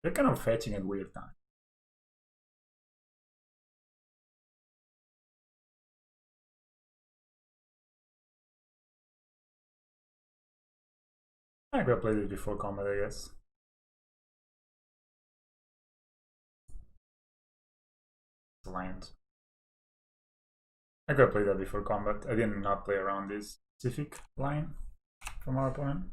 They're kind of fetching at weird time. I could have played it before combat, I guess. Land. I could have played that before combat. I did not play around this specific line from our opponent.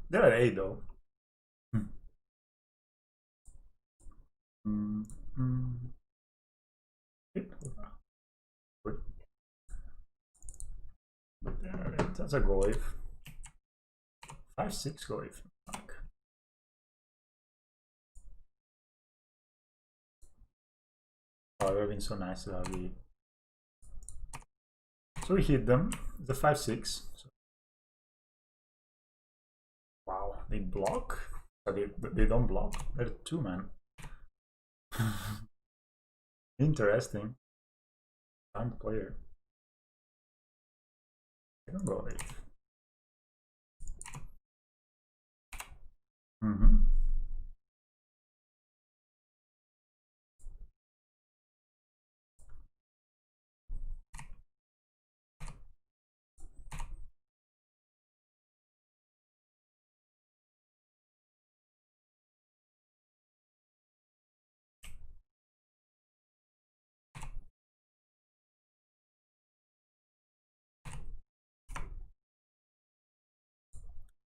They're at 8 though. That's a go wave. 5-6 go wave. Fuck. Oh, it would have been so nice to have the. So we hit them. The 5-6. So... Wow, they block? They don't block. They're 2-man. Interesting. Time player. I don't go it.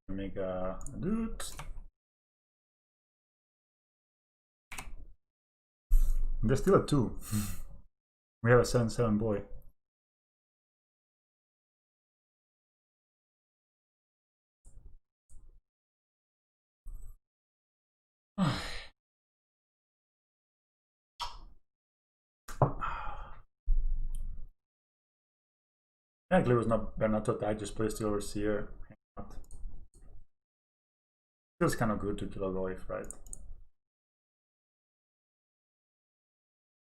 Make a dude. They're still at 2. We have a 7-7 boy. Actually, it was not better not to attack, just play Steel Overseer. Feels kind of good to kill a Goif, right?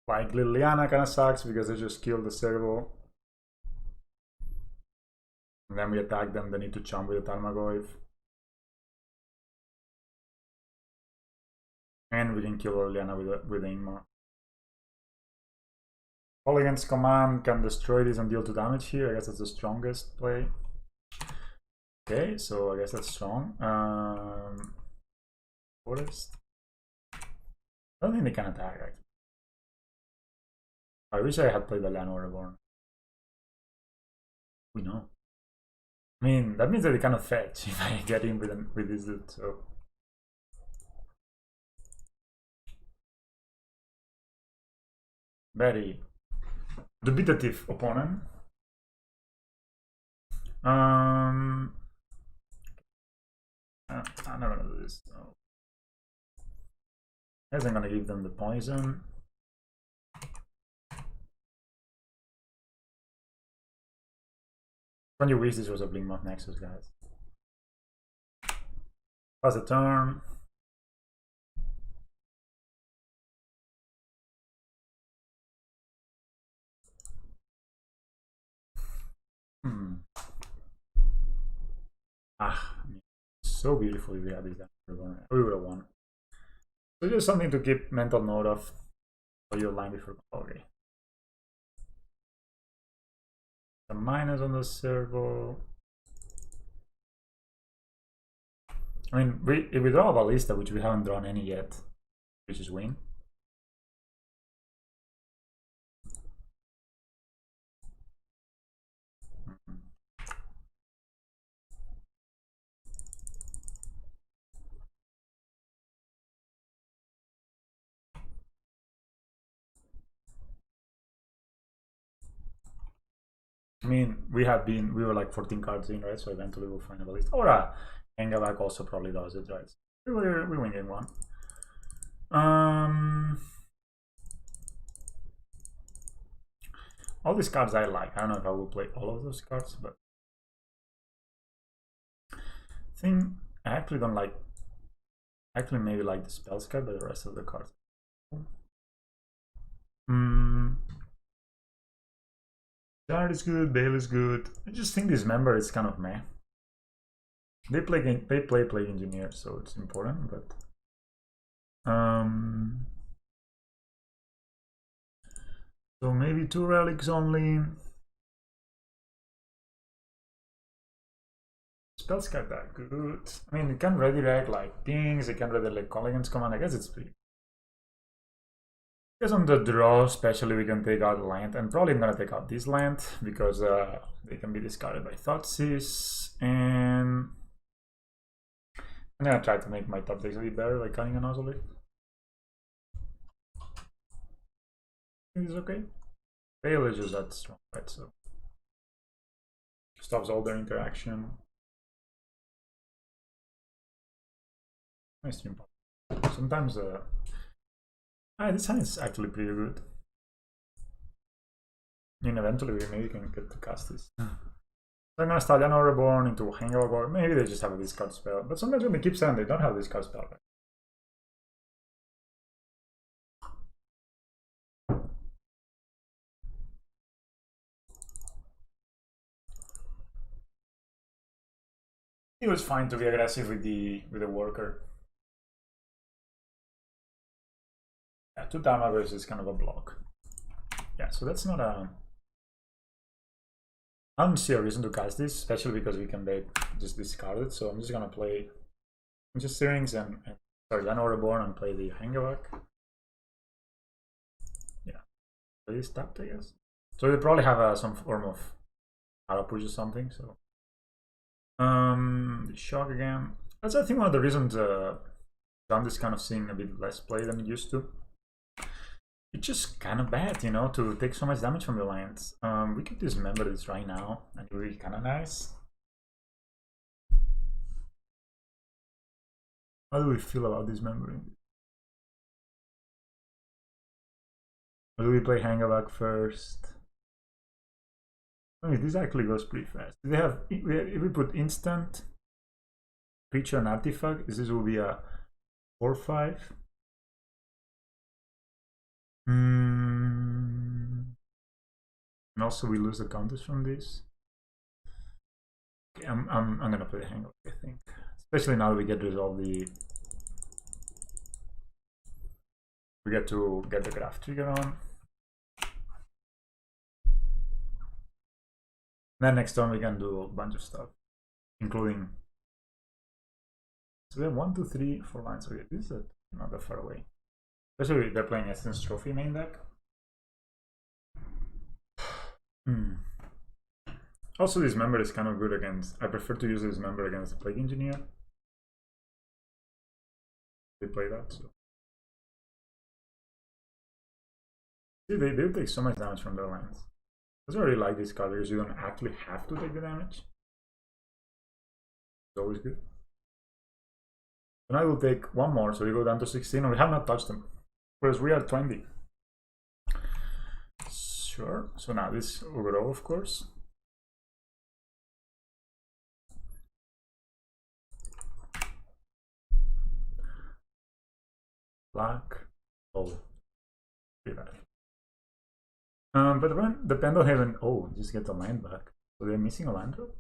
Like Liliana kind of sucks because they just kill the servo. And then we attack them, they need to chump with the Tarmogoyf. And we can kill Liliana with the Inkmoth. All against command can destroy this and deal 2 damage here. I guess that's the strongest play. Okay, so I guess that's strong. Forest. I don't think they can attack actually. I wish I had played the Llanowar Reborn. We know. I mean, that means that they cannot fetch if I get in with this dude, so. Very dubitative opponent. I'm not gonna do this. So. I guess I'm gonna give them the poison. When you wish this was a Inkmoth Nexus, guys. Pass the turn. So beautifully we had this down. We would have won. So just something to keep mental note of for your line before. Okay. A minus on the servo. I mean, if we draw a Ballista, which we haven't drawn any yet, which is win. I mean, we were like 14 cards in, right? So eventually we'll find a Ballista. Or Hangarback also probably does it, right? We win game 1. All these cards I like. I don't know if I will play all of those cards, but I think I actually don't like. Actually, maybe like the Spellskite, but the rest of the cards. Shard is good, Bale is good. I just think Dismember is kind of meh. They play Plague Engineer, so it's important, but so maybe 2 relics only. Spellskite that good. I mean, you can redirect like pings, you can redirect Colligan's command. I guess it's pretty. Because on the draw, especially, we can take out land, and probably I'm gonna take out this land because they can be discarded by Thoughtseize, and I'm gonna try to make my top decks a bit better, like cutting an Ozolith. Is this okay? Fail is just that strong, right? So stops all their interaction. Nice stream. Sometimes this hand is actually pretty good. And eventually we maybe can get to cast this. So I'm gonna start Llanowar Reborn into Hangarback Walker. Maybe they just have a discard spell. But sometimes when they keep saying they don't have a discard spell. Right? It was fine to be aggressive with the worker. Yeah, 2 damage is kind of a block. Yeah, so that's not a... I don't see a reason to cast this, especially because we can just discard it. So I'm just gonna play just Searings and sorry, Llanowar Reborn and play the Hangarback. Yeah, play this tapped, I guess. So they probably have some form of auto push or something. So the shock again. That's I think one of the reasons Jund is kind of seeing a bit less play than it used to. It's just kind of bad, you know, to take so much damage from your lands. We could dismember this right now, and it would be kind of nice. How do we feel about dismembering? Or do we play Hangarback first? I mean, this actually goes pretty fast. They have, if we put instant, creature, and artifact, this will be a 4/5. And also we lose the counters from this. Okay, I'm gonna play the Hangover, I think. Especially now that we get to resolve the... We get to get the Grafdigger on. Then next turn we can do a bunch of stuff, including... So we have 1, 2, 3, 4 lines. Okay, this is not that far away. Especially if they're playing Essence Trophy main deck. Also, Dismember is kind of good against... I prefer to use Dismember against the Plague Engineer. They play that, so... See, they take so much damage from their lands. I really like this card because you don't actually have to take the damage. It's always good. And I will take one more, so we go down to 16, and we have not touched them. Whereas we are 20. Sure. So now this overall, of course. Black. Oh. Pretty bad. But when the Pendelhaven, oh, just get the land back. So they're missing a land drop?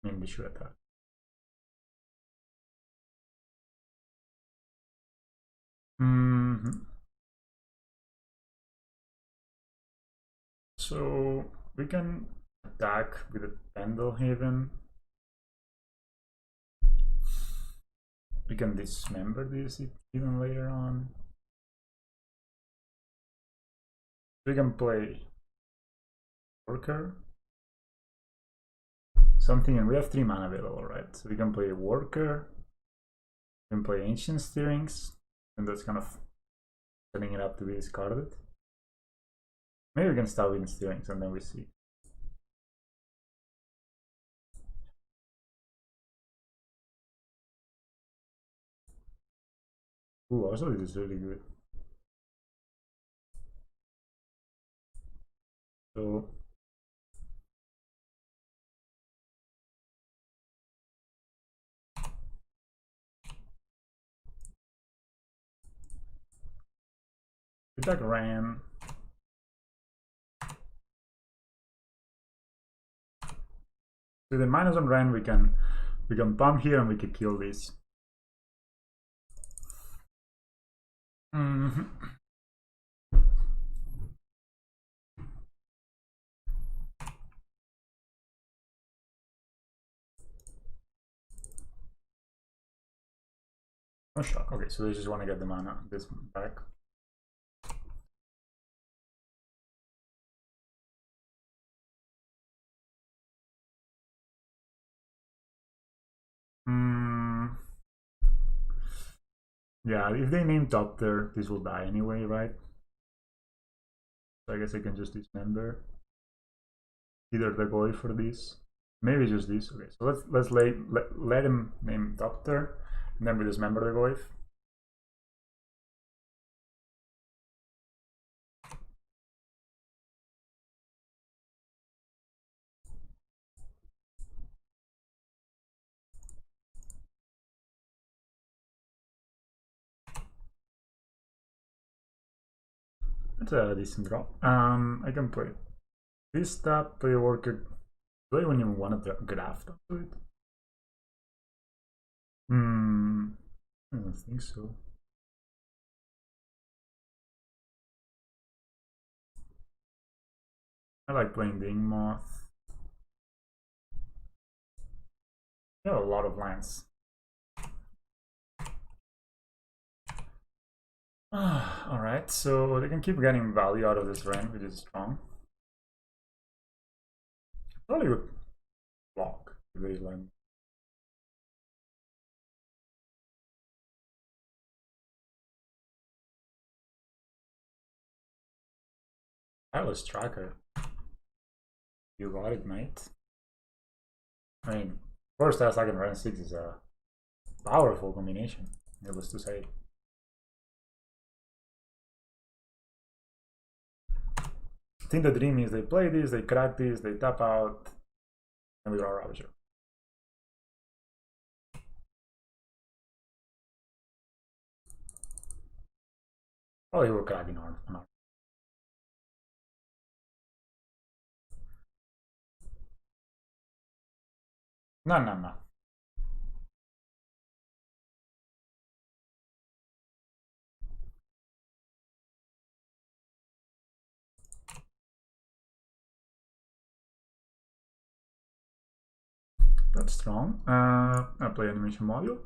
Maybe they should attack. So we can attack with the Pendelhaven. We can dismember this even later on. We can play Worker. Something, and we have 3 mana available, right? So we can play Worker. We can play Ancient Stirrings. And that's kind of setting it up to be discarded. Maybe we can start with Stirrings and then we see. Ooh, also this is really good. So Attack Ran. With the minus on Ran, we can pump here and we can kill this. No shock. Okay, so they just want to get the mana this back. Yeah, if they name top there, this will die anyway, right? So I guess I can just dismember either the Goy for this, maybe just this. Okay, so let's let him name top there, and then we dismember the Goy. That's a decent draw. I can play this tap, play a worker. Do I even want to graft onto it? I don't think so. I like playing the Inkmoth. They have a lot of lands. Alright, so they can keep getting value out of this rank, which is strong. Probably would block if they like. Tireless Tracker. You got it, mate. I mean, first ass second run 6 is a powerful combination, needless to say. I think the dream is they play this, they crack this, they tap out, and we draw Ravager. Probably we're cracking on. No. That's strong. I play animation module.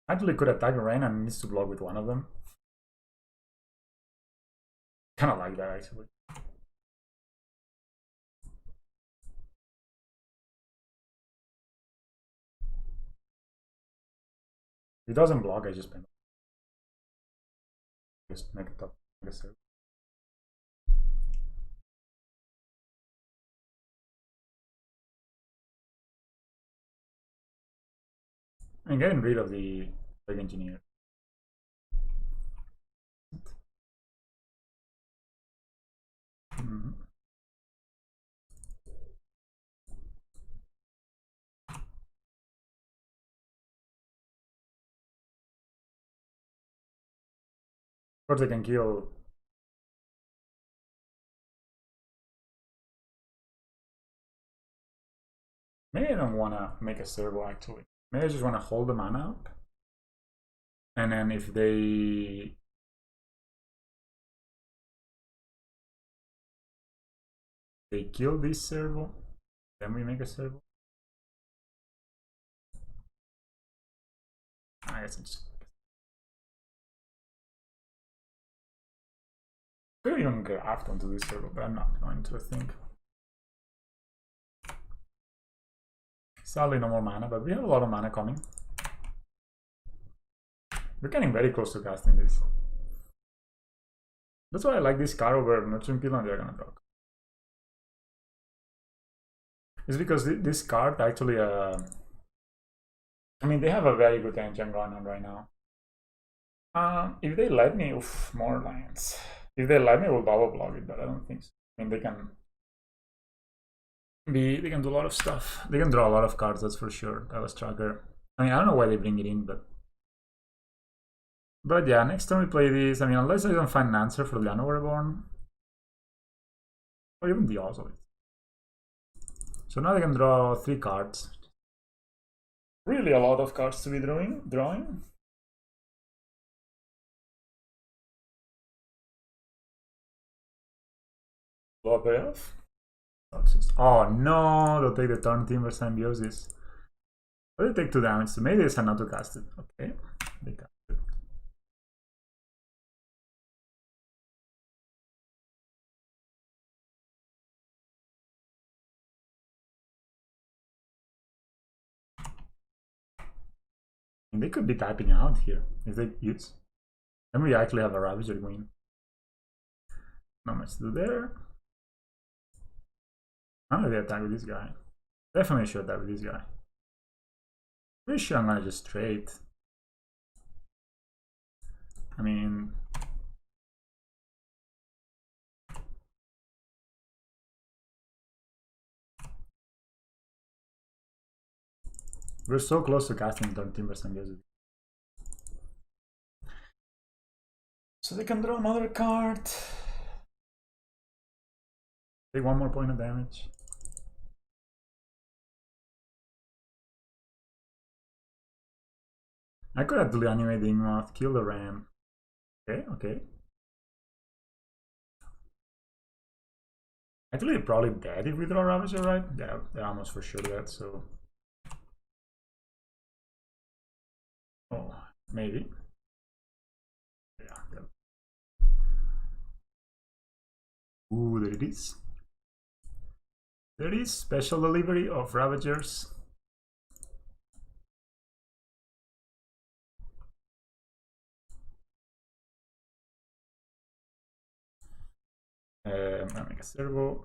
Actually could attack a rain and needs to block with one of them. Kind of like that actually. If it doesn't block, I just pen. Just make it up. I'm getting rid of the Plague Engineer. Of course, they can kill. Maybe I don't want to make a servo actually. Maybe I just want to hold the mana up. And then if they kill this servo, then we make a servo. I guess it's. Could even graft onto this servo, but I'm not going to, I think. Sadly, no more mana, but we have a lot of mana coming. We're getting very close to casting this. That's why I like this card over Nurturing Pillar and they're gonna block. It's because this card actually, I mean, they have a very good engine going on right now. If they let me, oof, more lands. If they let me, we'll double block it, but I don't think so. I mean, they can do a lot of stuff. They can draw a lot of cards, that's for sure. That was Tracker. I mean, I don't know why they bring it in, but yeah, next time we play this, I mean, unless I don't find an answer for Llanowar Reborn, or even the Ozolith. So now they can draw 3 cards. Really a lot of cards to be drawing. Blow payoff. Oh no, they'll take the Turntimber Symbiosis. But they take 2 damage, so maybe they decide not to cast it. Okay, they cast it. And they could be typing out here if they use. Then we actually have a Ravager win. Not much to do there. I'm gonna attack with this guy. Definitely should attack with this guy. Pretty sure I'm gonna just trade. I mean, we're so close to casting Turntimber Symbiosis. So they can draw another card. Take 1 more point of damage. I could have animate the Inkmoth, kill the Ram. Okay. Actually, they're probably dead if we draw Ravager, right? Yeah, they're almost for sure dead, so. Oh, maybe. Yeah. Ooh, there it is. There is special delivery of Ravagers. I'm gonna make a servo.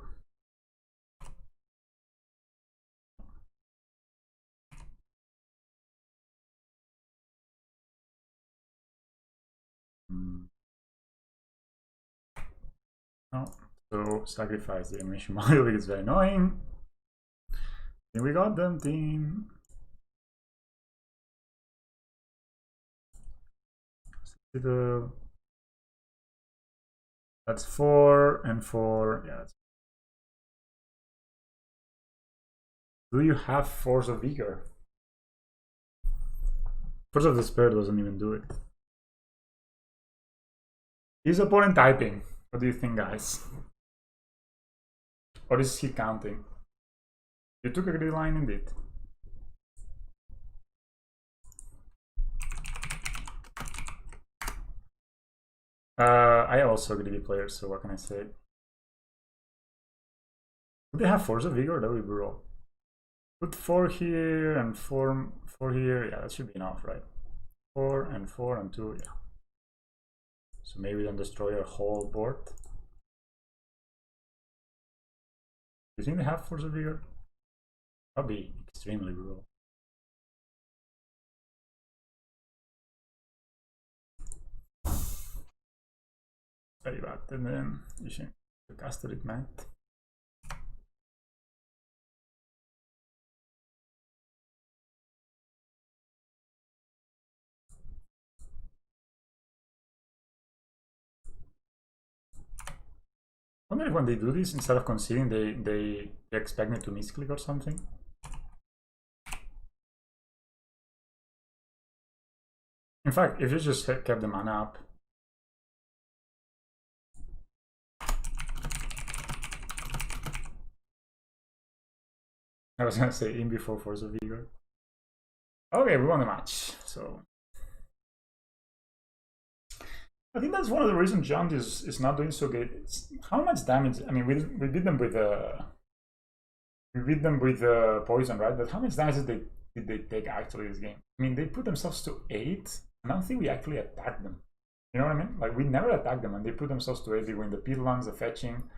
No, so sacrifice the animation model because it's very annoying. And we got them, team. That's 4 and 4. Yeah. Do you have Force of Vigor? Force of Despair doesn't even do it. Is opponent typing? What do you think, guys? Or is he counting? You took a grid line indeed. I also greedy player, so what can I say? Do they have Force of Vigor? That would be roll. Put 4 here and 4 here. Yeah, that should be enough, right? 4 and 4 and 2, yeah. So maybe we don't destroy our whole board. Do you think they have Force of Vigor? That'd be extremely brutal. Very bad. And then you should cast it, man. I wonder if when they do this, instead of conceding, they expect me to misclick or something. In fact, if you just kept the mana up. I was gonna say in before Force of Vigor. Okay, we won the match, so. I think that's one of the reasons John is not doing so good. It's how much damage? I mean, we beat them with poison, right? But how much damage did they take actually this game? I mean, they put themselves to 8. And I don't think we actually attacked them. You know what I mean? Like we never attacked them, and they put themselves to 8. They win the pit lands, the fetching.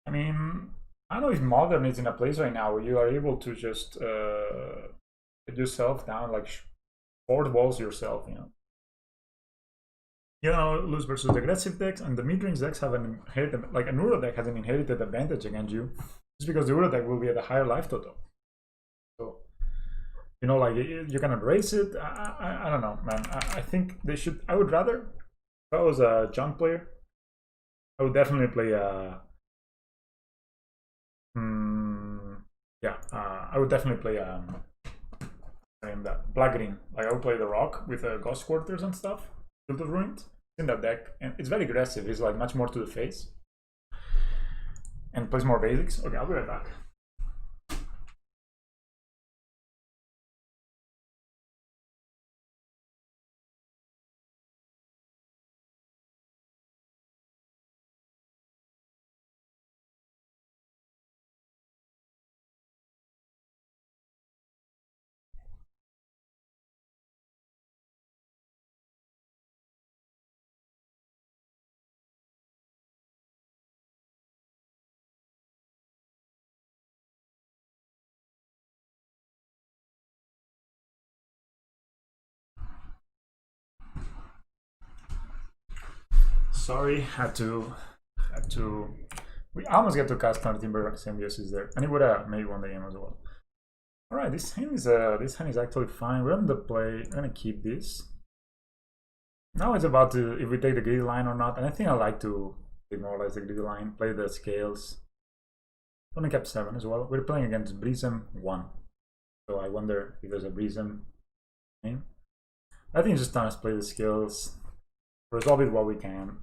I mean, I don't know if Modern is in a place right now where you are able to just put yourself down, like 4 walls yourself, you know. You know, lose versus aggressive decks, and the mid-range decks have an inherited, like an Uro deck has an inherited advantage against you, just because the Uro deck will be at a higher life total. So, you know, like you cannot race it. I don't know, man. I think they should. I would rather, if I was a junk player, I would definitely play a. I would definitely play and black green. Like I would play the rock with ghost quarters and stuff. Field of Ruins in that deck, and it's very aggressive. It's like much more to the face, and plays more basics. Okay, I'll be right back. Sorry, had to. We almost get to cast Turntimber Symbiosis there, and it would have maybe won the game as well. All right, this hand is actually fine. We're on the play. We're gonna keep this. Now it's about to if we take the greedy line or not, and I think I like to demoralize the greedy line, play the scales. Only kept 7 as well. We're playing against Brism 1, so I wonder if there's a Brism name. I think it's just time to play the scales, resolve it what we can.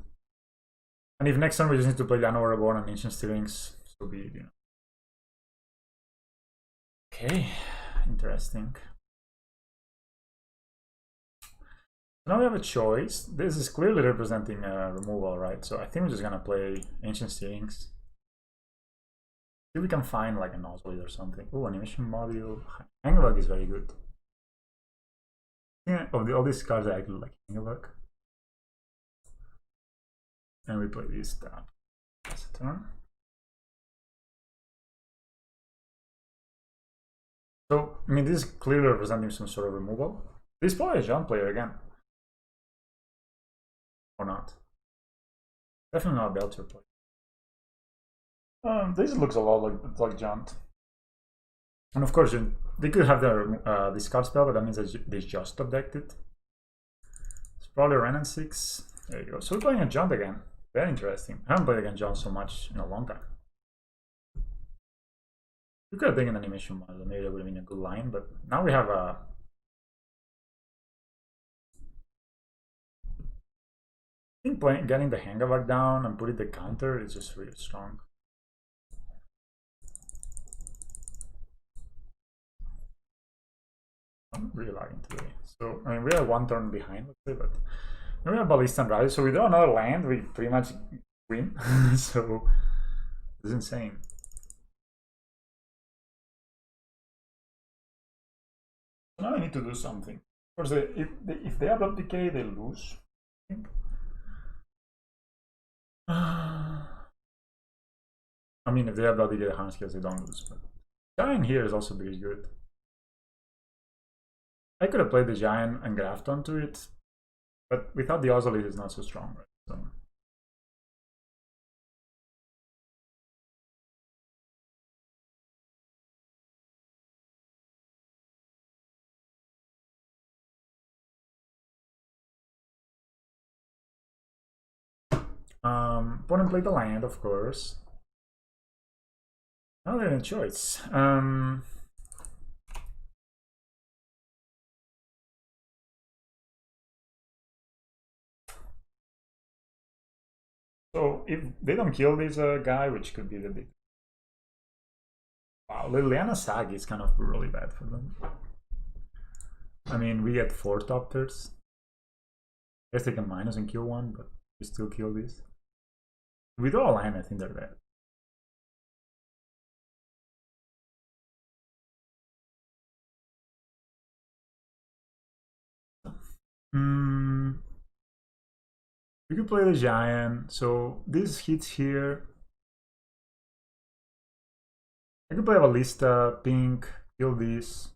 And if next turn we just need to play Llanowar Reborn and Ancient Stirrings, so be it, you know. Okay, interesting. Now we have a choice. This is clearly representing a removal, right? So I think we're just gonna play Ancient Stirrings. See if we can find like an Ozolith or something. Oh, animation module. Hangarback is very good. Yeah, all these cards I actually like Hangarback. And we play this down. That's a turn. So, I mean, this is clearly representing some sort of removal. This is probably a jump player again. Or not. Definitely not a Belcher player. This looks a lot like Jaunt. And of course, they could have their discard spell, but that means that they just object it. It's probably Ren and 6. There you go. So we're playing a Jaunt again. Very interesting. I haven't played against Jaunt so much in a long time. We could have taken an animation model, maybe that would have been a good line, but now we have a. I think getting the Hangarback down and putting the counter is just really strong. I'm really lagging today. So, I mean, we are 1 turn behind, let's say, but we have Ballista and Ravager, so we draw another land, we pretty much win. So, it's insane. So now I need to do something. Of course, if they abrupt decay, they lose, I think. I mean, if they abrupt decay the Hardened Scales, they don't lose. But Giant here is also very good. I could have played the Giant and grafted onto it, but without the Ozolith, it's not so strong, right? So. Opponent played the land, of course. Now they're in a choice. So if they don't kill this guy, which could be the big. Wow, Liliana Sag is kind of really bad for them. I mean, we get 4 top thirds. I guess they can minus and kill 1, but we still kill this. If we draw a line, I think they're dead. We could play the Giant, so this hits here. I could play a Ballista, pink, kill this.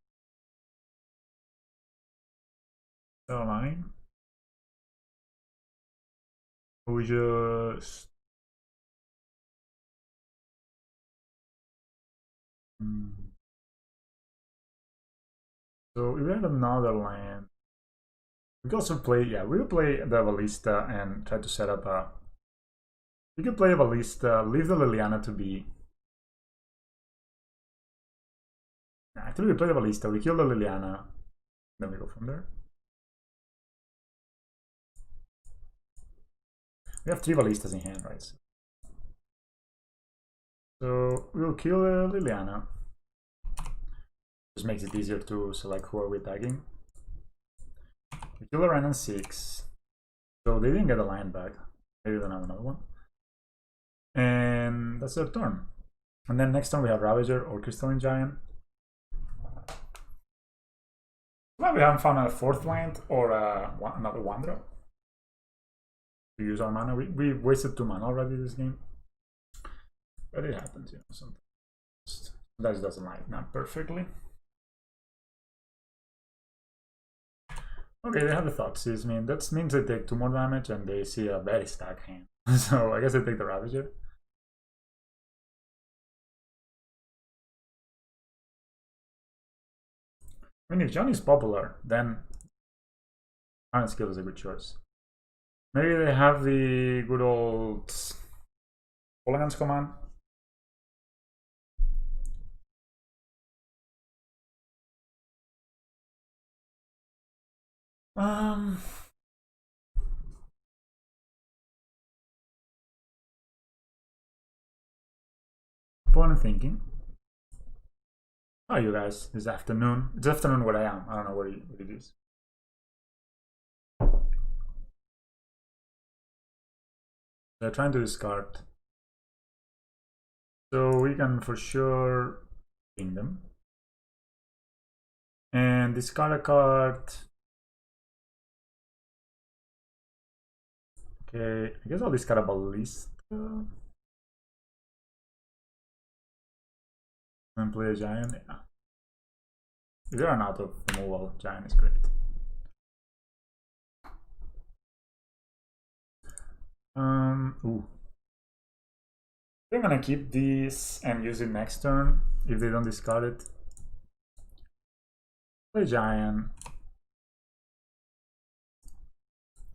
Draw a line. We just so we had another land. We could also play, yeah, we could play the Ballista and try to set up a. We could play a Ballista, leave the Liliana to be. Actually, we play the Ballista, we kill the Liliana, then we go from there. We have 3 Ballistas in hand, right? So we'll kill Liliana. Just makes it easier to select who are we attacking. We kill the Rhine on 6. So they didn't get a land back. Maybe they don't have another one. And that's their turn. And then next turn we have Ravager or Crystalline Giant. Well, we haven't found a 4th land or another Wanderer to use our mana. We wasted 2 mana already this game. But it happens, you know, sometimes. That doesn't line up perfectly. Okay, they have the Thoughtseize. I mean, that means they take 2 more damage and they see a very stacked hand. So I guess they take the Ravager. I mean, if Johnny is popular, then Hardened Scales is a good choice. Maybe they have the good old Elegance command. Opponent thinking. How are you guys this afternoon? It's afternoon where I am. I don't know what it is. They're trying to discard. So we can for sure ping them. And discard a card. Okay, I guess I'll discard a Ballista. And play a Giant, yeah. If they run out of removal, Giant is great. Ooh. I'm gonna keep this and use it next turn if they don't discard it. Play Giant.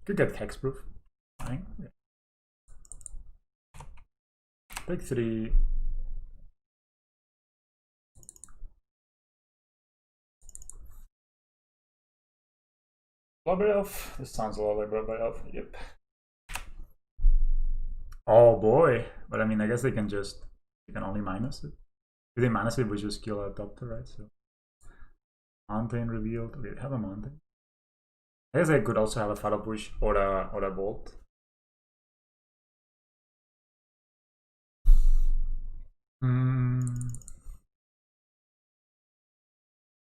Could get Hexproof. Fine. Yeah. Take 3. Blubber Elf. This sounds a lot like Blubber Elf. Yep. Oh boy. But I mean, I guess they can only minus it. If they minus it, we just kill a Doctor, right? So Mountain revealed. Okay, they have a Mountain. I guess I could also have a Fatal Push or a Bolt.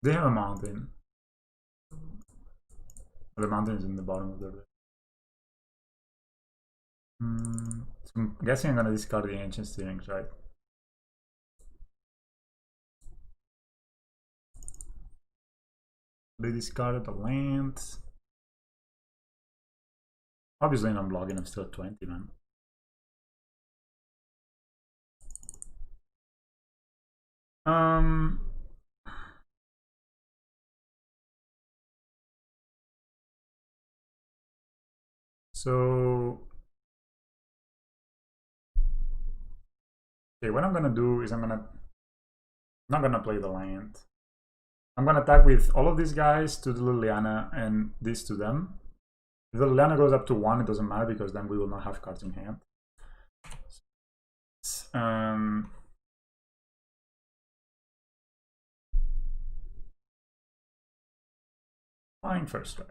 They have a Mountain. The Mountain is in the bottom of their deck. So I'm guessing I'm gonna discard the Ancient Steerings, right? They discarded the lands. Obviously, I'm blocking. I'm still at 20, man. So okay, what I'm gonna do is I'm not gonna play the land. I'm gonna attack with all of these guys to the Liliana and this to them. If the Liliana goes up to 1, it doesn't matter because then we will not have cards in hand. Flying first strike.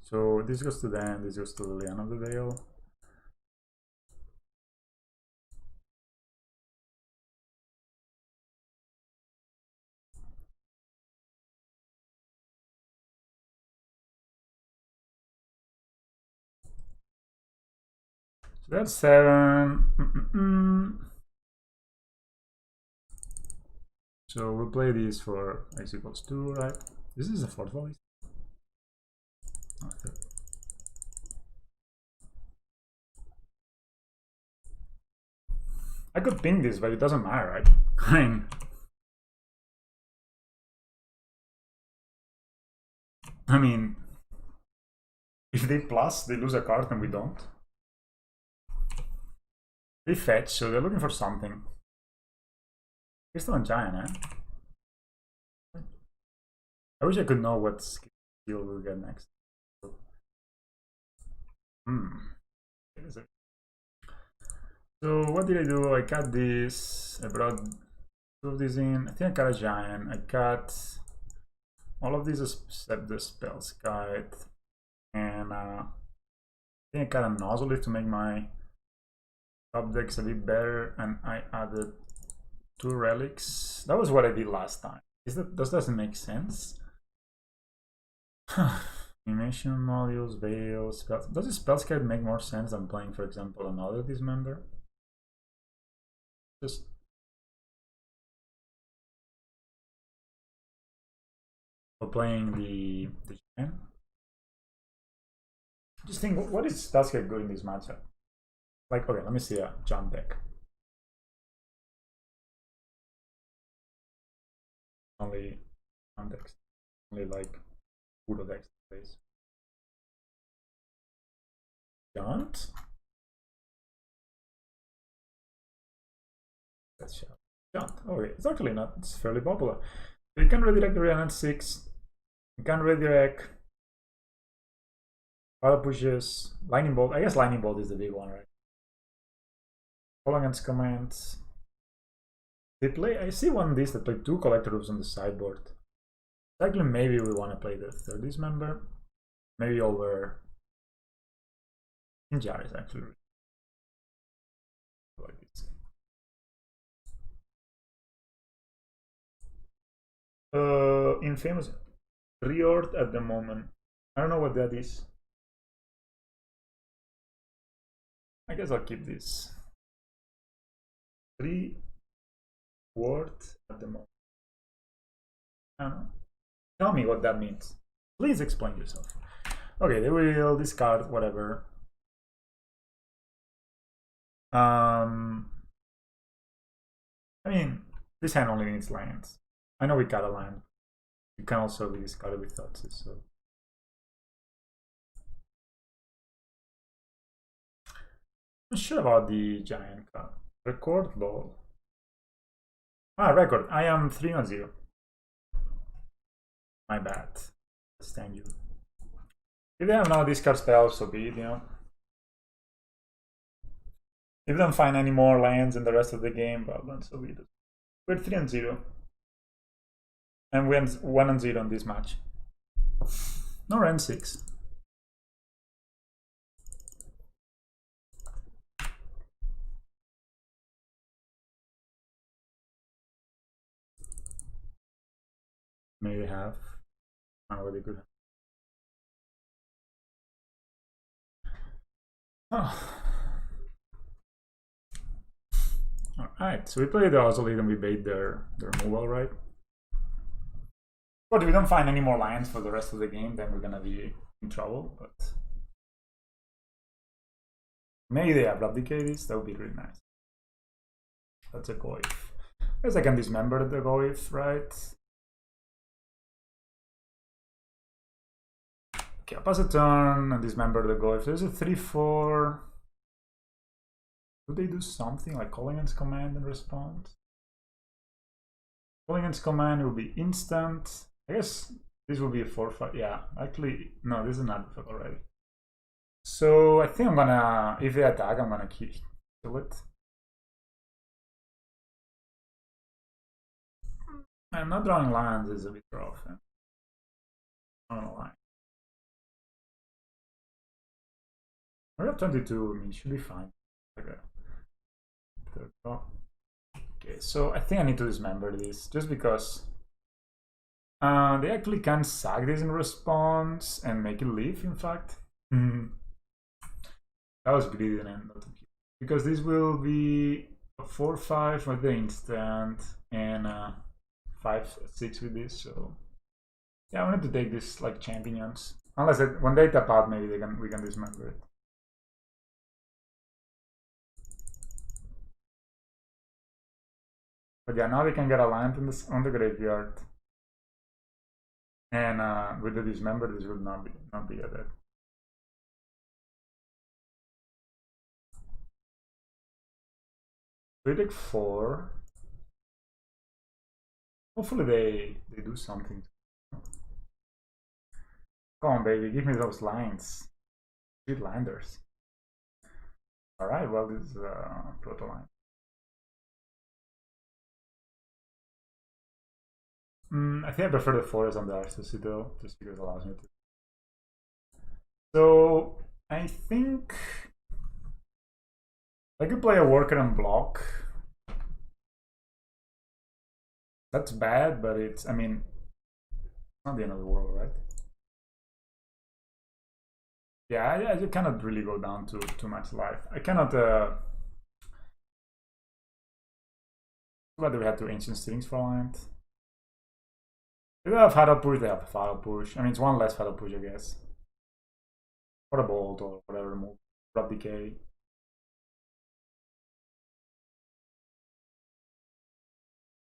So this goes to them, this goes to Liliana of the Veil. So that's 7. So we'll play these for x equals 2, right? This is a 4th voice. I could ping this, but it doesn't matter, right? I mean, if they plus, they lose a card and we don't. They fetch, so they're looking for something. Crystalline Giant, eh? I wish I could know what skill we'll get next. So what did I do? I cut this. I brought two of these in. I think I cut a giant. I cut all of these except the Spellskite. And I think I cut an Ozolith to make my top decks a bit better. And I added 2 relics. That was what I did last time. Does that make sense? Animation modules, veils, spells. Does the Spellskite make more sense than playing, for example, another Dismember? Just for playing the giant. Just think, what is Spellskite good in this matchup? Like, okay, let me see a jump deck. Only jump decks, only like Udo decks. Giant? Let's show. Giant. Oh, okay. It's actually not, it's fairly popular. So you can redirect the Reanant 6. You can redirect Power Pushes, Lightning Bolt. I guess Lightning Bolt is the big one, right? Call against commands. They play, I see one of these that play 2 Collector Roofs on the sideboard. Actually, maybe we want to play the third Dismember. Maybe over Jar is actually like this. Infamous reord at the moment. I don't know what that is. I guess I'll keep this. 3 word at the moment. I don't know. Tell me what that means. Please explain yourself. Okay, they will discard whatever. I mean, this hand only needs lands. I know we got a land. You can also be discarded with Thoughtseize, so. I'm sure about the giant card. Record ball. Record. I am 3-0. My bad. Stand you. If they have no discard spells, so be it, you know. If they don't find any more lands in the rest of the game, well then so be it. We're 3-0. And we end 1-0 on this match. No Ren 6. Maybe have. I don't know what they could have. Oh. Alright, so we played the Ozolith and we bait their removal, right? But if we don't find any more lands for the rest of the game, then we're gonna be in trouble, but maybe they abdicate this, that would be really nice. That's a Goif. I guess I can dismember the Goif, right? Okay, I'll pass a turn and dismember the Goif. There's a 3-4. Do they do something like calling its command and response? Calling its command will be instant. I guess this will be a 4-5. Yeah, actually, no, this is not difficult already. So I think I'm gonna, if they attack, I'm gonna kill it. I'm not drawing lands is a bit rough. I don't know why. We have 22, I mean, it should be fine. Okay. Okay, so I think I need to dismember this just because they actually can sack this in response and make it leave, in fact. That was greedy and not because this will be a 4-5 for the instant and 5-6 with this, so yeah, I wanted to take this like champions. Unless when they tap out, maybe we can dismember it. But yeah, now we can get a land in this, on the graveyard. And with the Dismember, this would not be a dead. We take 4. Hopefully they do something. Come on, baby, give me those lines. Good landers. Alright, well, this is proto line. I think I prefer the forest on the Darksteel Citadel, just because it allows me to. So I think I could play a worker and block. That's bad, but it's, I mean, not the end of the world, right? Yeah, I cannot really go down to too much life. I cannot. Whether we had 2 ancient strings for land. If they have Fatal Push, they have Fatal Push. I mean, it's one less Fatal Push, I guess. Or a Bolt or whatever move. Drop Decay.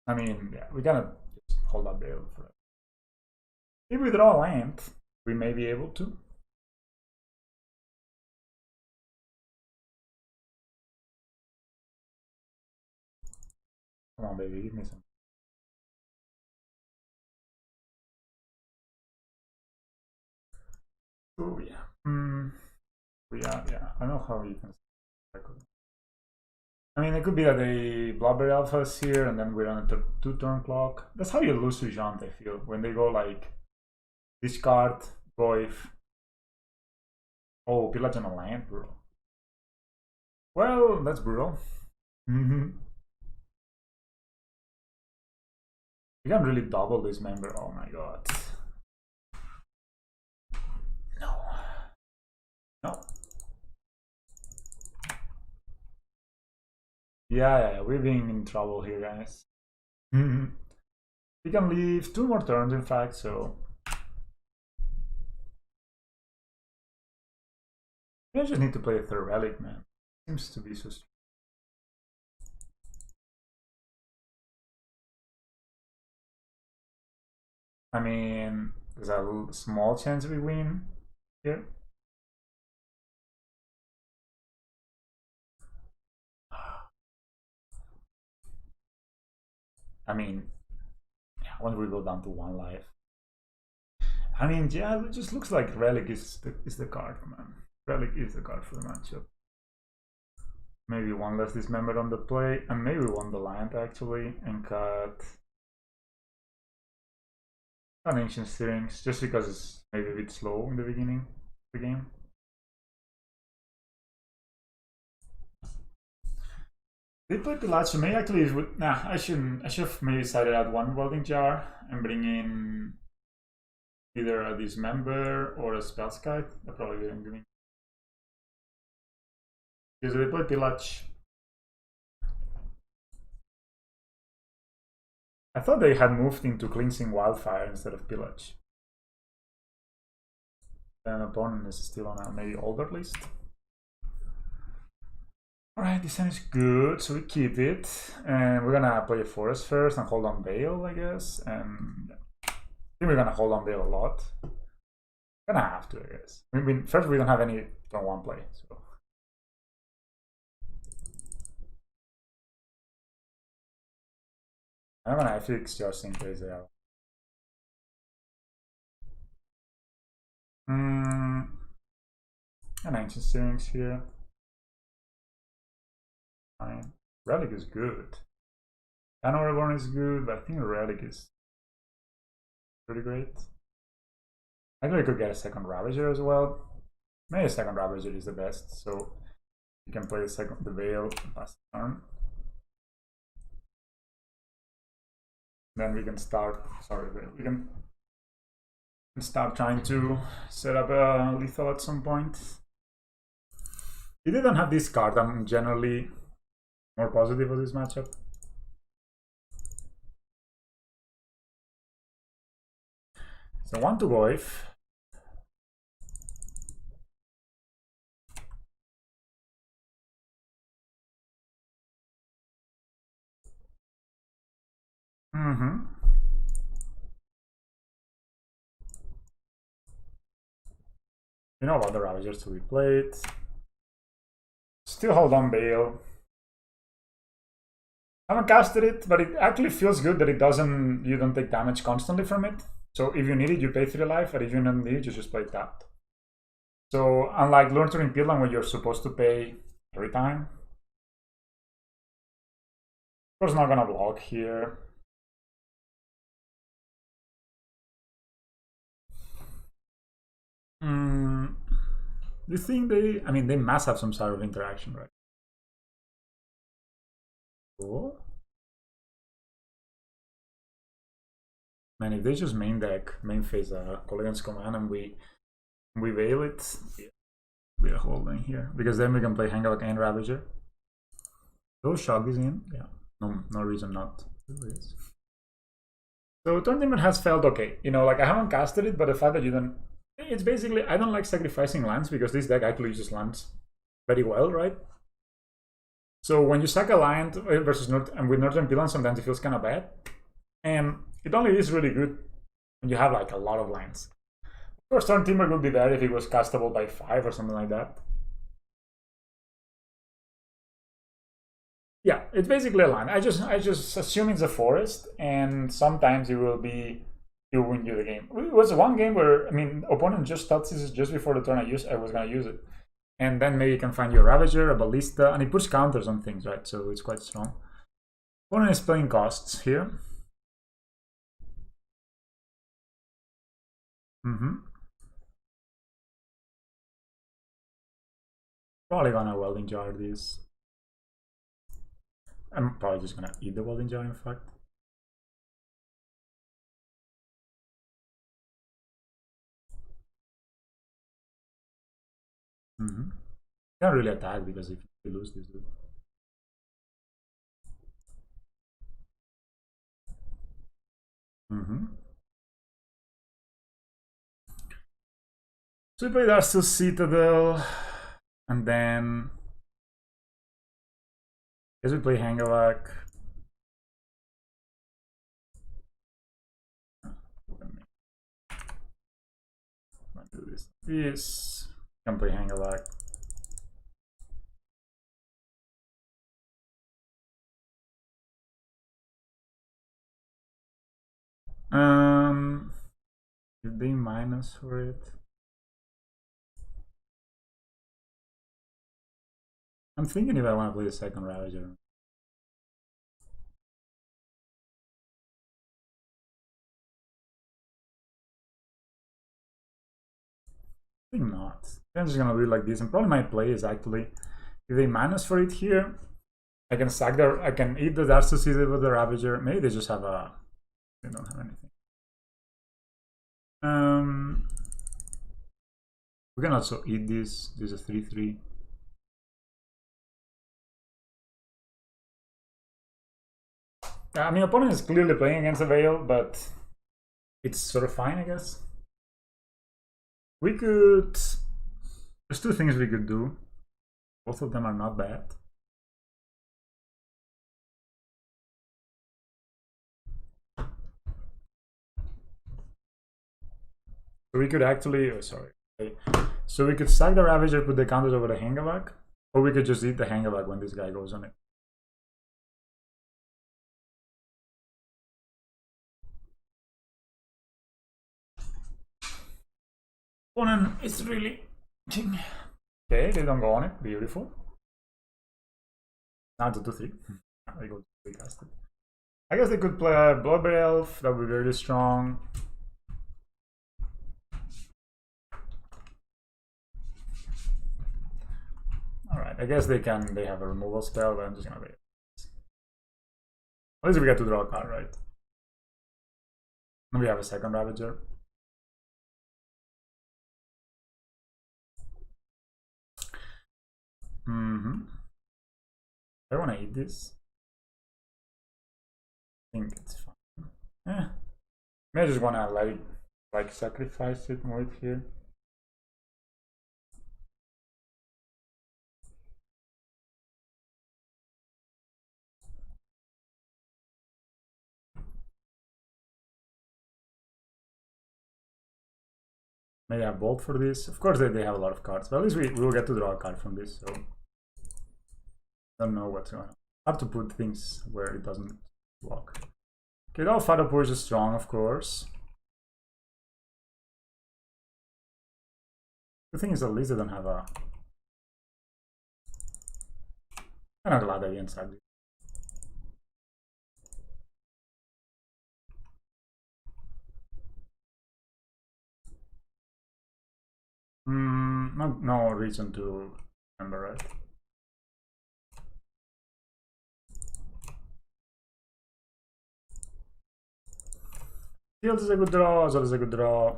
I mean, yeah, we gotta just hold up Bale for it. If we draw land, we may be able to. Come on, baby, give me some. Oh, yeah. Yeah. I don't know how you can. I mean, it could be that they Blobberry Alphas here, and then we run a 2-turn clock. That's how you lose to Jaunt, I feel. When they go like, discard, Goif. Oh, Pillage on a land, bro. Well, that's brutal. You can really double this member. Oh my god. No. Yeah, we're being in trouble here, guys. We can leave 2 more turns, in fact, so. I just need to play a 3rd relic, man. Seems to be so strong. I mean, there's a small chance we win here. I mean, yeah, once we go down to 1 life. I mean, yeah, it just looks like Relic is the card, man. Relic is the card for the matchup. Maybe 1 less Dismember on the play, and maybe 1 the land actually, and cut an Ancient Stirrings, just because it's maybe a bit slow in the beginning of the game. They play Pilacho. Maybe actually, nah, I should have maybe decided at 1 Welding Jar and bring in either a Dismember or a Spellskite. That probably didn't do me. Because they play Pillage. I thought they had moved into Cleansing Wildfire instead of Pillage. An opponent is still on a maybe older list. Alright, this hand is good, so we keep it. And we're gonna play a Forest first and hold on Bale, I guess. And I think we're gonna hold on Bale a lot. Gonna have to, I guess. I mean, first we don't have any turn 1 play, so. I'm gonna fix yours in case they are. And Ancient Stirrings here. Fine. Relic is good. Llanowar Reborn is good, but I think Relic is pretty great. I think we could get a 2nd Ravager as well. Maybe a 2nd Ravager is the best, so you can play the Veil last turn. Then we can start. Sorry, we can start trying to set up a lethal at some point. If they don't have this card, I'm generally more positive of this matchup. So 1 to Goif. Mm-hmm. You know about the Ravagers to be played. Still hold on Bale. I haven't casted it, but it actually feels good that it doesn't. You don't take damage constantly from it. So if you need it, you pay 3 life, and if you don't need it, you just play tapped. So unlike Lure to Impediment, where you're supposed to pay every time, of course, not gonna block here. Do you think they? I mean, they must have some sort of interaction, right? Cool. Man, if they just main phase Colligan's Command, and we veil it, we are holding here because then we can play Hangarback and Ravager. Those Shock is in, yeah. No reason not to do this. So Turntimber has felt okay. You know, like I haven't casted it, but the fact that you don't, it's basically I don't like sacrificing lands because this deck actually uses lands very well, right? So when you sack a land versus and with Northern Pillars, sometimes it feels kind of bad, and it only is really good when you have like a lot of lands. Of course, Turntimber would be better if it was castable by 5 or something like that. Yeah, it's basically a land. I just assume it's a forest, and sometimes it will be you win you the game. It was one game where I mean, opponent just thought this is just before the turn I was gonna use it, and then maybe you can find you a Ravager, a Ballista, and it puts counters on things, right? So it's quite strong. Opponent is playing costs here. Probably gonna Welding Jar this. I'm probably just gonna eat the Welding Jar, in fact. Can't really attack because if you lose this dude. So we play Darksteel Citadel, and then I guess we play Hangarback. Do this. This can play Hangarback. If they minus for it. I'm thinking if I want to play the second Ravager. I think not. I'm just gonna do it like this, and probably my play is actually if they minus for it here, I can sack their. I can eat the Darksteel Citadel with the Ravager. Maybe they just have a. They don't have anything. We can also eat this. This is a 3/3. I mean, opponent is clearly playing against a Veil, but it's sort of fine, I guess. We could. There's 2 things we could do. Both of them are not bad. So we could actually. Oh, sorry. So we could sack the Ravager, put the counters over the Hangarback, or we could just eat the Hangarback when this guy goes on it. Opponent is really. Okay, they don't go on it. Beautiful. Now to 2/3. They go recasted. I guess they could play a Bloodberry Elf. That would be very strong. Alright, I guess they can. They have a removal spell, but I'm just gonna wait. At least we get to draw a card, right? And we have a second Ravager. I want to eat this. I think it's fine. Maybe I just want to like sacrifice it more here. Maybe have Bolt for this. Of course, they have a lot of cards, but at least we will get to draw a card from this. So don't know what's going on. Hard to put things where it doesn't block. Okay, now Shadow Push is strong, of course. The thing is, at least they don't have a. I'm not glad against ugly. No reason to remember, right? Field is a good draw, Ozolith is a good draw.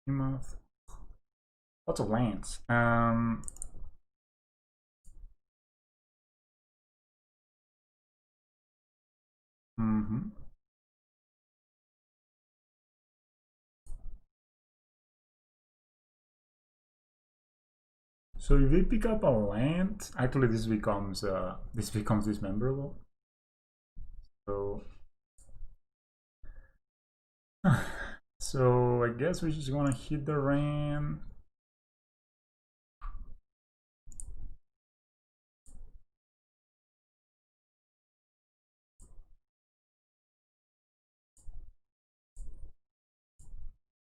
Inkmoth. Lots of lands. So if we pick up a land, actually this becomes dismemberable. So so I guess we just want to hit the ram.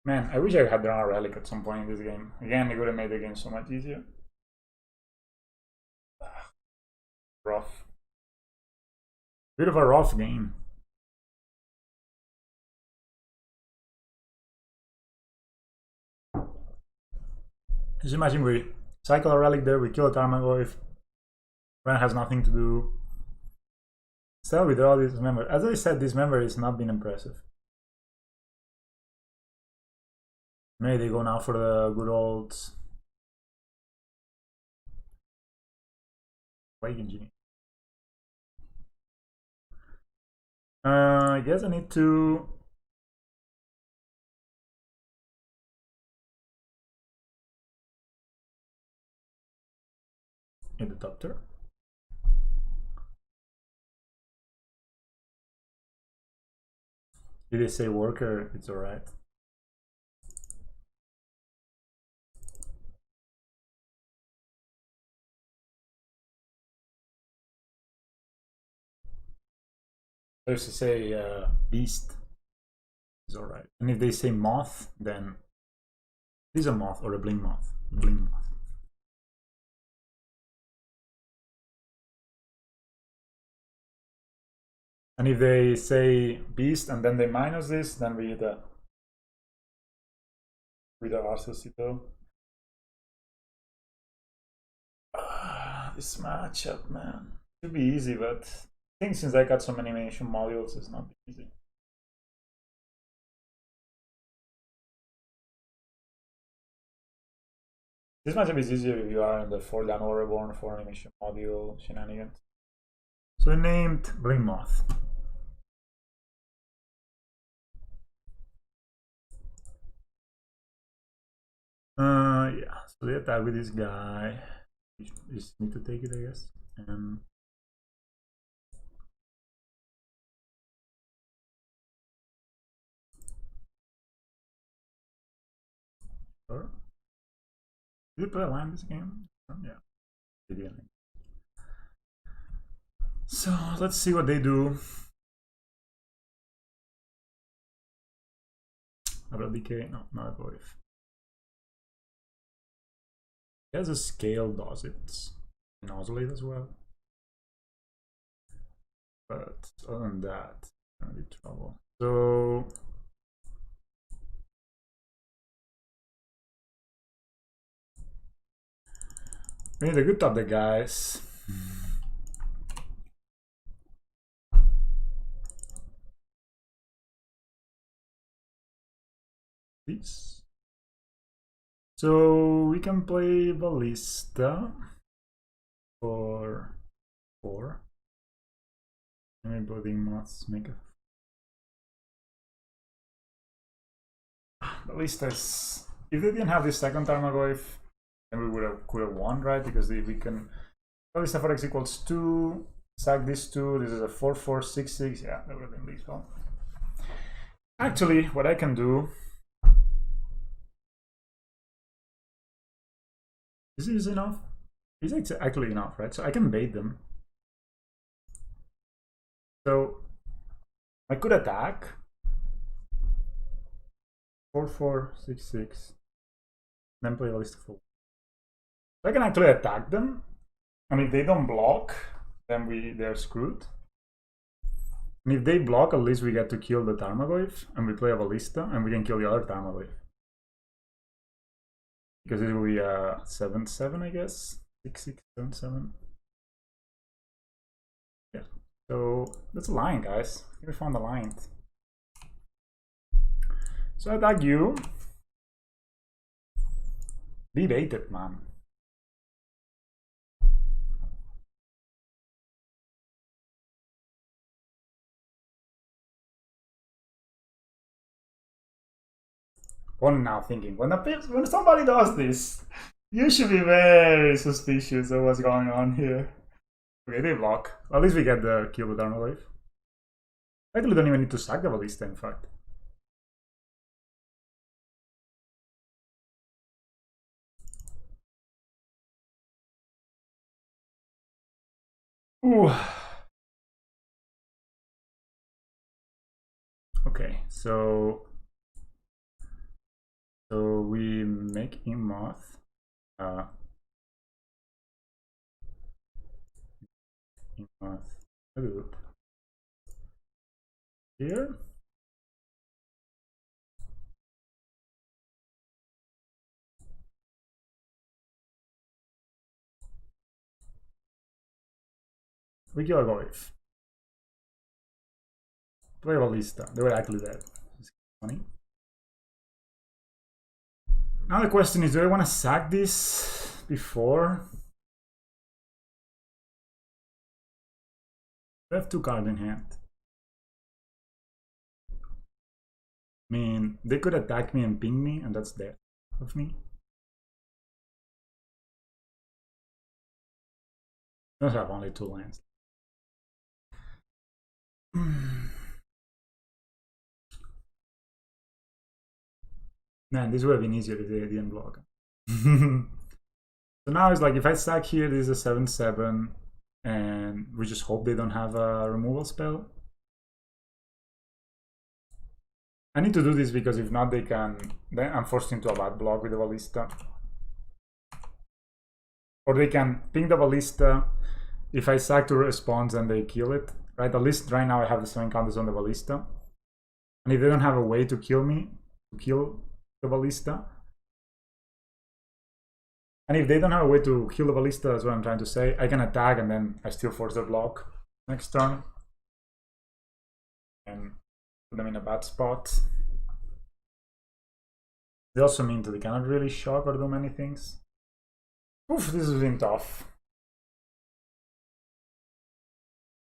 Man, I wish I had drawn a relic at some point in this game. Again, it would have made the game so much easier. Rough. Bit of a rough game. Just imagine we cycle a relic there, we kill a Tarmogoyf. Ren has nothing to do. Still, we draw this Dismember. As I said, Dismember has not been impressive. Maybe they go now for the good old Plague Engineer. I guess I need to hit the Doctor. Did they say Worker? It's alright. If they say Beast, it's alright. And if they say Moth, then this is a Moth or a Bling Moth. Bling Moth. And if they say Beast and then they minus this, then we hit a with the Darksteel Citadel. This matchup, man, should be easy, but I think since I got some animation modules, it's not easy. This matchup is easier if you are in the 4 Llanowar Reborn 4 animation module shenanigans. So I named Bling Moth. Yeah, so they attack with this guy. You just need to take it, I guess. And sure. Did you play a line this game? Yeah, they didn't. So let's see what they do. About DK? No, not a Void. He has a scale, does it? And Ozolith as well. But other than that, gonna be trouble. So we need to good top the guys. Please. So we can play Ballista for 4. Maybe Welding Moths make a Ballista is. If they didn't have this second Tarmogoyf, then we could have won, right? Because we can Ballista for X equals 2. Sack this 2. This is a 4-4-6-6. Yeah, that would have been lethal. Actually, what I can do. Is this enough? Is it actually enough, right? So I can bait them. So I could attack 4-4-6-6. Then play Ballista 4. So I can actually attack them. And if they don't block, then they're screwed. And if they block, at least we get to kill the Tarmogoyf, and we play a Ballista, and we can kill the other Tarmogoyf. Because it will be a 7-7, I guess. 6-6, 7-7. Yeah. So that's a line, guys. I think we found the line. So I attack you. Be baited, man. One now thinking, when somebody does this, you should be very suspicious of what's going on here. Okay, they block. At least we get the kill with Armor Wave. I actually don't even need to sack the Ballista, in fact. Ooh. Okay, so we make Inkmoth. Inkmoth. Ooh. Here. We kill a Goyf. Play a Ballista. They were actually dead. It's funny. Now the question is, do I want to sack this before? I have 2 cards in hand. I mean, they could attack me and ping me, and that's death of me. I don't have only 2 lands. Man, this would have been easier if they didn't block. So now it's like, if I sack here, this is a 7-7, and we just hope they don't have a removal spell. I need to do this because if not, then I'm forced into a bad block with the Ballista. Or they can ping the Ballista. If I sack to response and they kill it, right? At least right now I have the 7 counters on the Ballista. And if they don't have a way to kill me, to kill the Ballista, and if they don't have a way to kill the Ballista, that's what I'm trying to say, I can attack and then I still force the block next turn and put them in a bad spot. They also mean that they cannot really shock or do many things. Oof, this has been tough.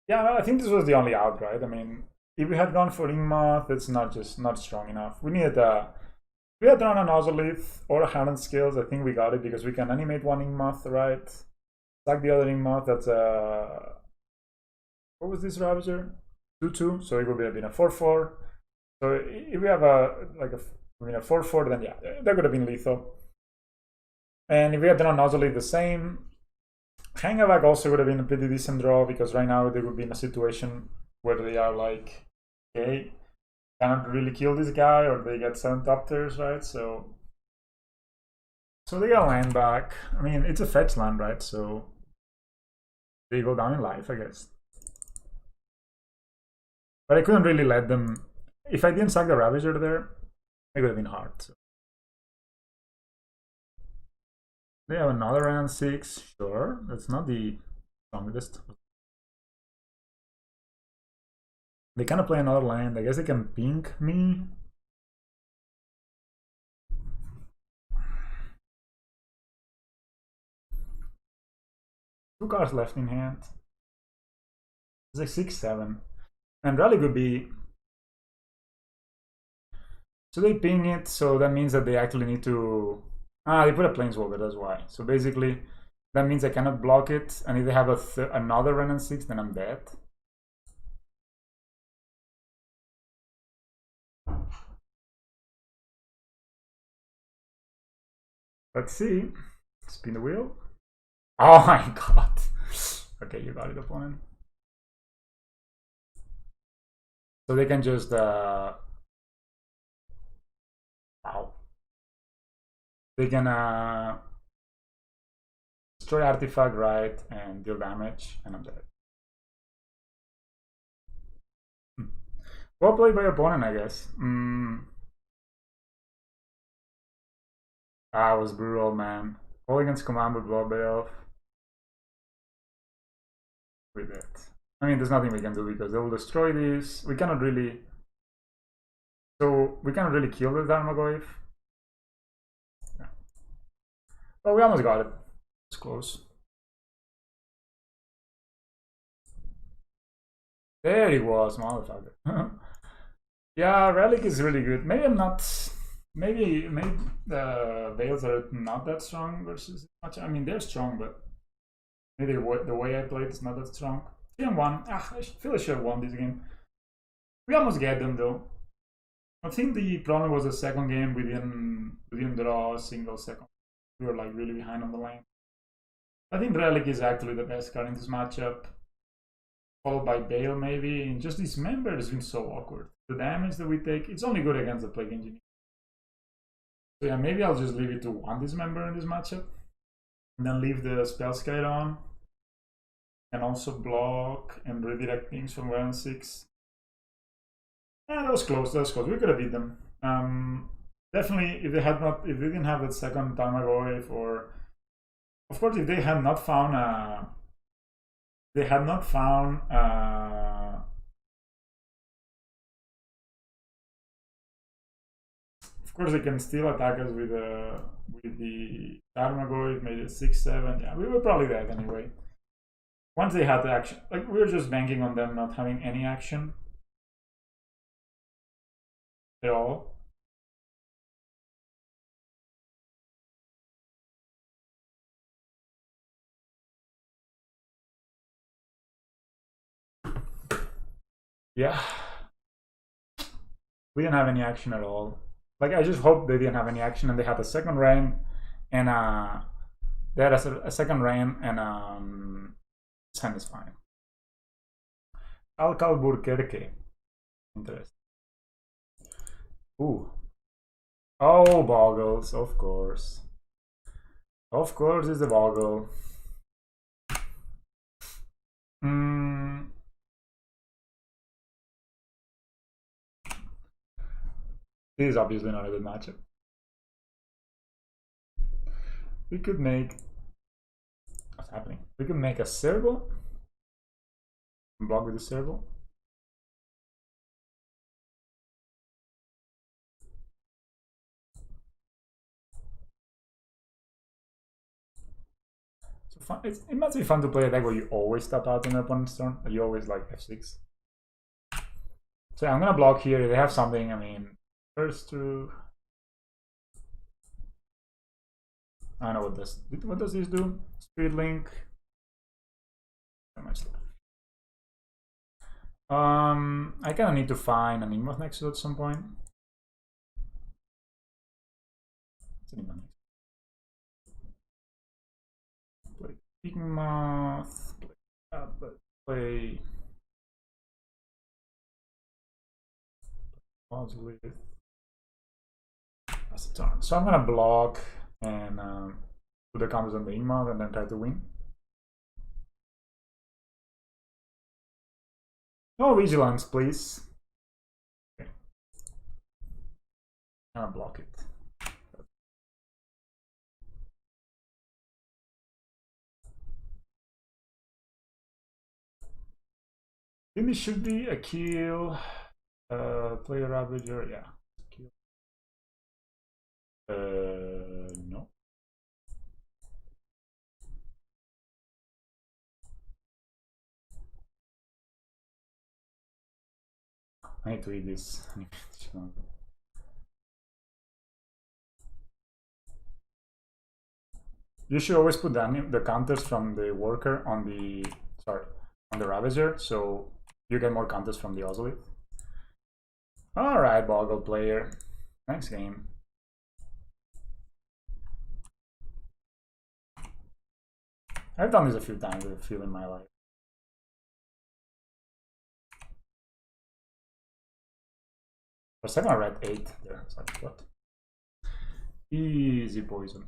Yeah, I think this was the only out, right? I mean, if we had gone for Inkmoth, it's not strong enough. We needed we had drawn an Ozolith or a Hardened Scales. I think we got it because we can animate one Inkmoth, right? Sack the other Inkmoth. That's a, what was this Ravager? 2-2. So it would have been a 4-4. So if we have a 4-4, then yeah, that could have been lethal. And if we had drawn Ozolith the same, Hangarback also would have been a pretty decent draw because right now they would be in a situation where they are like, okay, cannot really kill this guy, or they get 7 Doctors, right? So they get land back. I mean, it's a fetch land, right? So they go down in life, I guess. But I couldn't really let them. If I didn't sack the Ravager there, it would have been hard. So. They have another round 6, sure. That's not the strongest. They kind of play another land. I guess they can ping me. Two cards left in hand. It's like 6-7. And Relic would be. So they ping it, so that means that they actually need to. They put a Planeswalker, that's why. So basically, That means I cannot block it, and if they have another Renin 6, then I'm dead. Let's see. Spin the wheel. Oh my god. Okay, you got it, opponent. So they can just wow. They can destroy artifact, right, and deal damage, and I'm dead. Well played by your opponent, I guess. That was brutal, man. All against command with Blood Elf. With it. I mean, there's nothing we can do because they will destroy this. We cannot really. So we cannot really kill the Tarmogoyf. Yeah. Well, we almost got it. It's close. There he was, motherfucker. Yeah, Relic is really good. Maybe I'm not. Maybe the Veils are not that strong versus much. I mean, they're strong, but maybe the way I played is not that strong. 3-1. I feel I should have won this game. We almost get them though. I think the problem was the second game. We didn't draw a single second. We were like really behind on the lane. I think Relic is actually the best card in this matchup. Followed by Bale maybe. And just Dismember has been so awkward. The damage that we take, it's only good against the Plague Engineer. So yeah, maybe I'll just leave it to one Dismember in this matchup. And then leave the Spellskite on. And also block and redirect things from 1 and 6. Yeah, that was close. That was close. We could have beat them. Definitely, if they didn't have that second Tarmogoyf, or of course, if they had not found of course, they can still attack us with the Tarmogoyf, maybe 6-7. Yeah, we were probably dead anyway. Once they had the action, like we were just banking on them not having any action at all. Yeah, we didn't have any action at all. Like, I just hope they didn't have any action and they had a second rain, and they had a second rain, and Sand is fine. Alcalburquerque. Interesting. Ooh. Oh, Boggles, of course. Of course, it's the Boggle. This is obviously not a good matchup. We could make. What's happening? We could make a Serval. Block with the Serval. So fun. It must be fun to play a deck where you always tap out on the opponent's turn. You always like F6. So I'm gonna block here. They have something. I mean, first to. I know what does this do? Speed link. How much left? I kind of need to find an Inkmoth Nexus at some point. It's an Inkmoth Nexus. Play Inkmoth. Play Ozolith. That's the turn. So I'm gonna block and put the counters on the Inkmoth and then try to win. No vigilance, please. Okay. I'm gonna block it. I think this should be a kill. Play a Ravager, yeah. Kill. No. I need to eat this. you should always put the counters from the worker on the Ravager, so you get more counters from the Ozolith. Alright, Boggle player. Next game. I've done this a few times with a feel in my life. For a second I read 8 there. It's like, what? Easy poison.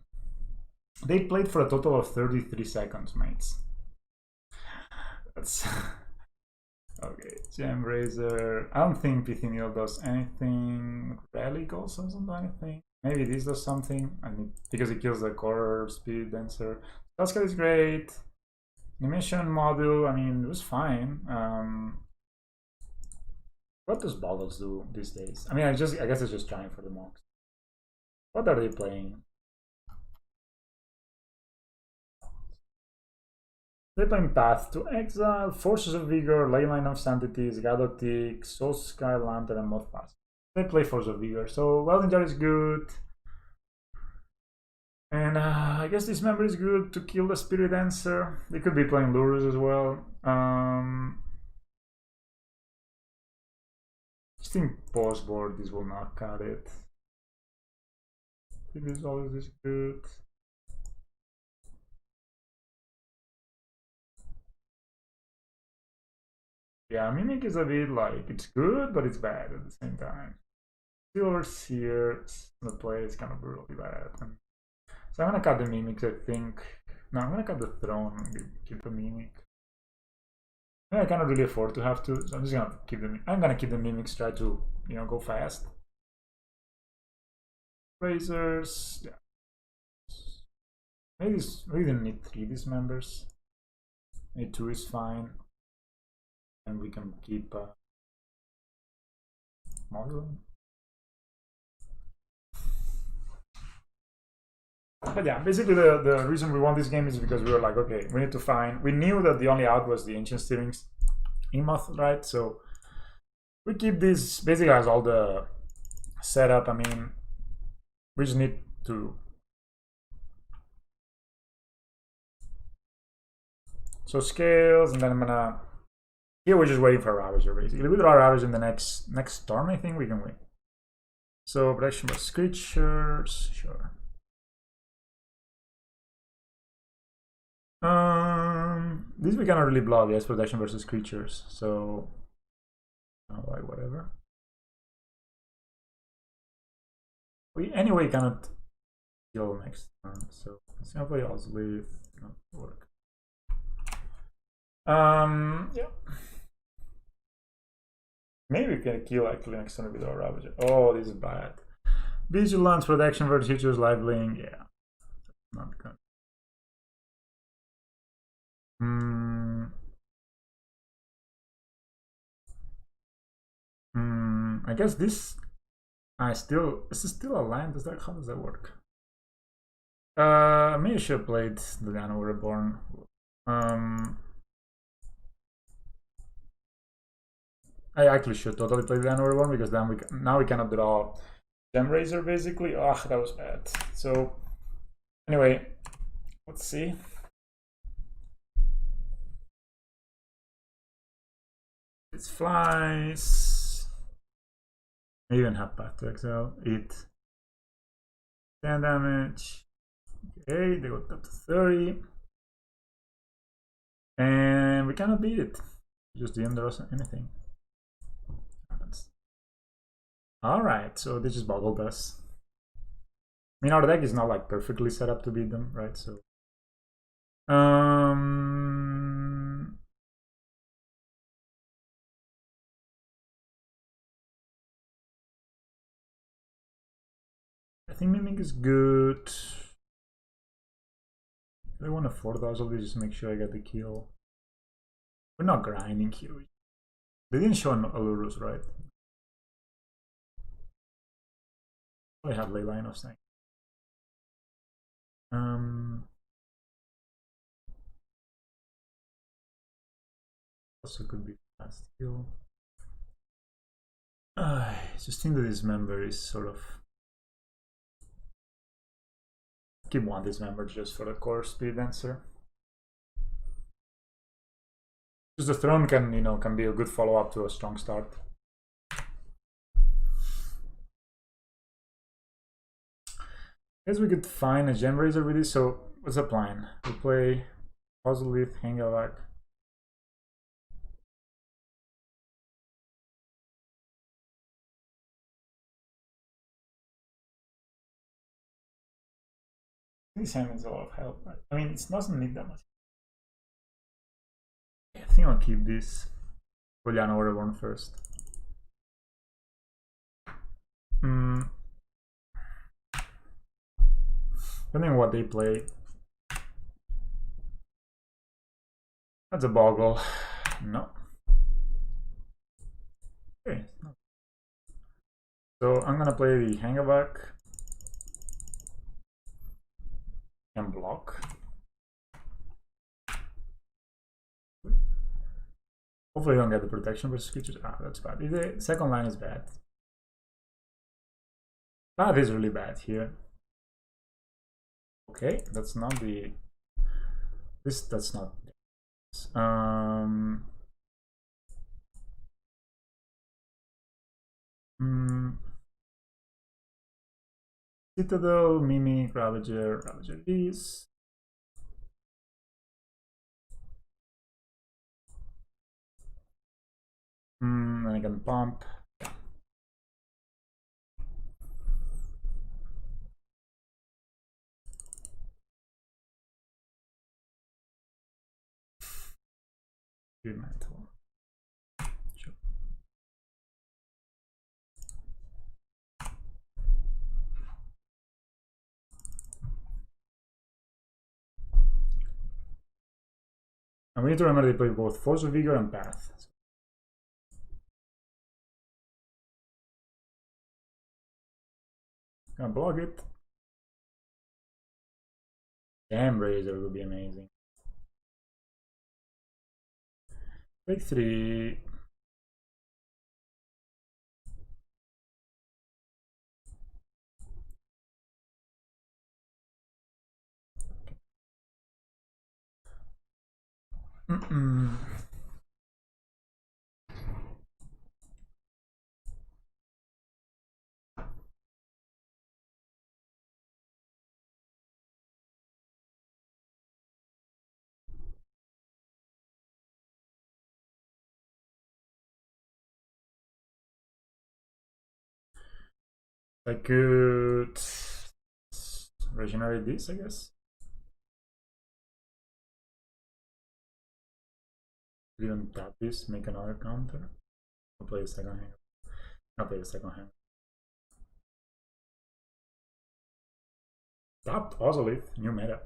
They played for a total of 33 seconds, mates. That's okay. Gemrazer. I don't think Pithing Needle does anything. Relic also doesn't do anything. Maybe this does something. I mean, because it kills the core speed dancer. Spellskite is great. Animation module. I mean, it was fine. What does Boggles do these days? I mean, I guess it's just trying for the mocks. What are they playing? They're playing Path to Exile, Forces of Vigor, Leyline of Sanctities, Gadotic, Soulsky, Lantern, and Moth Pass. They play Force of Vigor, so Welding Jar is good. And I guess Dismember is good to kill the Spirit Dancer. They could be playing Lures as well. Just think post board, this will not cut it. I think this always is good. Yeah, Mimic is a bit like, it's good, but it's bad at the same time. Silver's here, the play is kind of really bad. So I'm gonna cut the Mimics, I think. No, I'm gonna cut the Throne and keep the Mimic. I cannot really afford to have to, so I'm just gonna keep them. I'm gonna keep the Mimics, try to, you know, go fast. Razors, yeah. Maybe we didn't need 3 Dismembers. Maybe 2 is fine. And we can keep modeling. But yeah, basically the reason we won this game is because we were like, okay, we need to find. We knew that the only out was the Ancient Steerings Inkmoth, right? So we keep this basically as all the setup. I mean, we just need to. So scales, and then I'm gonna. Here we're just waiting for a Ravager, basically. We draw a Ravager in the next turn, I think we can win. So protection versus creatures, sure. This we cannot really block, yes, protection versus creatures, so like whatever. We anyway cannot kill next turn, so it's gonna play Ozolith, not work. Yeah. Maybe we can kill actually next turn with our Ravager. Oh, this is bad. Vigilance, protection versus creatures, liveling, yeah. Not good. I guess this is still a land. How does that work? Maybe I should have played the Llanowar Reborn. I actually should totally play the Llanowar Reborn because then now we cannot draw Gemrazer basically. Ugh, that was bad. So anyway, let's see. It flies. I even have Path to Exile. It 10 damage. Okay, they got up to 30. And we cannot beat it. Just didn't draw anything. Alright, so this just boggled us. I mean, our deck is not like perfectly set up to beat them, right? So I think Mimic is good. I want to afford those, I'll just make sure I get the kill. We're not grinding here. They didn't show an Alurus, right? I have Leyline of Snake. Also could be fast kill. I just think that Dismember is sort of keep one Dismember just for the core Speed Dancer. Because the Throne can, you know, can be a good follow-up to a strong start. I guess we could find a Gemrazer with this, so what's the plan? We play Ozolith, Hangarback. This hand needs a lot of help. I mean, it doesn't need that much. I think I'll keep this for Llanowar Reborn first. Depending on what they play. That's a Boggle. No. Okay. So I'm gonna play the Hangarback and block. Hopefully I don't get the protection versus creatures. Ah, that's bad. The second line is bad. That is really bad here. Okay, that's not the... That's not... Citadel, Mimic, Ravager, Ravager is. And I can pump. Good mantle. Sure. And we need to remember they play both Force of Vigor and Path. Gonna block it. Gemrazer would be amazing. Take 3. I could regenerate this, I guess. Even tap this, make another counter. I'll play the second hand. I'll play the second hand. Tapped Ozolith, new meta.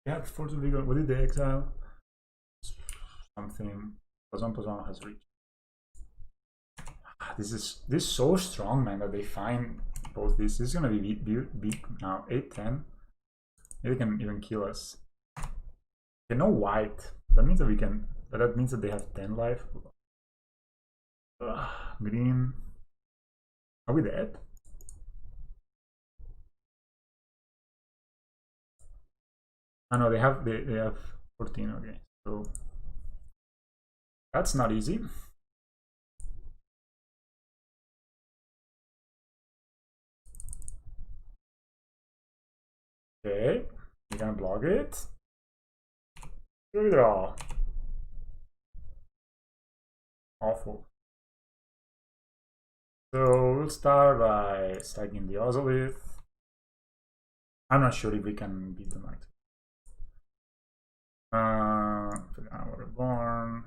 Yeah, Force of Vigor. What did they exile? Something. +1/+1 has reached. This is so strong, man, that they find both these. This is gonna be big now. 8-10. They can even kill us. Okay, no white. That means that we can. But that means that they have 10 life. Green. Are we dead? Oh no, they have 14. Okay, so that's not easy. Okay, you're gonna block it. Redraw. Awful. So we'll start by stacking the Ozolith. I'm not sure if we can beat the Knight. Llanowar Reborn.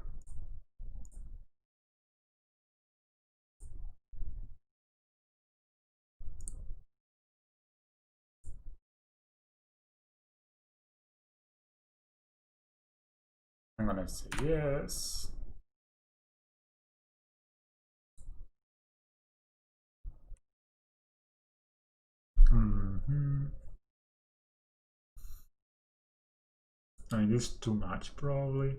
I'm gonna say yes. I mean, this is too much, probably.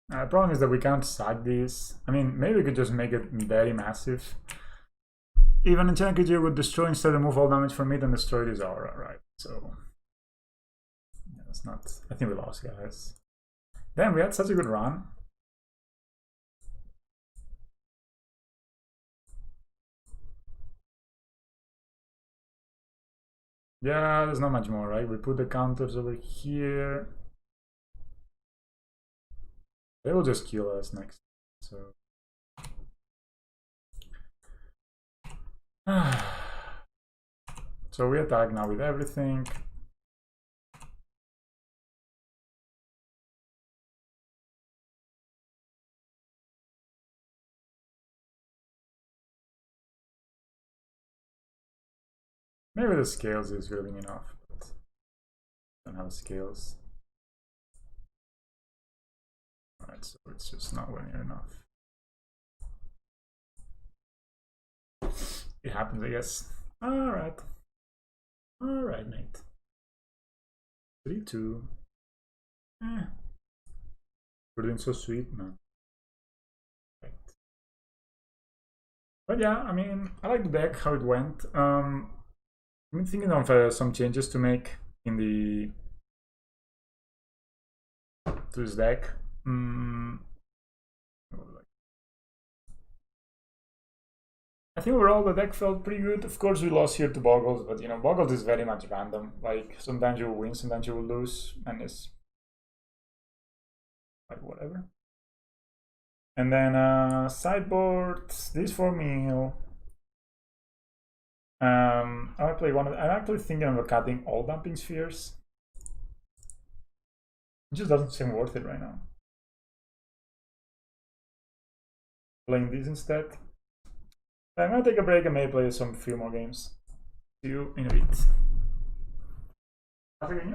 The problem is that we can't sack this. I mean, maybe we could just make it very massive. Even Enchant Creature would destroy instead remove all damage from it and destroy this aura, right? So yeah, that's not. I think we lost, guys. Damn, we had such a good run. Yeah, there's not much more, right? We put the counters over here. They will just kill us next. So so we attack now with everything. Maybe the scales is really enough, but I don't have scales. Alright, so it's just not near enough. It happens, I guess. Alright. Alright, mate. 3-2. We're doing so sweet, man. Right. But yeah, I mean, I like the deck, how it went. I'm thinking of some changes to make in the to this deck. I think overall the deck felt pretty good. Of course, we lost here to Boggles, but you know, Boggles is very much random. Like sometimes you will win, sometimes you will lose, and it's like whatever. And then sideboard this for meal. I might play one of. I'm actually thinking of cutting all Dumping Spheres. It just doesn't seem worth it right now. Playing this instead. I'm gonna take a break and maybe play some few more games. See you in a bit. Okay.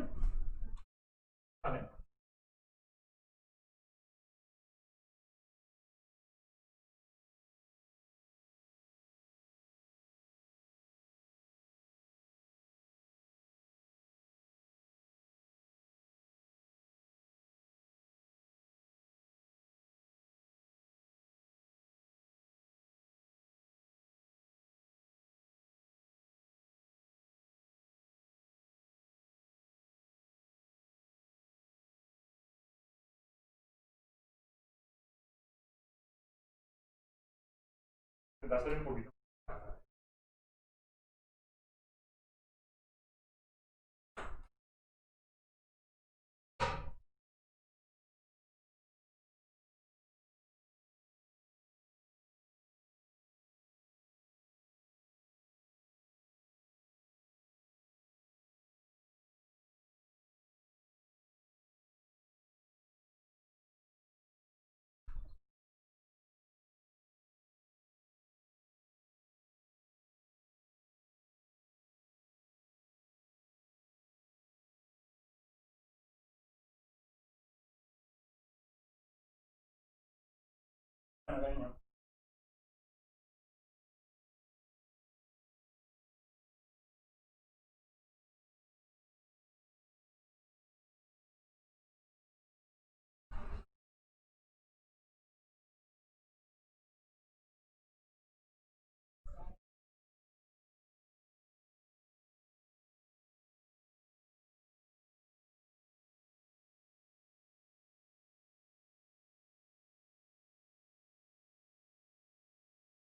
Un poquito.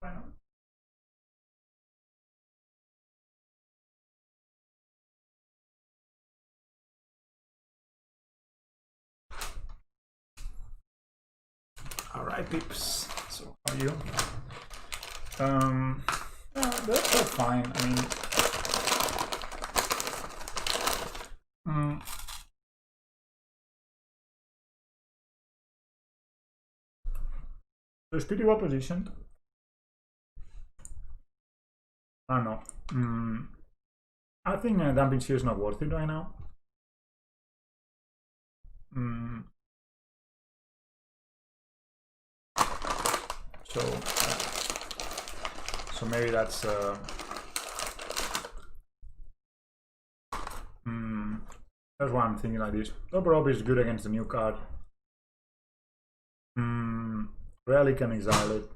Bueno. All right, peeps. So how are you? Yeah, they're fine. I mean, they're pretty well positioned. I don't know. I think Dumping Sphere is not worth it right now. So maybe that's that's why I'm thinking like this. Top is good against the new card. Relic can exile it.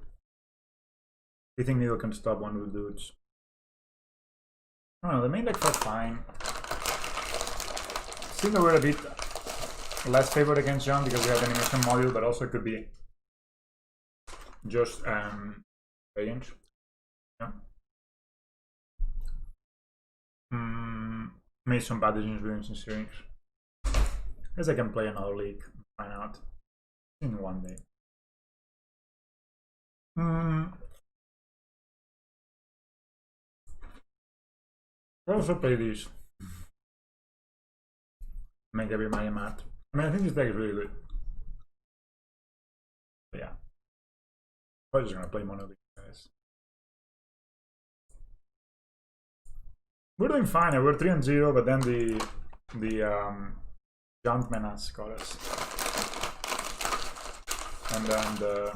Pithing Needle can stop one of the dudes. I don't know, the main deck felt fine. Seems that we're a bit less favored against John because we have animation module, but also it could be just range. Yeah. Made some bad decisions with MrSeri. Guess I can play another league. Why not? In one day. I'll also play these. Make every Maya mad. I mean, I think this deck is really good. But yeah. I'm just gonna play Monogreen, guys. We're doing fine. We're 3-0, but then the Giant Menace got us. And then the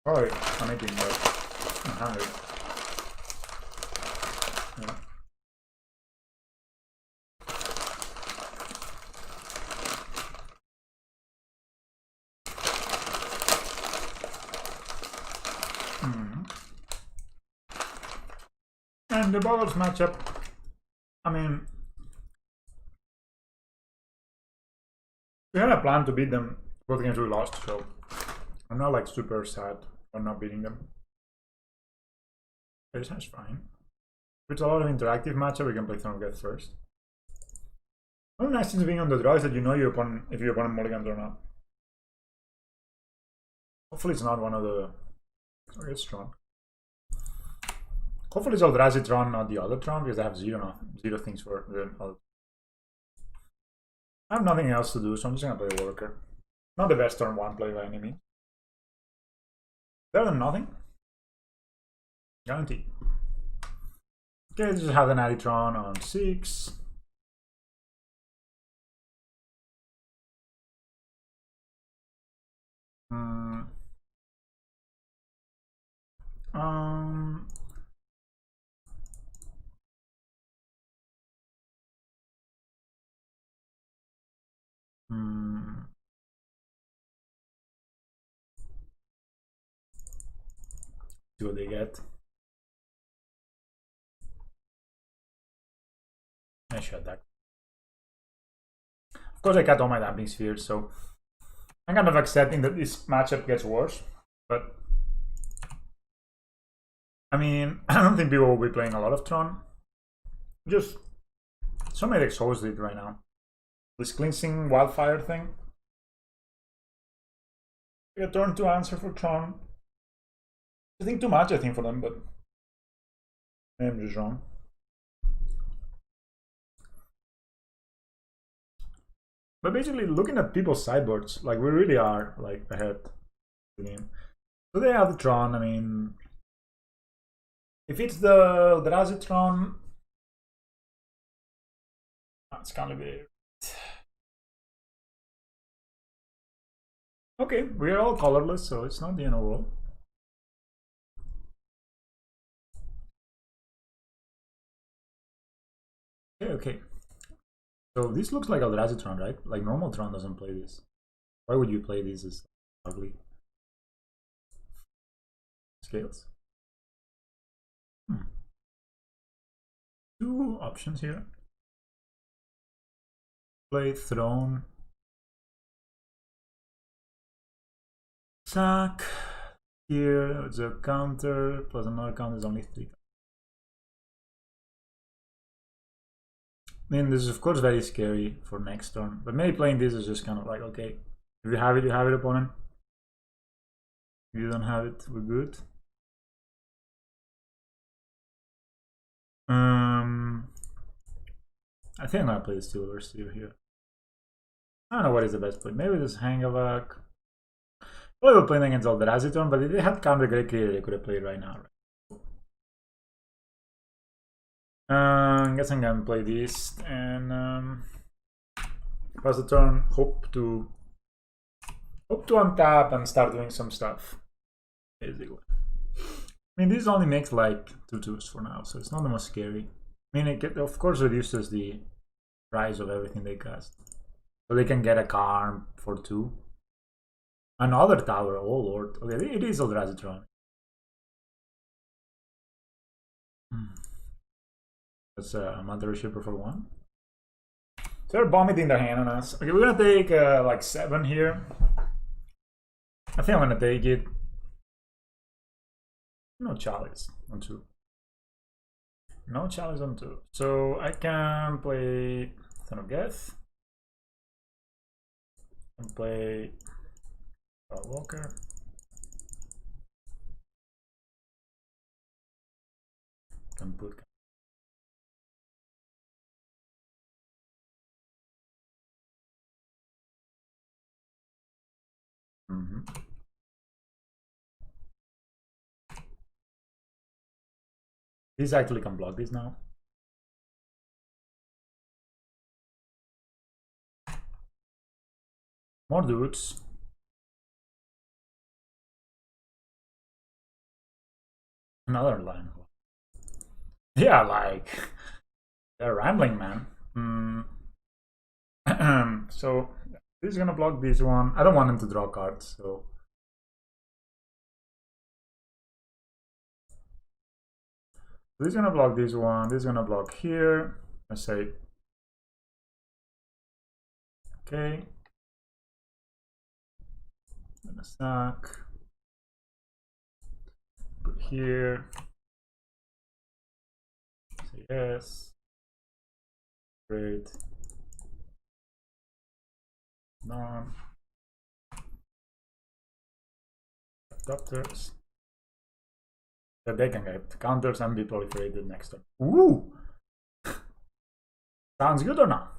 oh, I'm eating, but I'm hungry. Yeah. And the Boggles matchup, I mean, we had a plan to beat them. Both games we lost, so I'm not like super sad for not beating them. This is fine. If it's a lot of interactive matchup, we can play Throne of Geth first. One nice thing being on the draw is that you know your opponent, if your opponent mulligans or not. Hopefully it's not one of the... Okay, it's strong. Hopefully it's Eldrazi Tron, not the other Tron, because I have zero things for the other. I have nothing else to do, so I'm just gonna play a Worker. Not the best turn 1 play by any means. Better than nothing. Guaranteed. Okay, just have an Aditron on 6. See what they get. I shut that. Of course, I cut all my damping spheres, so I'm kind of accepting that this matchup gets worse. But I mean, I don't think people will be playing a lot of Tron. Just so many decks host it right now. This cleansing wildfire thing. A turn to answer for Tron. I think too much, I think, for them, but maybe I'm just wrong. But basically, looking at people's sideboards, like, we really are like ahead of the game. So they have the Tron. I mean, if it's the Razitron, that's kind of it. Okay, we are all colorless, so it's not the end of the world. Okay. So this looks like Eldrazi Tron, right? Like normal Tron doesn't play this. Why would you play this? Is ugly. Scales. Two options here. Play Throne. Sack. Here, it's a counter, plus another counter is only 3. I mean, this is of course very scary for next turn, but maybe playing this is just kind of like, okay, if you have it, opponent. If you don't have it, we're good. I think I'm gonna play the Steelers Steel here. I don't know what is the best play. Maybe this Hangarback. Well, we're playing against Eldrazi turn, but if they had counter great clear, they could have played right now. Right? I guess I'm gonna play this and pass the turn. Hope to untap and start doing some stuff. Basically, I mean, this only makes like 2/2s for now, so it's not the most scary. I mean, it of course reduces the price of everything they cast, so they can get a card for 2. Another tower. Oh lord. Okay, it is Eldrazi Tron. That's a Mother Shipper for 1. So they're vomiting their hand on us. Okay, we're gonna take like 7 here. I think I'm gonna take it. No Chalice on 2. No Chalice on 2. So I can play Throne of Geth. And play Walker. Can put. This actually can block this now. More dudes. Another line. Yeah, like they're rambling, man. So this is gonna block this one. I don't want him to draw cards, so this is gonna block this one. This is gonna block here. I say okay. I'm gonna stack. Put here. Say yes. Great. None. Adapters. That they can get counters and be proliferated next turn. Ooh! Sounds good or not?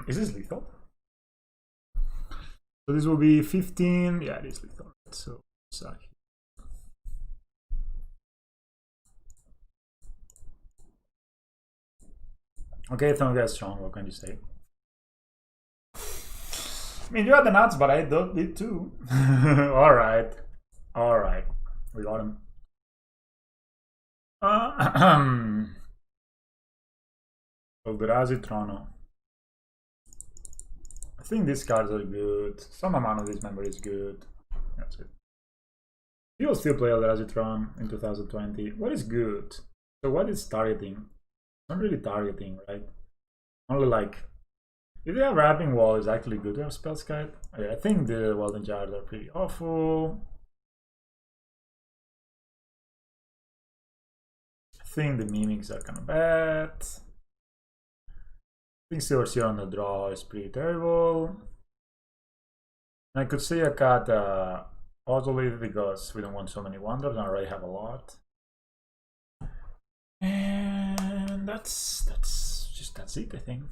Is this lethal? So this will be 15. Yeah, it is lethal. So sorry. Okay, Throne of Geth strong. What can you say? I mean, you had the nuts, but I did too. All right, we got him. Eldrazi Trono. I think these cards are good. Some amount of Dismember is good. That's it. You'll still play Eldrazi Tron in 2020. What is good? So what is targeting? Not really targeting, right? Only like if they have Wrapping Wall, is actually good to have Spellskite. I think the Welding Jars are pretty awful. I think the Mimics are kind of bad. I think Silver Seer on the draw is pretty terrible. And I could say I cut Ozolith because we don't want so many wonders and I already have a lot. And that's it, I think.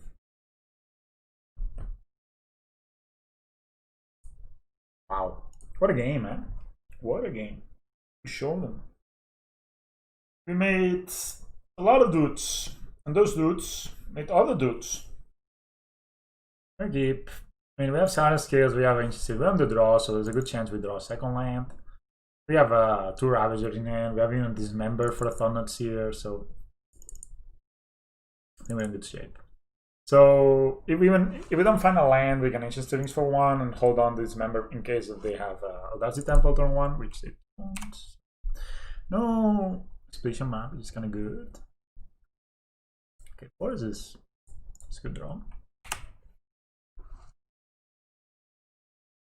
Wow, what a game, man! What a game! We showed them. We made a lot of dudes, and those dudes made other dudes. I mean, we have Hardened Scales, we have Ancient Steel, we're on the draw, so there's a good chance we draw a second land. We have 2 Ravagers in hand, we have even Dismember for the Thornuts here, so I think we're in good shape. So if we don't find a land, we can Ancient Stealings for 1 and hold on to Dismember in case if they have Eldrazi Temple turn 1, which they don't. No Expedition Map, which is kind of good. Okay, what is this? It's a good draw.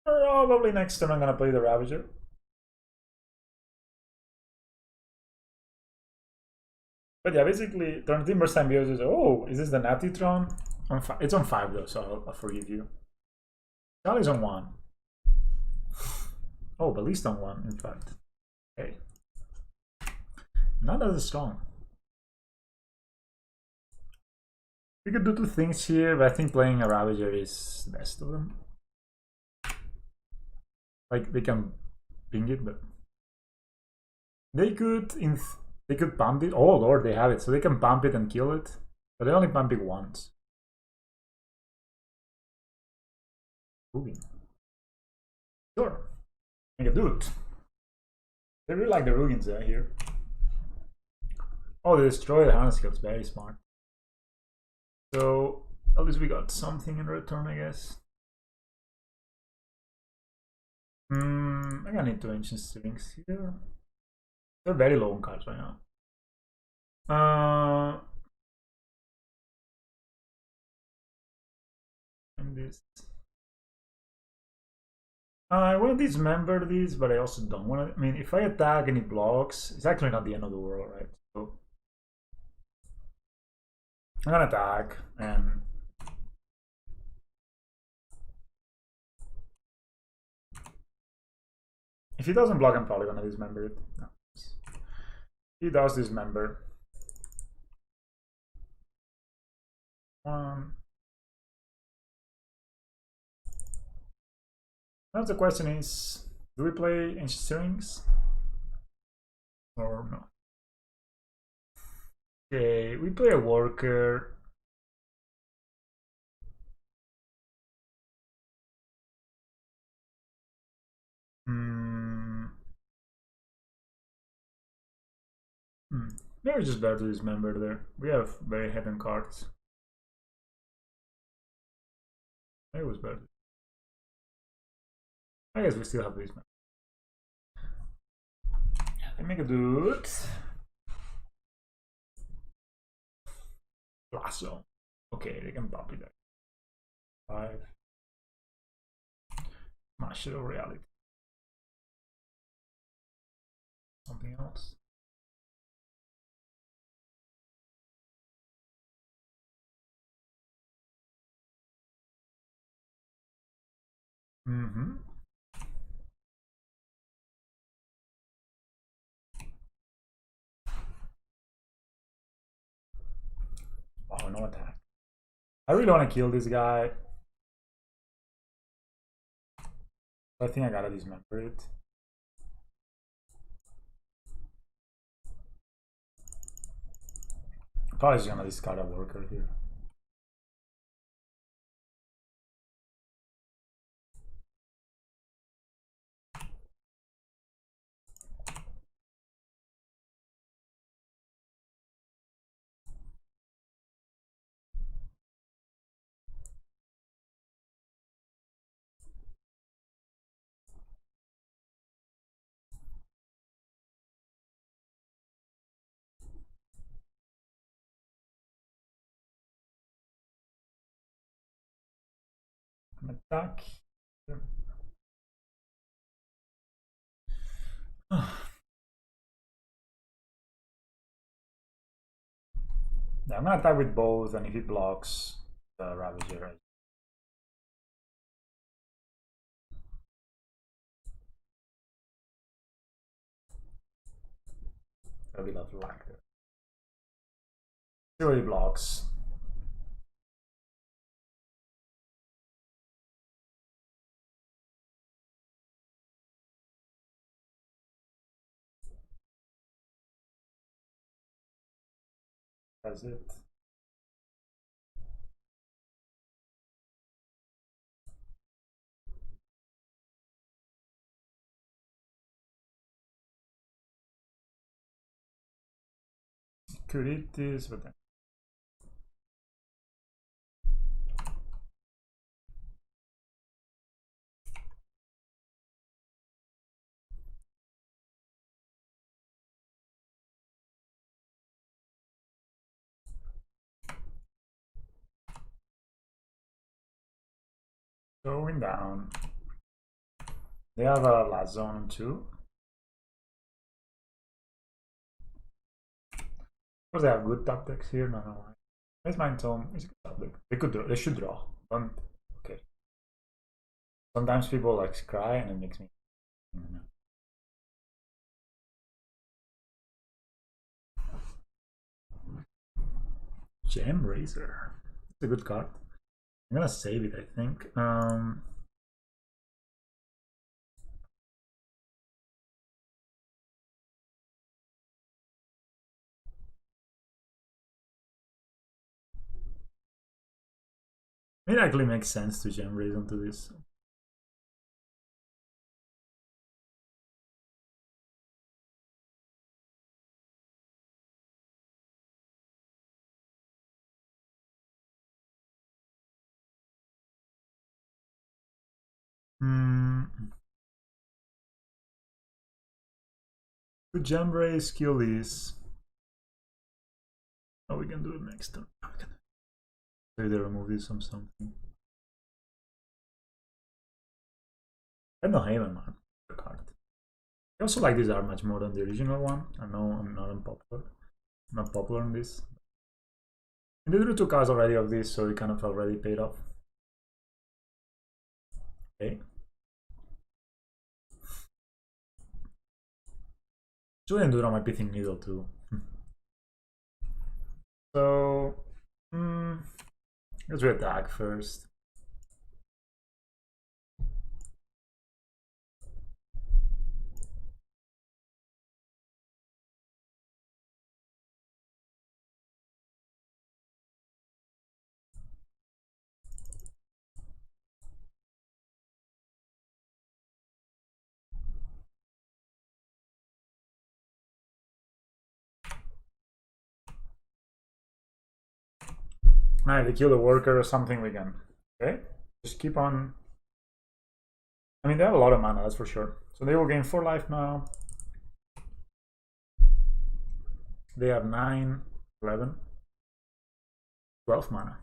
Probably next turn I'm gonna play the Ravager. But yeah, basically, Turntimber Symbiosis. Oh, is this the Natty Tron? It's on 5 though, so I'll forgive you. Charlie's on 1. Oh, Ballista on one, in fact. Okay. Not as strong. We could do two things here, but I think playing a Ravager is the best of them. Like, they can ping it, but they could pump it. Oh lord, they have it, so they can pump it and kill it, but they only pump it once. Moving. Sure, make a do it. They really like the Rugins here. Oh, they destroy the Hardened Scales, very smart. So at least we got something in return, I guess. I'm gonna need 2 Ancient Strings here. They're very low on cards right now. And this. I want to dismember this, but I also don't want to. I mean, if I attack and it blocks, it's actually not the end of the world, right? So I'm gonna attack, and if he doesn't block, I'm probably gonna dismember it. No. He does dismember. Now the question is, do we play Ancient Strings or no? Okay, we play a Worker. Maybe just better to dismember there. We have very hidden cards. Maybe it was better. I guess we still have this. Let me make a dude. Blast zone. Okay, they can pop it there. 5. Smash it of reality. Something else. Oh, no attack. I really want to kill this guy. I think I gotta dismember it. Probably just gonna discard a Worker here. Attack. Yeah, I'm gonna attack with both, and if he blocks the Ravager, a bit of luck there. See what he blocks. That's it. Could eat this, but then going down. They have a last zone too. Of course, they have good top decks here. No. Where's Mind Tome? It's a good top deck. They could draw. They should draw. Don't. Okay. Sometimes people like cry, and it makes me. Gemrazer. It's a good card. I'm gonna save it, I think. It actually makes sense to Gemraze onto this. The Gemraze kill this. Oh, we can do it next turn. Maybe they remove this from something. Pendelhaven, man. The card. I also like this art much more than the original one. I know I'm not unpopular. I'm not popular on this. And they drew 2 cards already of this, so it kind of already paid off. Okay. Should do it on my Pithing Needle too. So, let's re-attack first. Now, if they kill the worker or something, we can. Okay? Just keep on. I mean, they have a lot of mana, that's for sure. So they will gain 4 life now. They have 9, 11, 12 mana.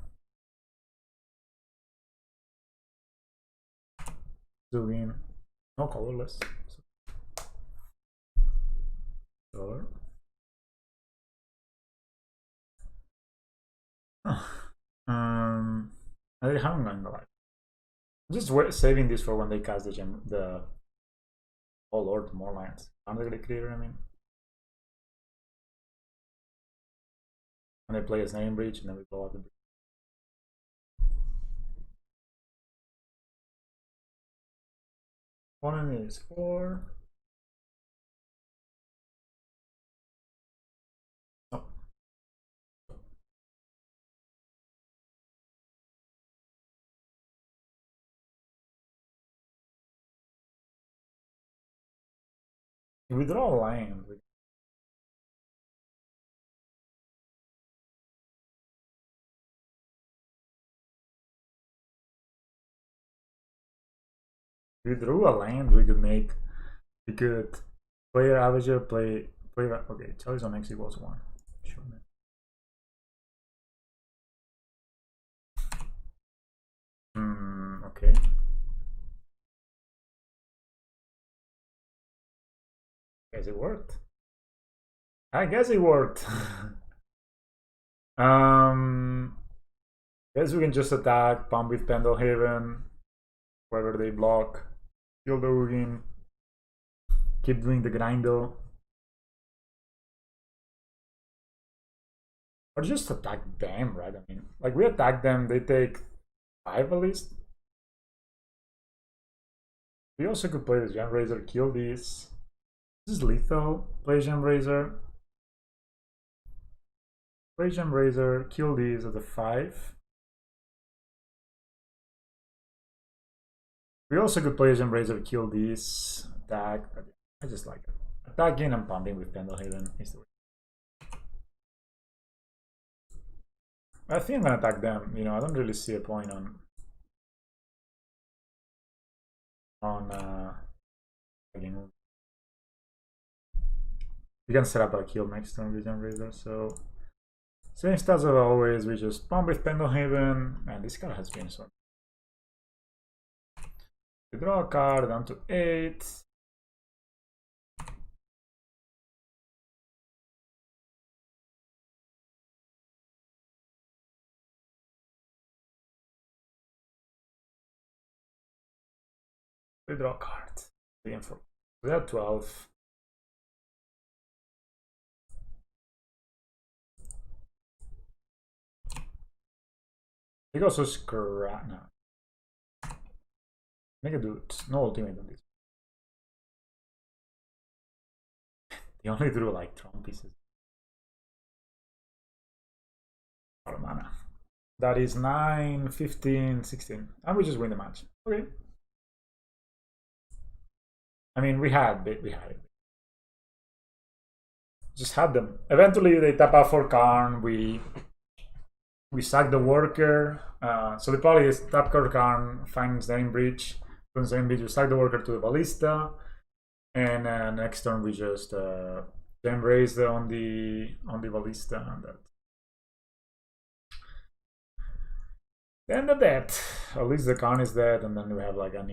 Zugin. No colorless. Color. I haven't gotten the life. I'm just saving this for when they cast the oh lord, more lands. Under the creator, I mean. And they play a Snare Breach and then we blow out the breach. One is 4. Oh. If we draw a land, if we drew a land, we could play Ravager, play okay, choice on X equals 1. Sure, man. Okay. Guess it worked. I guess it worked. Guess we can just attack, pump with Pendelhaven, wherever they block, kill the Ugin, keep doing the grindo. Or just attack them, right? I mean, like we attack them, they take 5 at least. We also could play the Gemrazer, kill these. This is lethal. Play Gemrazer. Play Gemrazer, kill these at the 5. We also could play Gemrazer, kill these, attack. I just like it. Attacking and pumping with Pendelhaven is the way. I think I'm gonna attack them. You know, I don't really see a point on attacking. We can set up a kill next turn with Gemrazer, so same stats as always. We just pump with Pendelhaven, and this card has been so. We draw a card down to 8. We draw a card. 3 and 4. We had 12. He goes to scrap now. Make a dude. No ultimate on this. He only drew like Tron pieces. Out of mana. That is 9, 15, 16. And we just win the match. Okay. I mean, we had it. Just had them. Eventually, they tap out for Karn. We sack the worker. So the probably is tap card Karn, finds Ensnaring Breach. From Ensnaring Breach, we sack the worker to the Ballista. And next turn, we just Gemrazer on the Ballista. And that. Then the dead. At least the Karn is dead, and then we have like a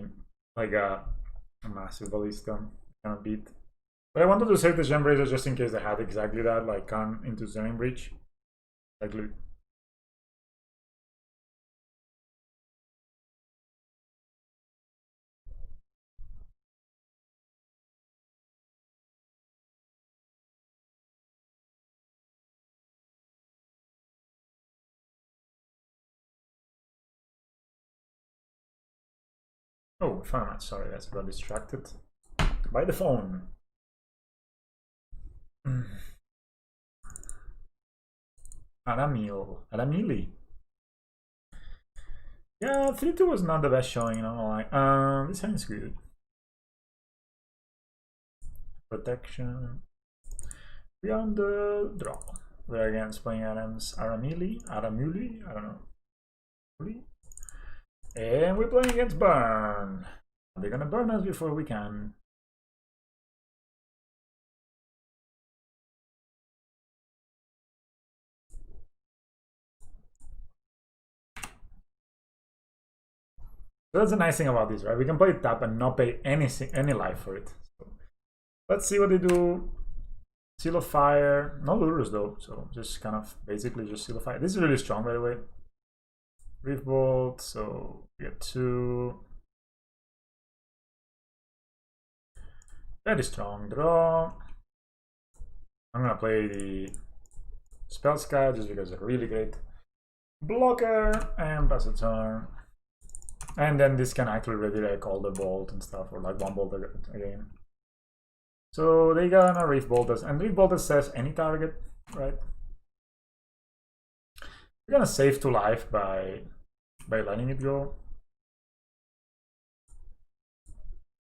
massive Ballista kind of beat. But I wanted to save the Gemrazer just in case they had exactly that, like Karn into Ensnaring Breach. Exactly. Oh, fun match. Sorry, guys, I got distracted by the phone. Aramili. Yeah, 3-2 was not the best showing, you know. Like, this hand is good. Protection. We are on the draw. We're against playing Aramili, I don't know. And we're playing against Burn. They're gonna burn us before we can. So that's the nice thing about this, right? We can play tap and not pay any life for it. So let's see what they do. Seal of Fire, no lures though, so just kind of basically just Seal of Fire. This is really strong, by the way. Reef Bolt, so we get 2. Very strong draw. I'm gonna play the Spellskite just because it's a really great blocker and pass a turn. And then this can actually redirect all the bolt and stuff, or like one bolt again. So they got a Reef Bolters, and Reef Bolters says any target, right? We're gonna save 2 life by letting it go.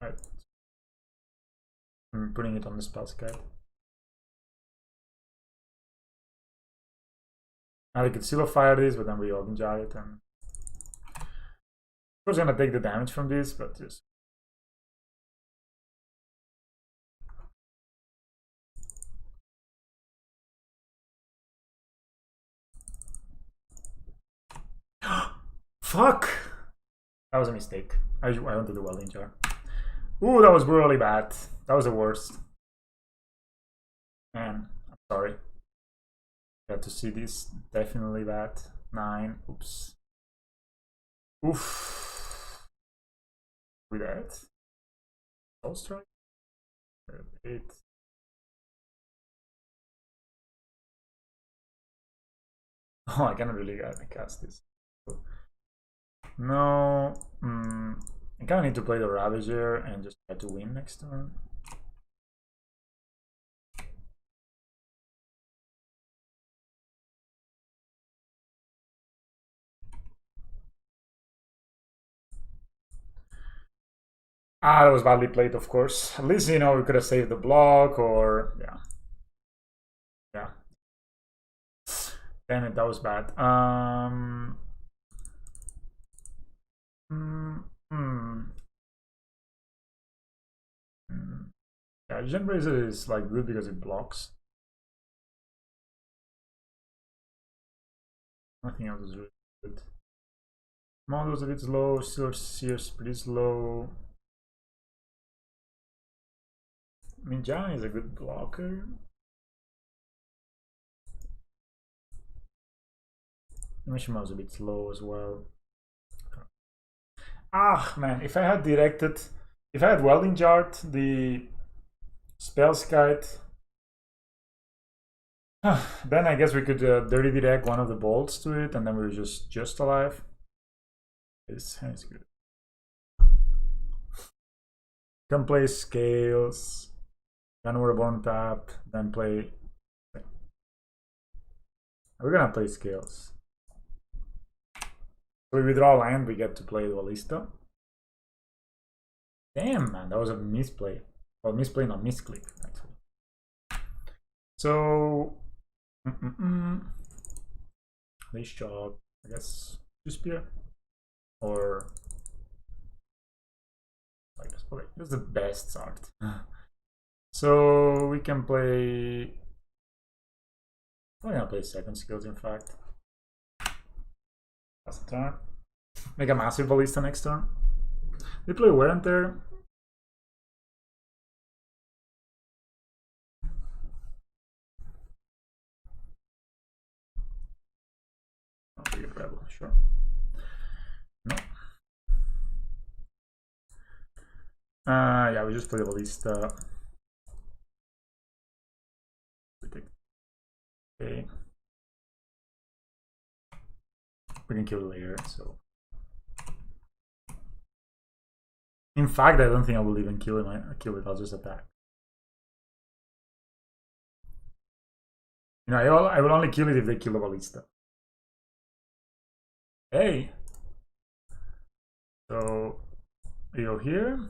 Right. I'm putting it on the Spellskite. Now we could Seal of Fire this, but then we Welding Jar it, and of course I'm gonna take the damage from this, but just fuck! That was a mistake. I went to the Welding Jar. Ooh, that was brutally bad. That was the worst. Man, I'm sorry. Got to see this. Definitely bad. 9. Oops. Oof. With that. Soul Strike. 8. Oh, I cannot really cast this. No. I kind of need to play the Ravager and just try to win next turn. Ah, that was badly played, of course. At least, you know, we could have saved the block, or yeah. Yeah. Damn it, that was bad. Yeah, Gemrazer is like good because it blocks. Nothing else is really good. Model's a bit slow, Sears pretty slow. I mean, Giant is a good blocker. Mishima's a bit slow as well. Ah, man, if I had Welding Jarred Spellskite. Then I guess we could dirty direct one of the bolts to it, and then we're just alive. This is good. Can play Scales. Llanowar Reborn tap. Then play. We're gonna play Scales. So we withdraw land. We get to play the Ballista. Damn, man, that was a misplay. Well, misplay, not misclick, actually. So, this shot, I guess, two spear, or I guess, okay, that's the best art. So we can play. We're gonna play second skills, in fact. Last turn. Make a massive ballista next turn. They play wear and tear. Oh, we get rebel, sure. No. Yeah, we just play the ballista. We take. Okay. We can kill it later, so. In fact, I don't think I will even kill it. I'll just attack. You know, I will only kill it if they kill a ballista. Hey. So we go here.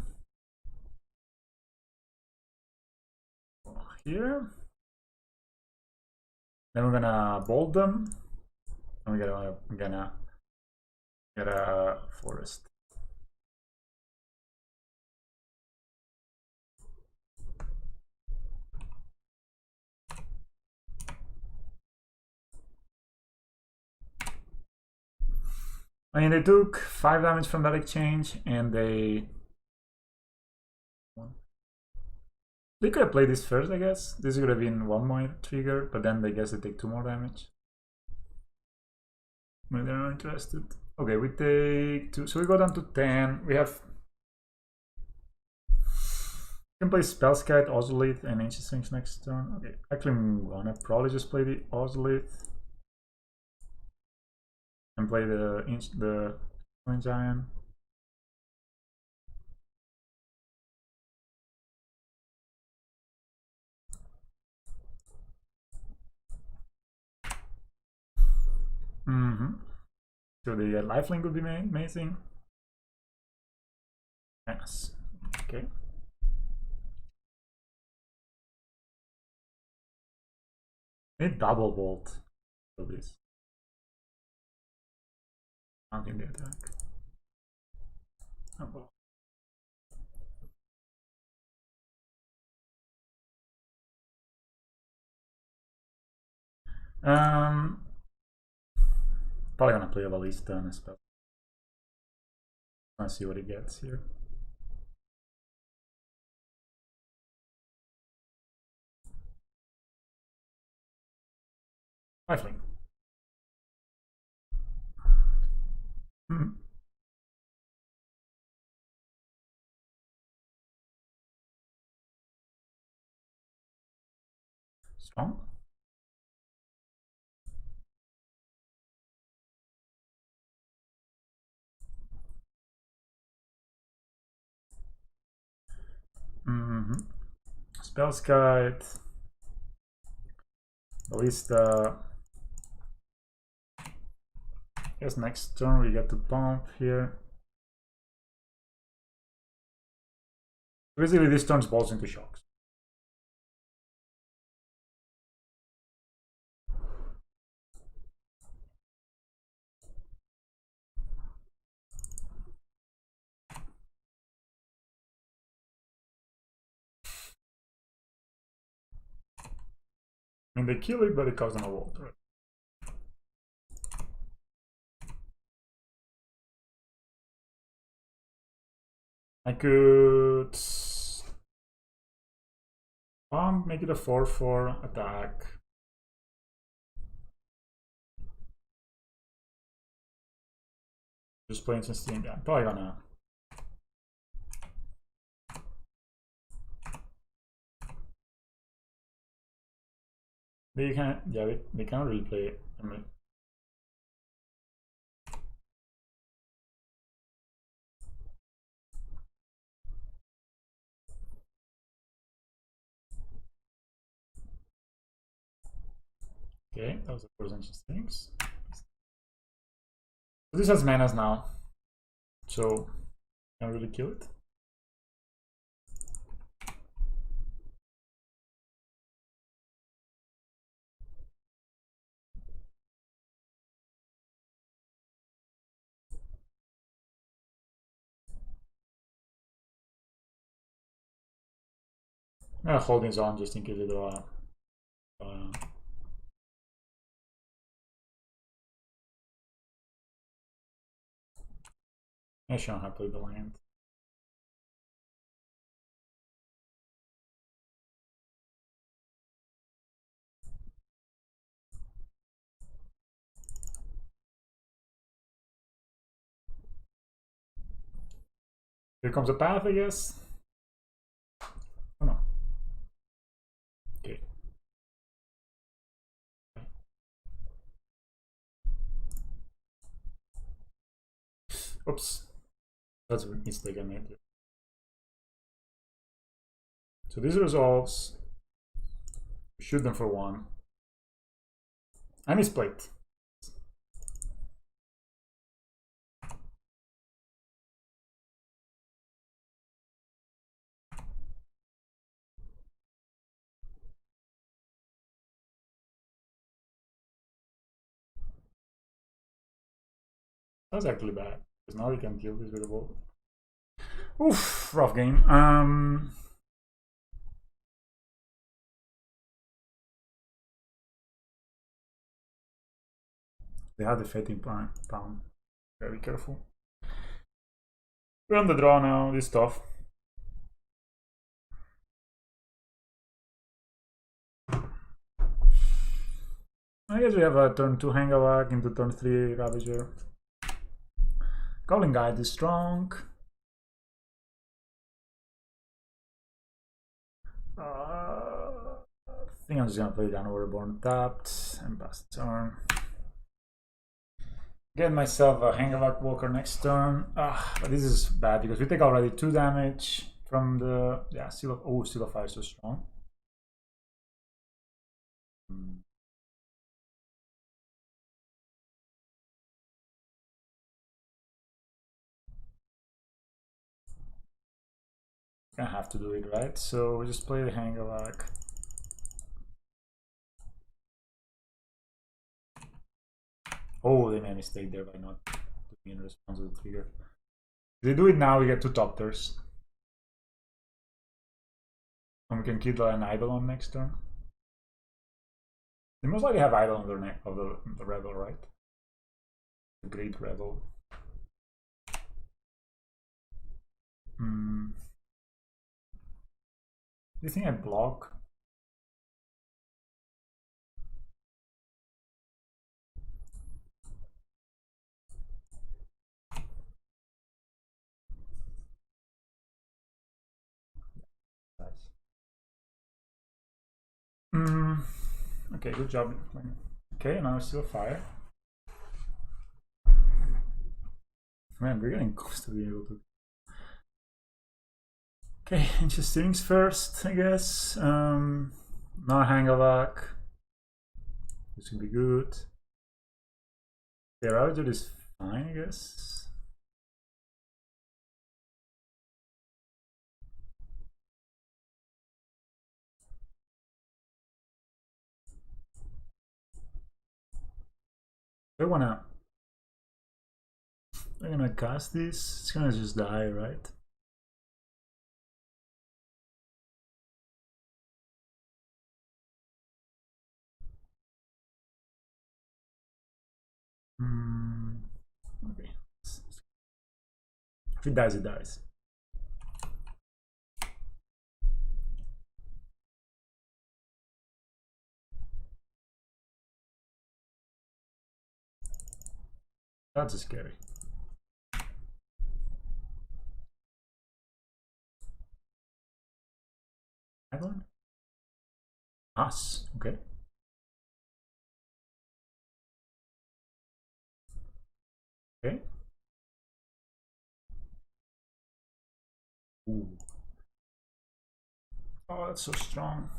Here. Then we're gonna bolt them. And we're gonna get a forest. I mean, they took 5 damage from that exchange, and they could have played this first, I guess. This would have been 1 more trigger, but then I guess they take 2 more damage. Maybe they're not interested. Okay, we take 2, so we go down to 10. We have. We can play Spellskite, Ozolith, and Ancient Strings next turn. Okay, actually, I'm gonna probably just play the Ozolith. And play the Crystalline Giant. So the lifelink would be amazing. Yes. Okay. Need double bolt for this. Counting the attack. Oh, well. Probably gonna play a ballista and a spell. Let's see what he gets here. Lifelink. Strong. Spellskite. Ballista. Guess next turn we get to pump here. Basically, this turns balls into shocks. I mean, they kill it, but it costs them a volt, right? I could make it a 4/4 attack. Just playing some Steam. Yeah, I'm probably gonna. They can, yeah, they can't really play it. I mean, okay, that was the first interesting things. So this has manas now, so can't really kill it. I'm gonna hold his on just in case they draw. I should have played the land. Here comes a path, I guess. Oh no. Okay. Oops. That's a mistake I made. So this resolves. Shoot them for 1. I misplayed. That's actually bad, because now we can kill this with a bolt. Oof, rough game. They have the Pithing Pound. Very careful. We're on the draw now, this stuff. I guess we have a turn 2 Hangarback into turn 3 Ravager. Goblin Guide is strong. I think I'm just gonna play Llanowar Reborn tapped and pass the turn. Get myself a Hangarback Walker next turn. But this is bad because we take already 2 damage from the Seal of Fire is so strong. Gonna have to do it, right? So we just play the Hangarback. Oh, they made a mistake there by not doing in response to the trigger. If they do it now, we get 2 top tiers. And we can kill an Eidolon next turn. They most likely have Eidolon on their of the Rebel, right? The Great Rebel. Do you think I block? Okay, good job. Okay, now it's still fire. Man, we're getting close to being able to. Okay, interesting things first, I guess. Now Hangarback. This should be good. The Ravager is fine, I guess. I'm gonna cast this. It's gonna just die, right? Okay. If it dies, it dies. That's scary. Us. Okay. Okay. Ooh. Oh, that's so strong.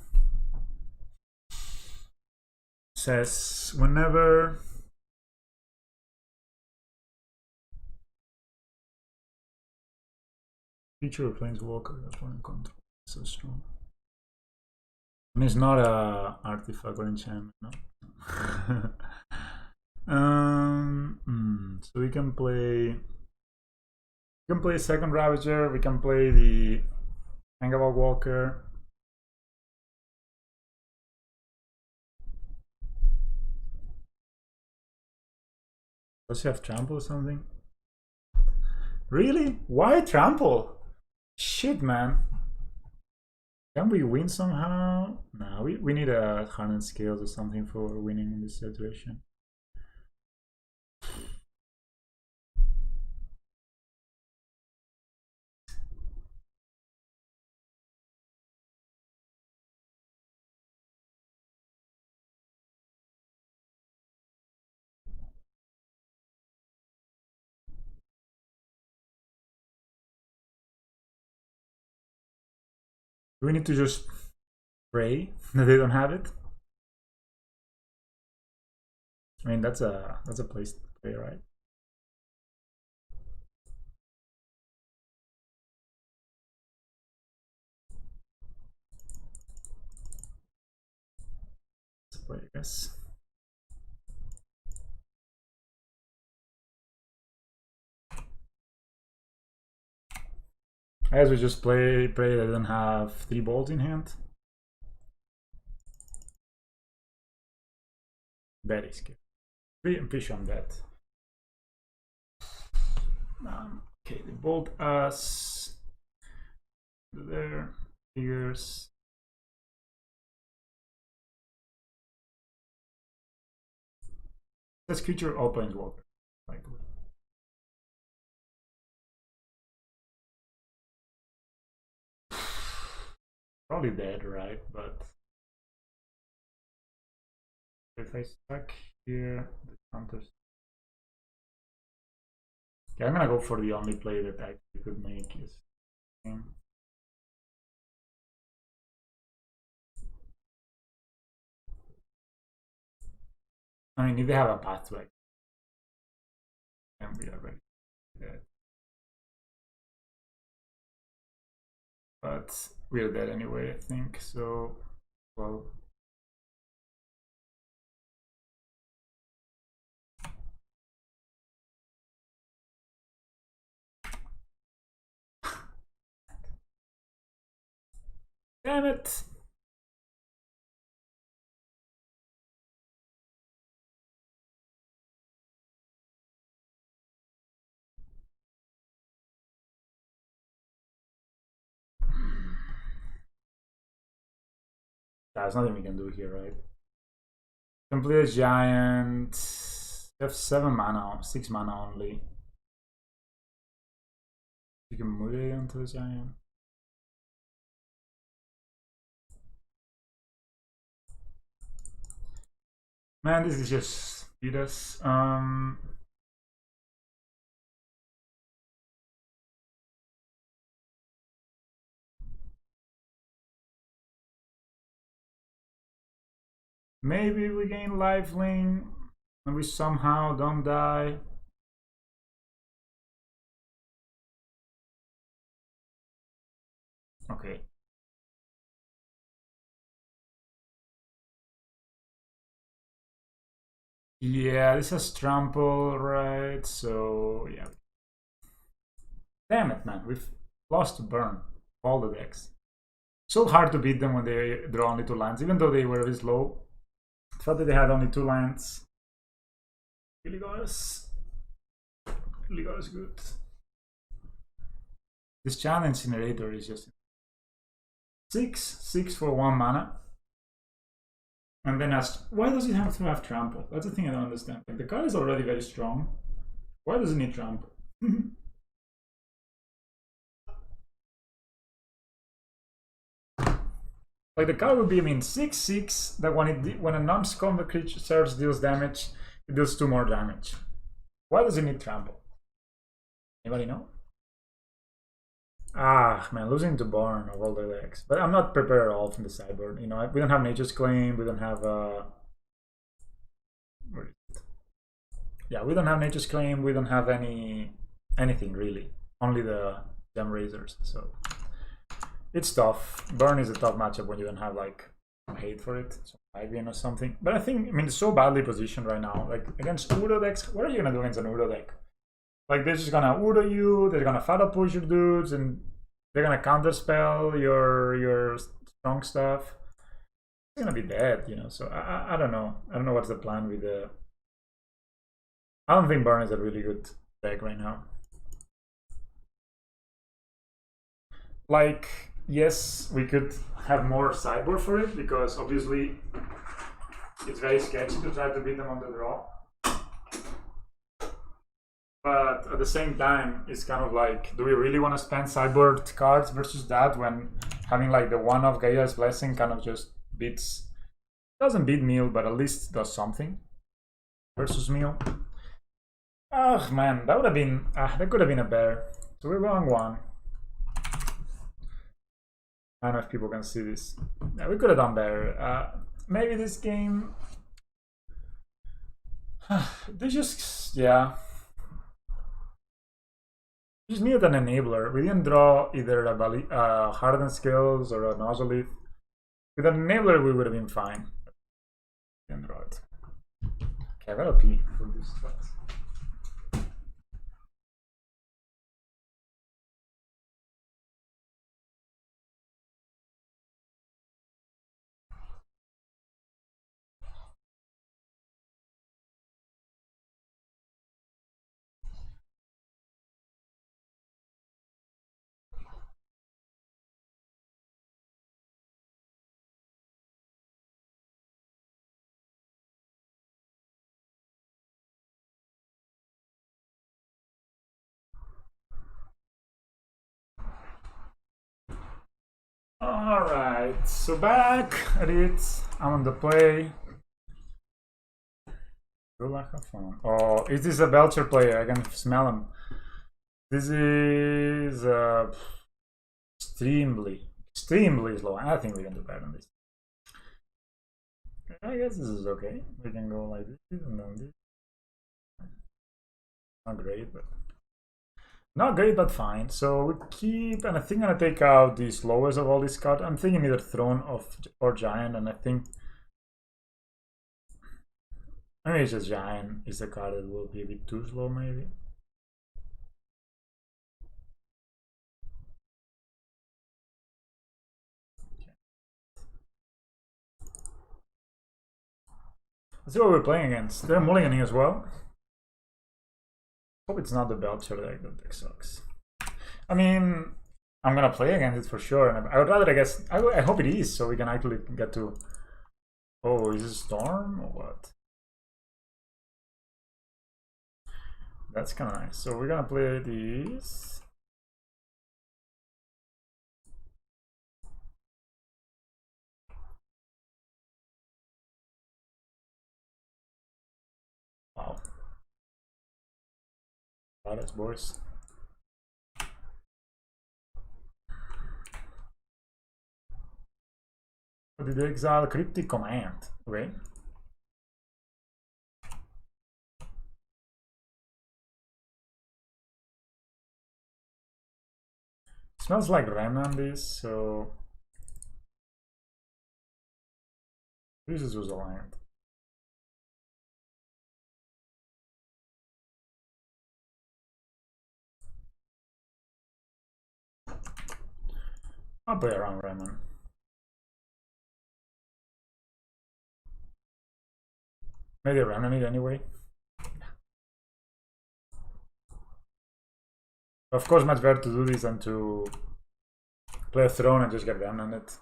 Says whenever feature of Planeswalker, that's one control. So strong. I mean, it's not a artifact or enchantment, no? So we can play second Ravager, we can play the Hangarback Walker. Does he have trample or something? Really? Why trample? Shit, man. Can we win somehow? No, we need a Hardened Scales or something for winning in this situation. Do we need to just pray that they don't have it? I mean, that's a place to play, right? Let's play, I guess. I guess we just pray they don't have 3 balls in hand. Very scary. Pretty sure on that. Okay, they bolt us. There, figures. This creature or Planeswalker, likely. Probably dead, right? But if I stuck here, the counters. Okay, I'm gonna go for the only play that I could make is. I mean, if they have a pathway, then we are ready. Dead. But we're dead anyway, I think. So, well. Damn it! There's nothing we can do here, right? Complete a giant. You have 7 mana, 6 mana only. You can move it onto the giant. Man, this is just beat us. Maybe we gain lifelink and we somehow don't die. Okay. Yeah, this has trample, right? So yeah. Damn it, man! We've lost to burn all the decks. So hard to beat them when they draw only 2 lands, even though they were a bit slow. I thought that they had only 2 lands. Really got us good. This challenge incinerator is just 6 for 1 mana. And then why does it have to have trample? That's the thing I don't understand. Like, the card is already very strong. Why does it need trample? Like, the card would be, I mean, 6/6 that when a non-combat creature deals damage, it deals 2 more damage. Why does it need trample? Anybody know? Ah, man, losing to Barn of all the decks. But I'm not prepared at all from the sideboard. You know, we don't have Nature's Claim. We don't have where is it? Yeah, we don't have Nature's Claim. We don't have anything really. Only the Gemrazers. So it's tough. Burn is a tough matchup when you don't have like hate for it. So Ivian or something. But I mean, it's so badly positioned right now. Like against Udo decks, what are you gonna do against an Udo deck? Like they're just gonna Udo you, they're gonna Fatal Push your dudes, and they're gonna counterspell your strong stuff. It's gonna be dead, you know. So I don't know. I don't know what's the plan with the. I don't think Burn is a really good deck right now. Like, yes, we could have more sideboard for it because obviously it's very sketchy to try to beat them on the draw. But at the same time, it's kind of like, do we really want to spend sideboard cards versus that when having like the one of Gaia's Blessing kind of just beats, doesn't beat Meal, but at least does something versus Meal. Oh man, that would have been, that could have been a bear. So we're wrong one. I don't know if people can see this. Yeah, we could have done better. Maybe this game, they just, yeah. We just needed an enabler. We didn't draw either a Hardened Scales or an Ozolith. With an enabler, we would have been fine. Didn't draw it. Okay, I gotta pee for this stuff. Alright, so back at it. I'm on the play. Good luck, have fun. Oh, is this a Belcher player? I can smell him. This is extremely slow. I think we can do better than this. I guess this is okay. We can go like this and then this. Not great, but fine. So we keep, and I think I'm gonna take out the slowest of all these cards. I'm thinking either Throne or Giant, and I think maybe it's just Giant is the card that will be a bit too slow, maybe. Let's see what we're playing against. They're mulliganing as well. Hope it's not the Belcher deck. That deck sucks. I mean, I'm gonna play against it for sure, and I would rather, I guess, I hope it is, so we can actually get to. Oh, is it Storm or what? That's kind of nice. So we're gonna play these. Wow. Badass boys. Did they exile Cryptic Command? Okay. Smells like Remnant this, so this is Ozolith. I'll play around Remnant. Maybe Remnant it anyway. Of course, much better to do this than to play a Throne and just get Remnanted.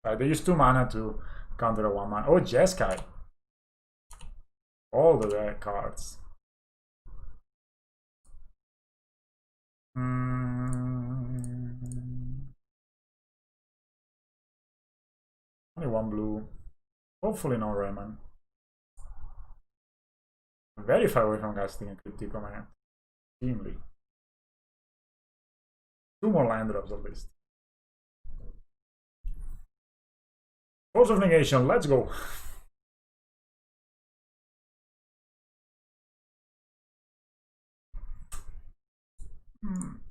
They use 2 mana to counter a 1 mana. Oh, Jeskai. All the rare cards. Only 1 blue. Hopefully no Rayman. Very far away from casting a Cryptic Command. Extremely. 2 more land drops at least. Force of Negation, let's go.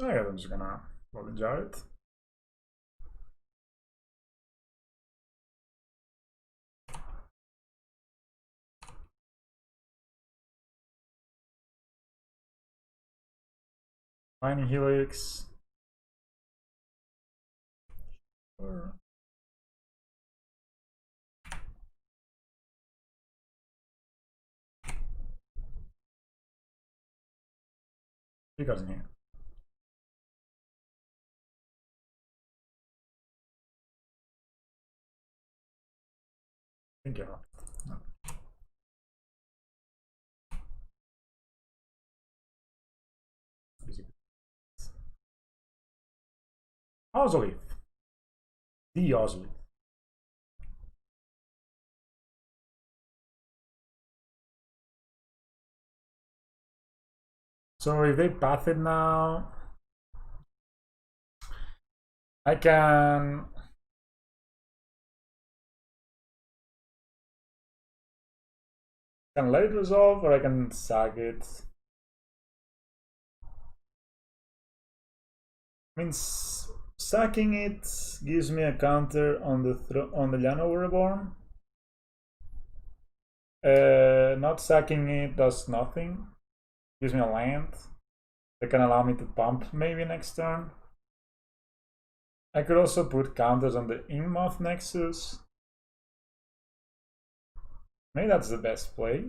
I guess I'm just gonna Welding Jar it. Mining Helix. Sure. He goes in here. I think you're right. No. Ozolith. The Ozolith. So if they path it now, I can let it resolve, or I can sack it. Means sacking it gives me a counter on the Llanowar Reborn. Not sacking it does nothing. Gives me a land that can allow me to pump maybe next turn. I could also put counters on the Inkmoth Nexus. Maybe that's the best play.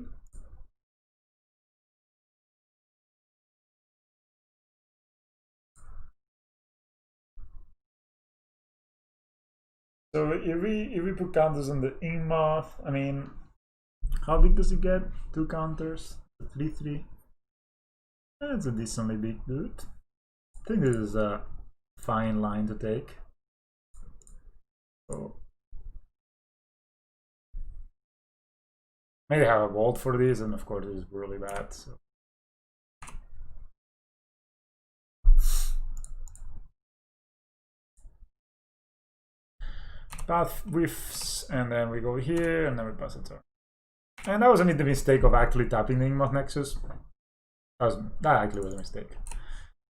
So if we put counters on the Inkmoth, I mean, how big does it get? 2 counters, 3/3. That's a decently big dude. I think this is a fine line to take. So maybe have a vault for this, and of course this is really bad. So. Path whiffs, and then we go here, and then we pass a turn. And that was a mistake of actually tapping the Inkmoth Nexus. That actually was a mistake.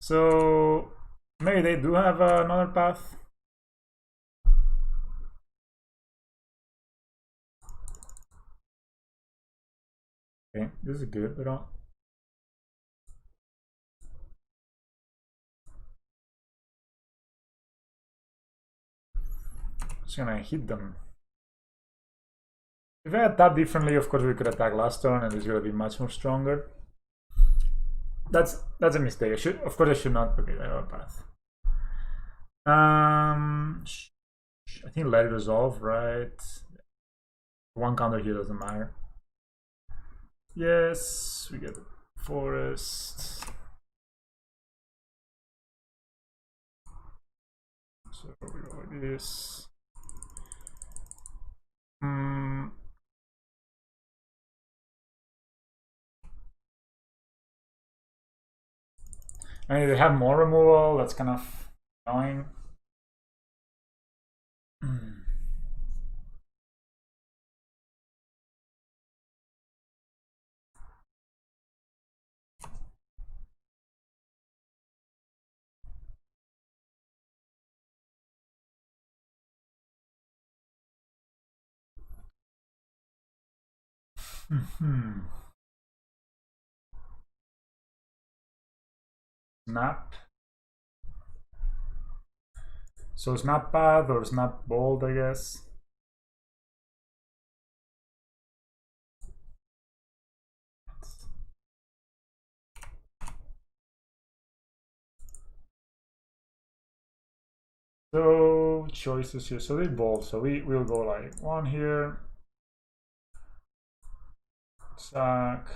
So maybe they do have another path. Okay, this is good, but just gonna hit them. If I had tapped differently, of course we could attack last turn, and it's gonna be much more stronger. That's a mistake. Of course I should not. Okay, I have a path. I think let it resolve, right? 1 counter here doesn't matter. Yes, we get forest. So we go like this. I mean, they have more removal. That's kind of annoying. Snap. So snap path or snap bolt, I guess. So choices here. So they bolt. So we will go like 1 here. Sack.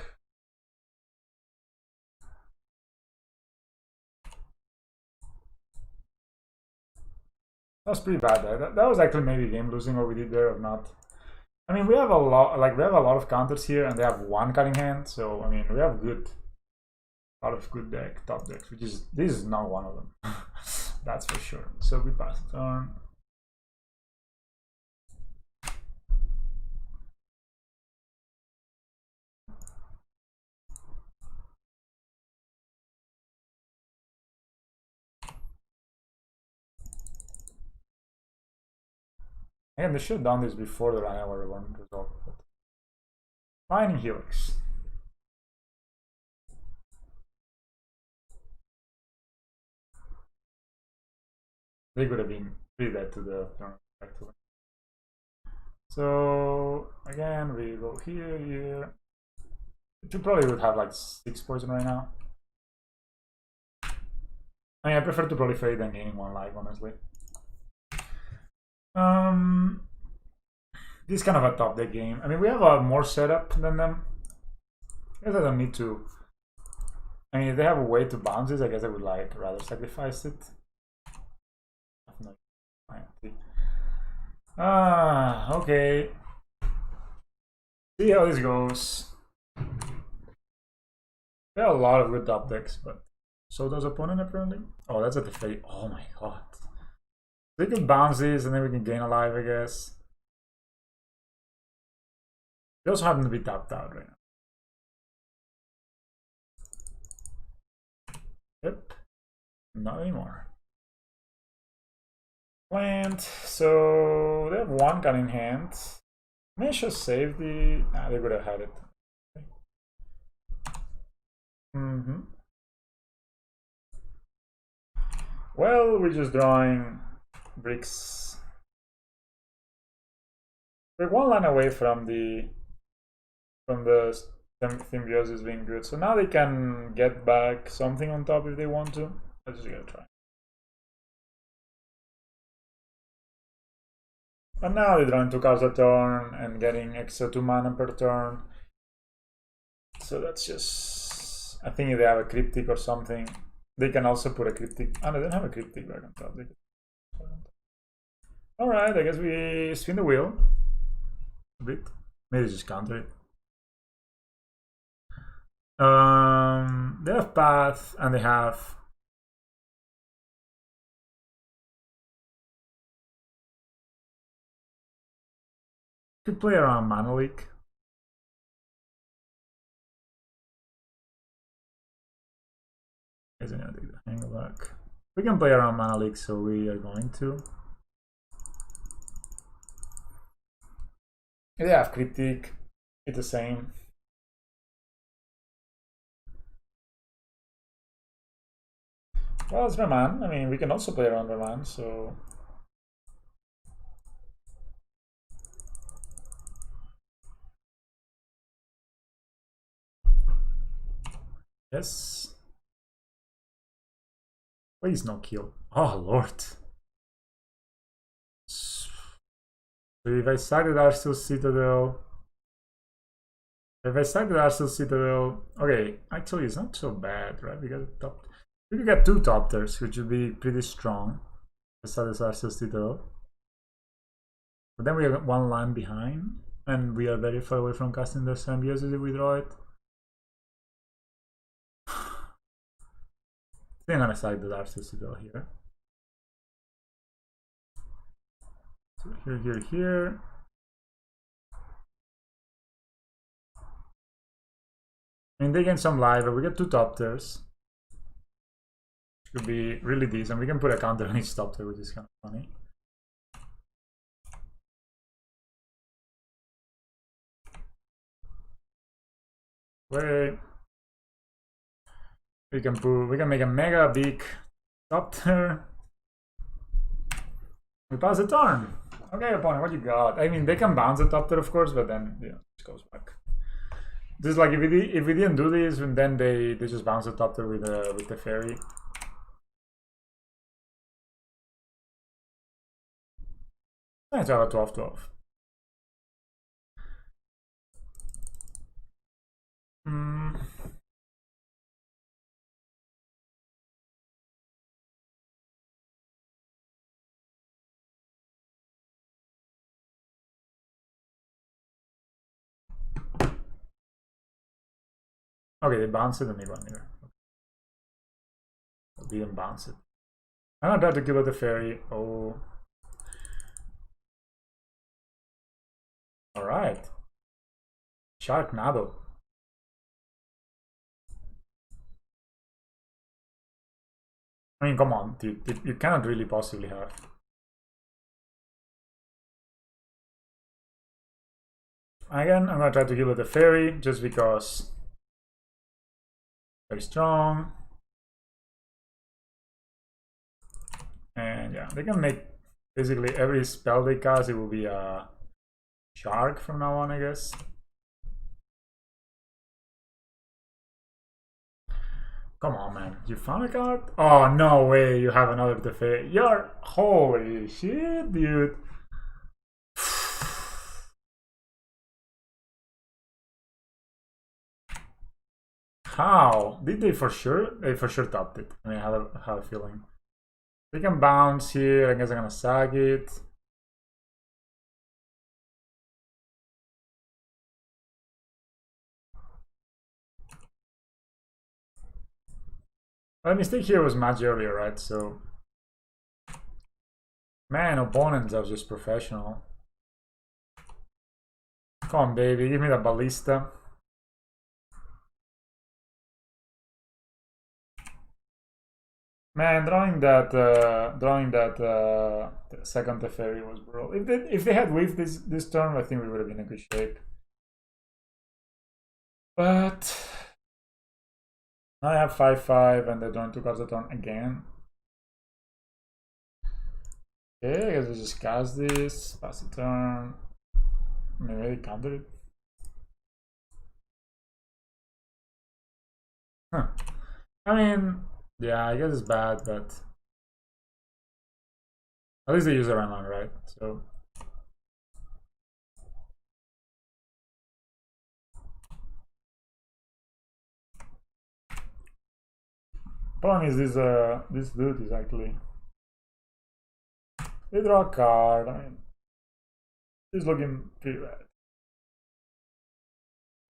That was pretty bad there. That was actually maybe game losing what we did there, or not. I mean, we have a lot, like we have a lot of counters here, and they have one card in hand. So I mean, we have a lot of good top decks, which is this is not one of them. That's for sure. So we pass the turn. And they should have done this before the Llanowar Reborn result. Fine Helix. They could have been pretty dead to the turn, actually. So again, we go here. You probably would have like 6 poison right now. I mean, I prefer to proliferate than gaining 1 life, honestly. This is kind of a top deck game. I mean, we have a more setup than them. I guess I don't need to. I mean, if they have a way to bounce this, I guess I would like rather sacrifice it. Okay. See how this goes. We have a lot of good top decks, but so does opponent apparently. Oh, that's at the fate. Oh my god. They can bounce this and then we can gain a life, I guess. They also happen to be tapped out right now. Yep. Not anymore. Plant. So they have 1 card in hand. May I just save the. Nah, they would have had it. Well, we're just drawing bricks. We're 1 line away from the symbiosis being good. So now they can get back something on top if they want to. Let's just gonna try. And now they're drawing 2 cards a turn and getting extra 2 mana per turn. So that's just. I think if they have a cryptic or something, they can also put a cryptic. Oh, they don't have a cryptic back on top. Alright, I guess we spin the wheel a bit. Maybe just counter it. They have path and they have could play around mana leak. Isn't gonna take the Hangarback. We can play around mana leak, so we are going to. If they have cryptic, it's the same. Well, it's Remand. I mean, we can also play around Remand, so. Yes. Please no kill. Oh lord. So if I sack the Darksteel Citadel. Okay, actually it's not so bad, right? We could get 2 Topters, which would be pretty strong. Besides the Darksteel Citadel. But then we are 1 line behind, and we are very far away from casting the Symbiosis if we draw it. I think I'm gonna side the Darksteel Citadel here. So here. I mean, they gain some life, but we get 2 Topters. Which could be really decent. We can put a counter on each Topter, which is kind of funny. Wait. We can make a mega big Topter. We pass the turn. Okay, opponent, what you got? I mean, they can bounce the Topter, of course, but then it goes back. This is like if we didn't do this, and then they just bounce the Topter with the fairy. Nice to have a 12-12. Okay, they bounced it and they went here. They didn't bounce it. I'm gonna try to kill it the fairy. Oh. Alright. Sharknado. I mean, come on, dude. You cannot really possibly have. Again, I'm gonna try to heal with the fairy just because very strong. And yeah, they can make basically every spell they cast, it will be a shark from now on, I guess. Come on, man. You found a card? Oh, no way. You have another Teferi. You're... Holy shit, dude. How? Did they for sure? They for sure topped it. I mean, I have a feeling. They can bounce here. I guess I'm gonna sag it. The mistake here was much earlier, right? So, man, opponents are just professional. Come on, baby, give me the ballista. Man, drawing that second Teferi was brutal. If they had weaved this turn, I think we would have been in good shape. But I have 5/5 and they're drawing 2 cards a turn again. Okay, I guess I just cast this, pass the turn. Maybe counter it. Huh. I mean, yeah, I guess it's bad, but at least they use a run, right? So problem is this dude is actually, they draw a card. I mean, he's looking pretty bad.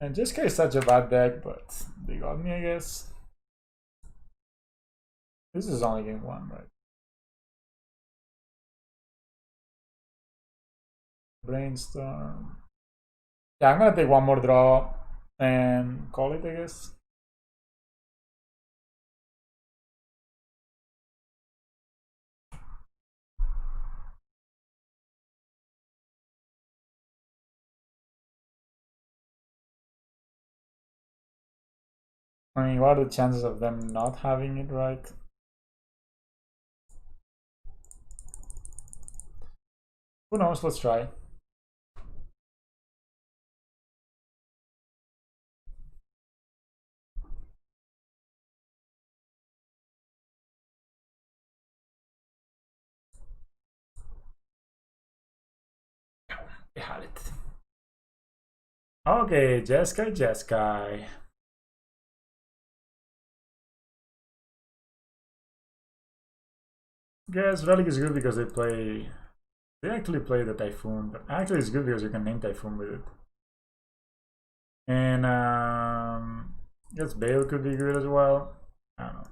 And Jessica is such a bad deck, but they got me, I guess. This is only game 1, right? Brainstorm. Yeah, I'm gonna take one more draw and call it, I guess. I mean, what are the chances of them not having it right? Who knows? Let's try. We had it. Okay, Jeskai. Guess Relic is good because they actually play the Typhoon, but actually it's good because you can name Typhoon with it. And I guess Bale could be good as well. I don't know.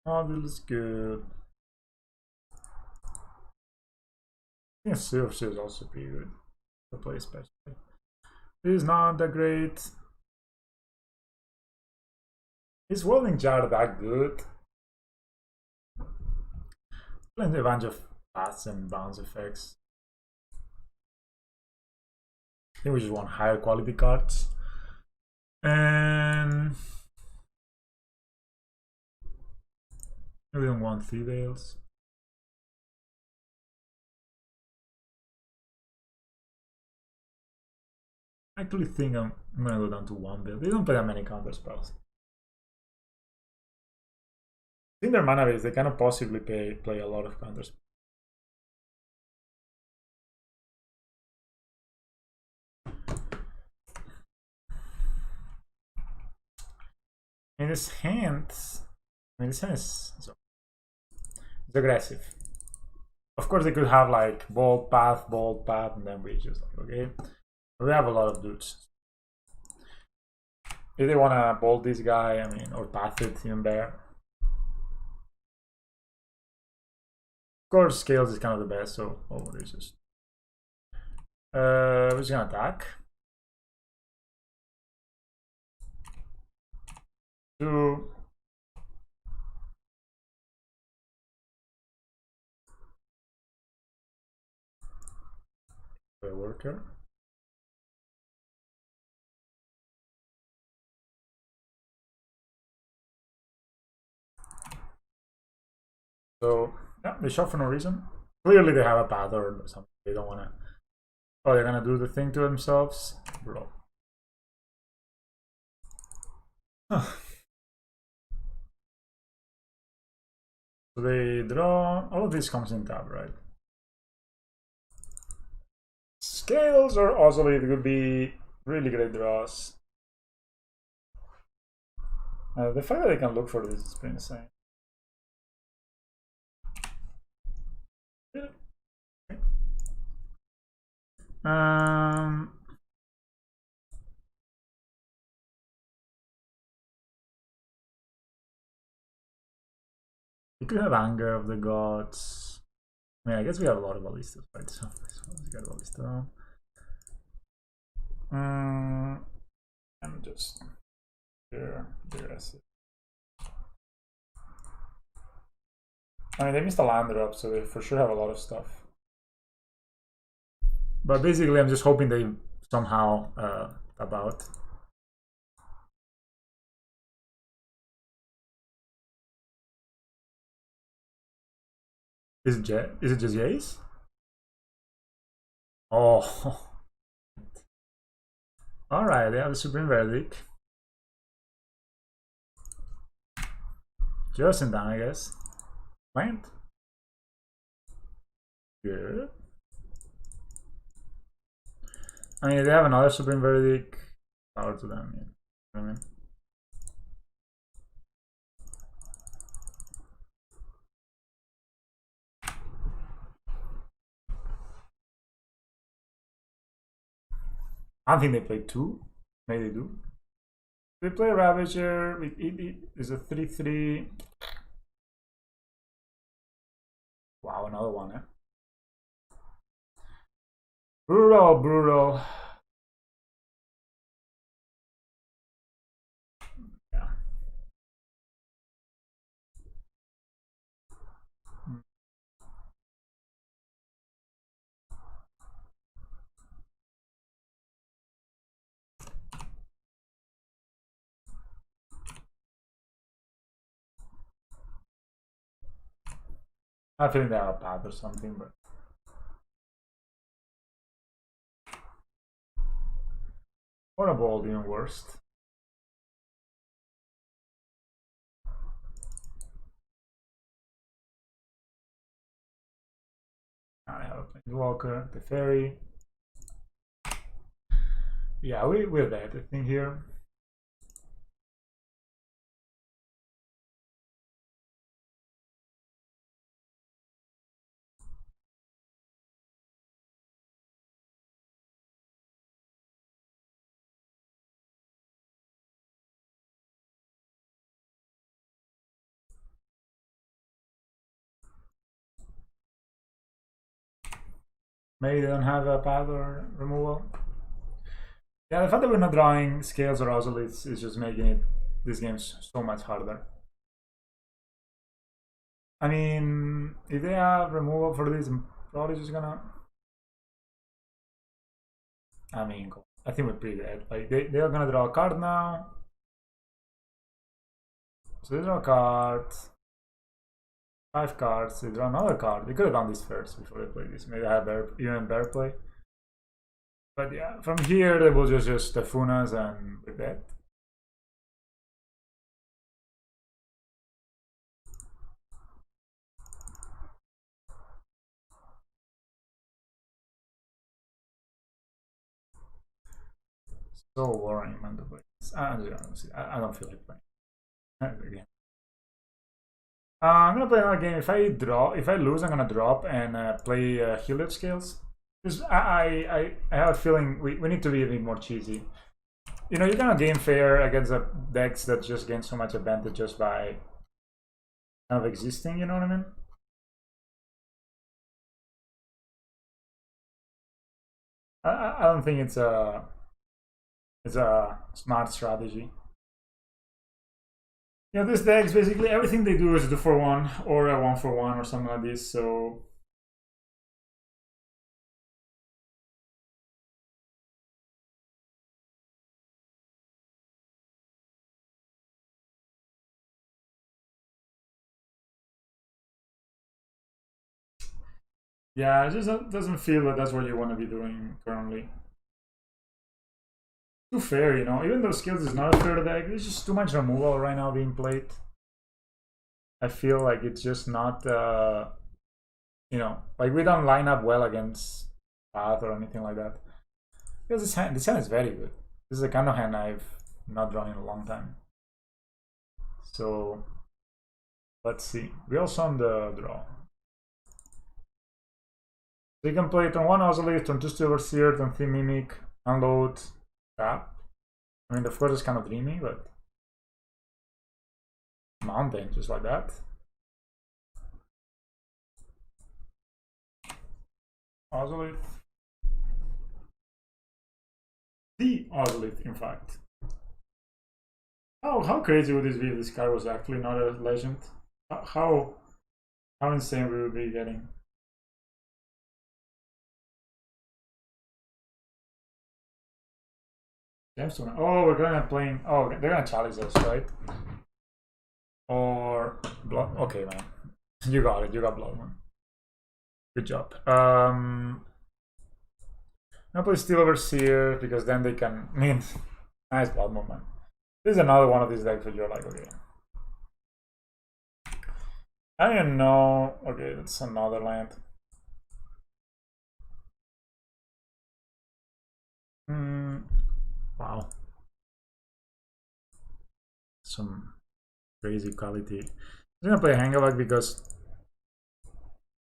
Oh, this is good. I think Silver is also pretty good to play, especially. This is not that great. Is Welding Jar that good? Plenty a bunch of paths and bounce effects. I think we just want higher quality cards. And we don't want 3 Veils. I actually think I'm gonna go down to 1 Veil. They don't play that many counter spells. In their mana base, they cannot possibly play a lot of counters. In this hand, this hand is it's aggressive. Of course, they could have like bold path, and then we just like, okay. We have a lot of dudes. If they want to bolt this guy, I mean, or path it even better. Of course, Scales is kind of the best, so this is. We're just gonna attack. 2. The worker. So yeah, they shot for no reason. Clearly they have a pattern or something. They don't wanna. Oh, they're gonna do the thing to themselves, bro. So they draw. All of this comes in tab, right? Scales or Ozolith would be really great draws. The fact that they can look for this is pretty insane. You could have Anger of the Gods. I mean, I guess we have a lot of ballistas, right? So let's get ballista. And just there. I mean, they missed a land drop, so they for sure have a lot of stuff. But basically, I'm just hoping they somehow about. Is it just Jace? Oh. Alright, they have the Supreme Verdict. Just in time, I guess. Plant. Good. I mean, they have another Supreme Verdict. Power to them, yeah. You know what I mean? I don't think they play 2. Maybe they do. They play Ravager. It is a 3/3. Wow, another one, eh? Brutal. Yeah. I think they have a path or something, but or a bold, even worst. I have a Walker, the fairy. Yeah, we're there, I think here. Maybe they don't have a path or removal. Yeah, the fact that we're not drawing Scales or Ozoliths is just making this game so much harder. I mean, if they have removal for this, I'm probably just gonna. I mean, I think we're pretty dead. Like they are gonna draw a card now. So they draw a card. 5 cards. They draw another card. They could have done this first before they play this. Maybe I have even better play. But yeah, from here they will just the Funas and with that. So worrying, man. I don't feel like playing again. I'm gonna play another game. If I lose, I'm gonna drop and play Healer Scales. Because I have a feeling we need to be a bit more cheesy. you know, you're gonna game fair against a decks that just gain so much advantage just by kind of existing, you know what I mean? I don't think it's a smart strategy. Yeah, this deck's basically everything they do is a 2-for-1 or a 1-for-1 or something like this, so yeah, it just doesn't feel that that's what you want to be doing currently. Too fair, you know. Even though skills is not a fair deck, there's just too much removal right now being played. I feel like it's just not, you know, like we don't line up well against Path or anything like that. Because this hand is very good. This is the kind of hand I've not drawn in a long time. So let's see. We also on the draw. So you can play turn 1 Ozolith, turn 2 Overseer, turn 3 Mimic, unload, tap. I mean, of course, it's kind of dreamy, but mountain just like that. Ozolith. The Ozolith, in fact. Oh, how crazy would this be if this card was actually not a legend? How insane we would be getting. Gemstone. Oh, we're gonna playing. Oh, they're gonna challenge us, right? Or blood. Okay, man, you got it. You got blood, man. Good job. I'll play Steel Overseer because then they can. I mean, nice blood movement. This is another one of these decks where you're like, okay. I don't even know. Okay, that's another land. Wow. Some crazy quality. I'm gonna play Hangarback because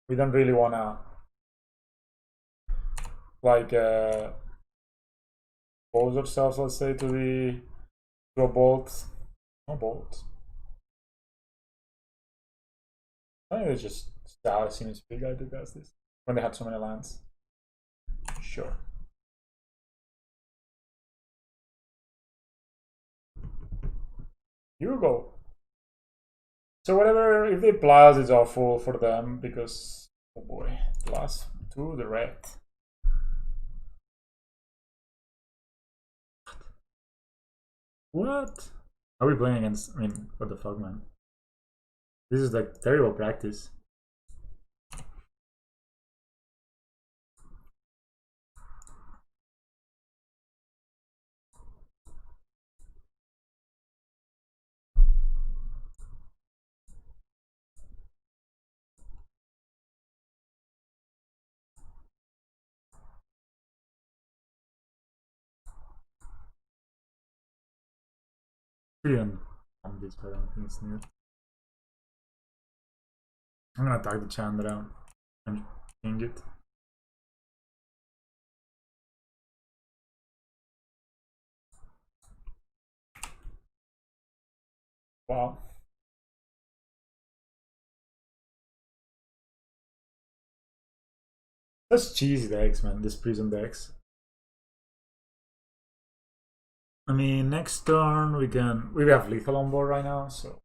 we don't really wanna like expose ourselves, let's say, to a bolt. No bolt. I think it's just style seems big guy to cast this when they had so many lands. Sure. You go. So whatever, if they plus, it's awful for them because, oh boy, +2 the red. What? Are we playing against? I mean, what the fuck, man? This is like terrible practice. On this, but I don't think it's needed. I'm gonna attack the Chandra and ping it. Wow. That's cheesy decks, man. This prison decks. I mean, next turn we have lethal on board right now, so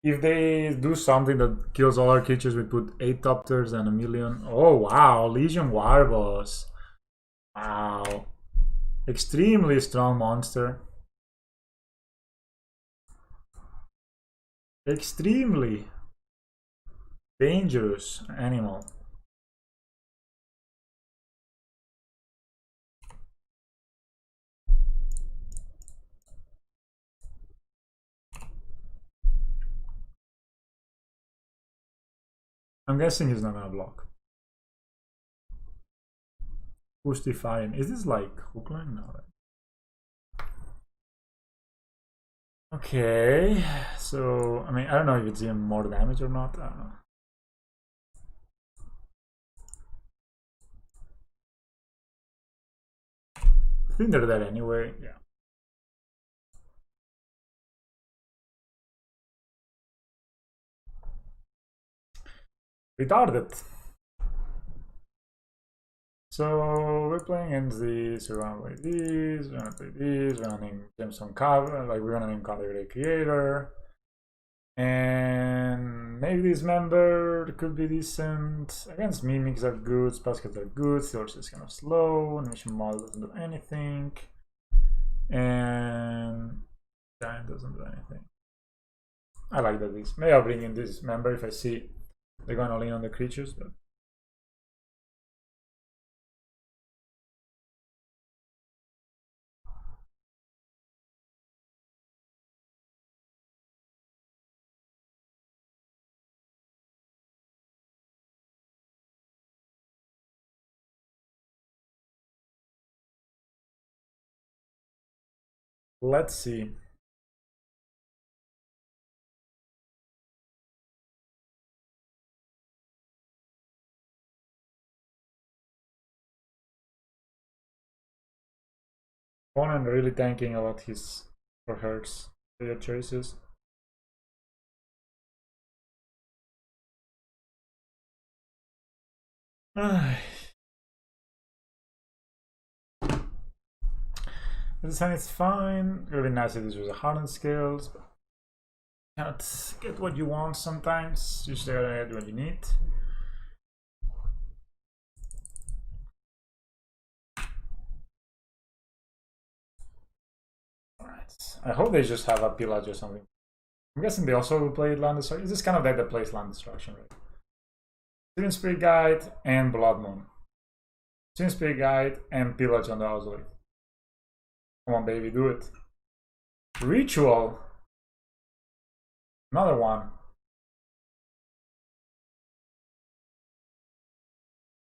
if they do something that kills all our creatures, we put 8 Topters and a million. Oh wow, Legion Warboss. Wow. Extremely strong monster. Extremely dangerous animal. I'm guessing he's not gonna block. Who's defying? Is this like hookline? No. Okay, so I mean, I don't know if it's even more damage or not. I don't know. think they're dead anyway. Yeah. Retarded. So we're playing against these, we're gonna play these, we're gonna play these, we're gonna name Gemstone Cover, like we're gonna name Category Creator. And maybe Dismember could be decent. Against Mimics are good, Spellskite are good, Steelers is kind of slow, Animation Model doesn't do anything. And Giant doesn't do anything. I like that this. Maybe I'll bring in Dismember if I see they're gonna lean on the creatures, but let's see. Opponent really thinking about his or hers player choices. This design is fine. It would be nice if this was a Hardened Scales, but you cannot get what you want sometimes. You just gotta get what you need. Alright. I hope they just have a pillage or something. I'm guessing they also will play Land Destruction. This is kind of like the plays Land Destruction, right? Steven Spirit Guide and Blood Moon. Steven Spirit Guide and pillage on the Ozolith. Come on, baby, do it. Ritual. Another one.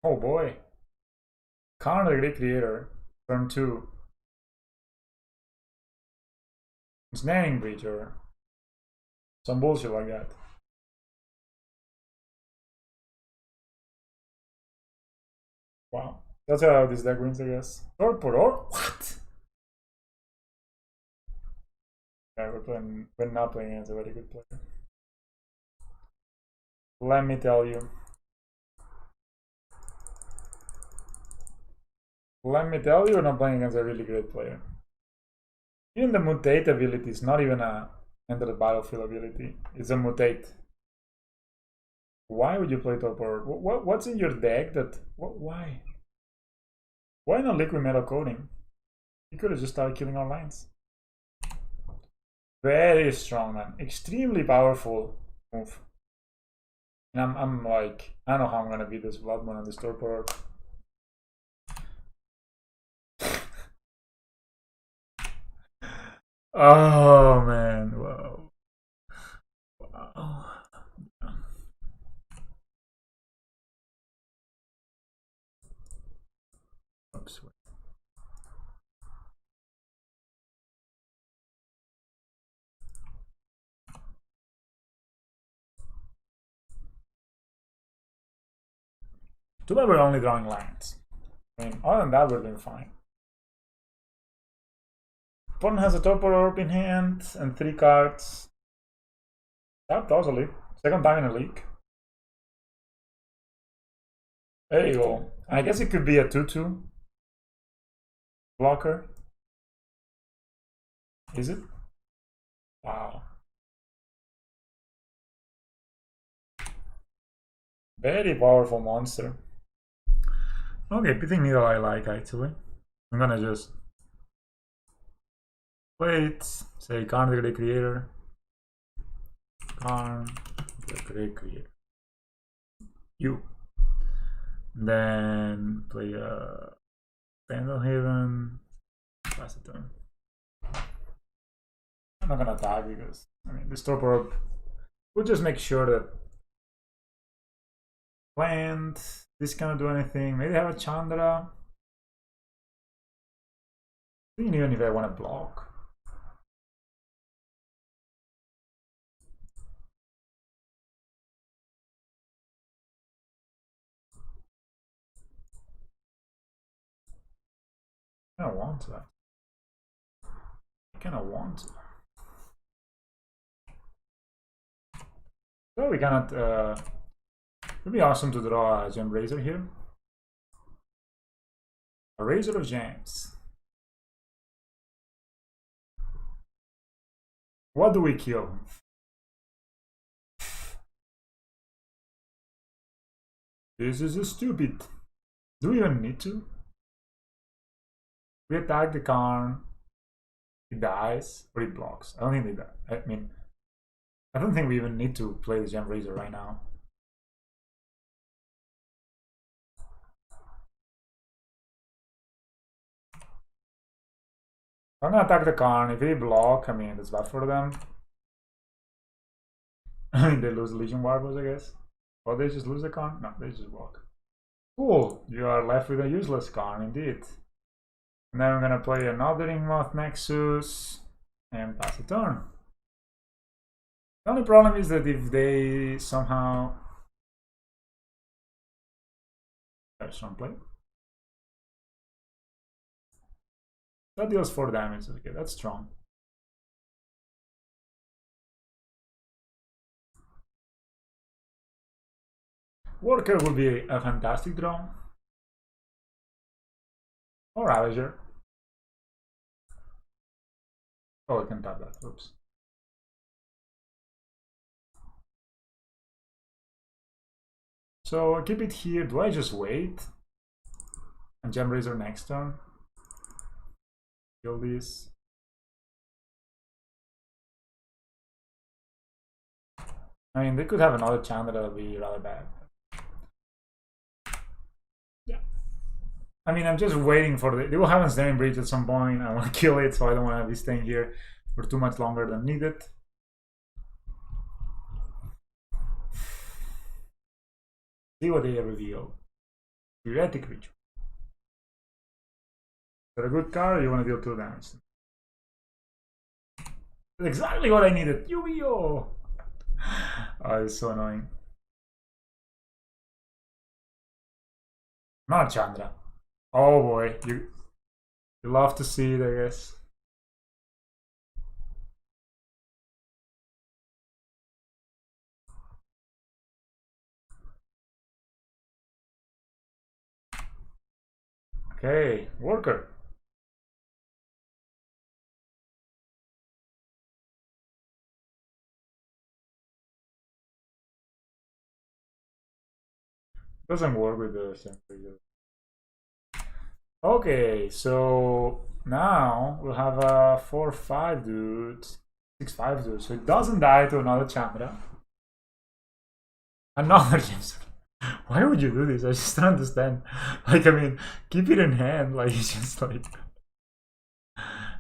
Oh boy. Counter the Great Creator. Turn 2. Snaring Breacher. Some bullshit like that. Wow. That's how this deck wins, I guess. Torpor? What? Yeah, we're not playing against a very good player. Let me tell you. Let me tell you, we're not playing against a really great player. Even the mutate ability is not even a enter the battlefield ability. It's a mutate. Why would you play Torpor? What's in your deck that... why? Why not Liquid Metal Coating? You could have just started killing our lines. Very strong, man. Extremely powerful move. And I'm like, I don't know how I'm gonna beat this Blood Moon and this Torpor. Oh man, wow. Wow. Oops. Too bad we're only drawing lines. I mean, other than that, we're doing fine. Opponent has a Torpor Orb in hand and 3 cards. Tapped Ozolith. Second time in a league. There you go. I guess it could be a 2-2 blocker. Is it? Wow. Very powerful monster. Okay, Pithing Needle I like actually. I'm gonna just wait, say Karn the Great Creator. Karn the Great Creator. You. Then play a Pendelhaven. Pass the turn. I'm not gonna attack because I mean this Torpor Orb will just make sure that land, this cannot do anything. Maybe have a Chandra. I think even if I want to block. I don't want to. I kind of want to. So we cannot. It would be awesome to draw a Gemrazer here. A Razor of Gems. What do we kill? This is stupid. Do we even need to? We attack the Karn. It dies or it blocks. I don't think they die. I mean, I don't think we even need to play the Gemrazer right now. I'm gonna attack the Karn. If they block, I mean, that's bad for them. I mean, they lose Legion Warbles, I guess. Or they just lose the Karn? No, they just block. Cool, you are left with a useless Karn, indeed. And then I'm gonna play another Inkmoth Nexus and pass the turn. The only problem is that if they somehow... There's some play. That deals 4 damage. Okay, that's strong. Worker would be a fantastic draw. Or Ravager. Oh, I can tap that. Oops. So I keep it here. Do I just wait? And Gemrazer next turn? Kill this. I mean, they could have another Chandra that would be rather bad. Yeah. I mean, I'm just waiting for they will have a Snaring Breach at some point. I want to kill it, so I don't want to be staying here for too much longer than needed. See what they reveal. Theoretic Ritual. Is that a good card or you want to deal 2 damage? That's exactly what I needed. Yu-Gi-Oh! Oh, it's so annoying. Not Chandra. Oh boy, you love to see it, I guess. Okay, Worker. Doesn't work with the Sentry. Okay, so now we'll have a 4/5 dude, 6/5 dude. So it doesn't die to another Chandra. Another Gemstone. Why would you do this? I just don't understand. Like, I mean, keep it in hand. Like, it's just like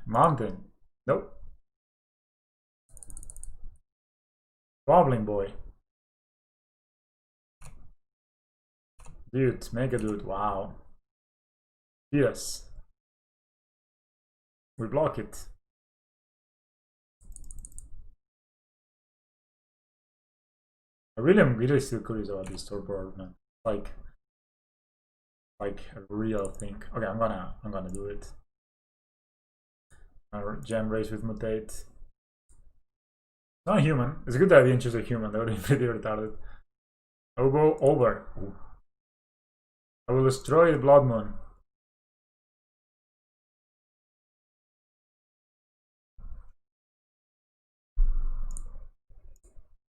Mountain. Nope. Goblin Boy. Dude, Mega Dude. Wow. Yes. We block it. I really am really still curious about this Torpor, man. Like a real thing. Okay, I'm gonna do it. Gemraze with Mutate. Not a human. It's a good idea to choose a human. That would be pretty retarded. I will go over. I will destroy the Blood Moon.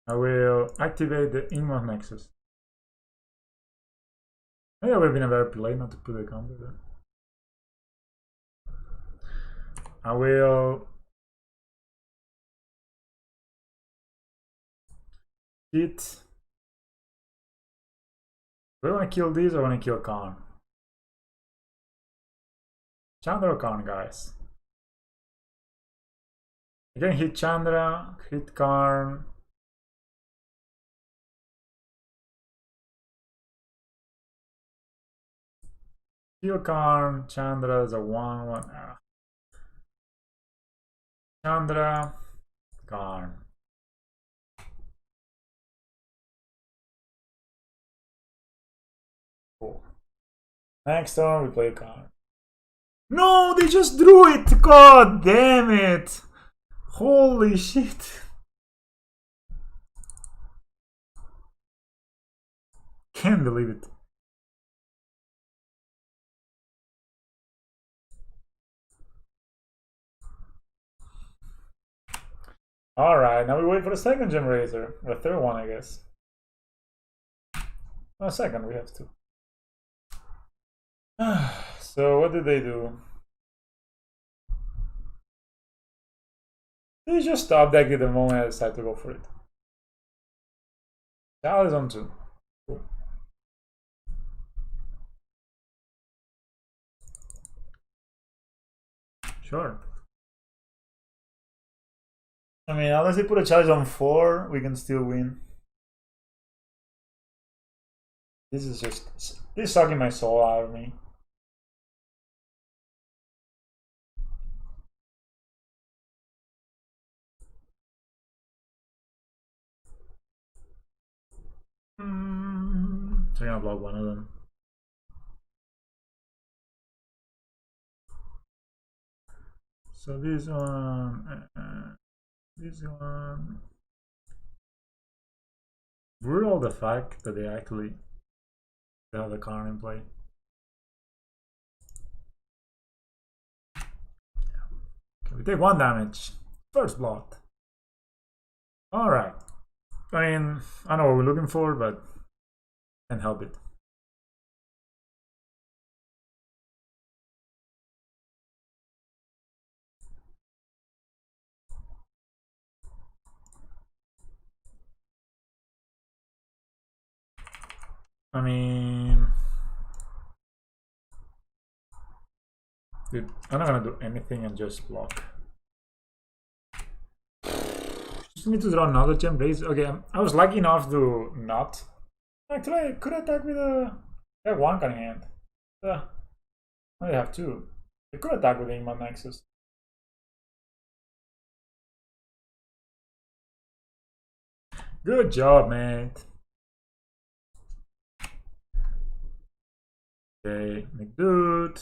I will activate the Inkmoth Nexus. Maybe I would have been a better play not to put a counter there. I will hit. Do I want to kill these or want to kill Karn? Chandra or Karn, guys? I can hit Chandra, hit Karn. Kill Karn, Chandra is a 1/1. Chandra, Karn. Cool. Next turn we play Karn. No, they just drew it! God damn it! Holy shit! Can't believe it. Alright, now we wait for the second Gemrazer. Or the third one, I guess. No, second, we have to. So, what did they do? They just stopped deck at the moment I decided to go for it. Now is on 2. Cool. Sure. I mean, unless they put a challenge on 4, we can still win. This is sucking my soul out of me. So I'm gonna block one of them. So this one, this one. Brutal the fact that they actually have the card in play. Okay, we take 1 damage. First blood. Alright. I mean, I know what we're looking for, but can't help it. I mean, dude, I'm not gonna do anything and just block. Just need to draw another Gemrazer. Okay, I was lucky enough to not. Actually, I could attack with a. I have 1 card in hand. I only have 2. I could attack with the Inkmoth Nexus. Good job, mate. Okay, make dude.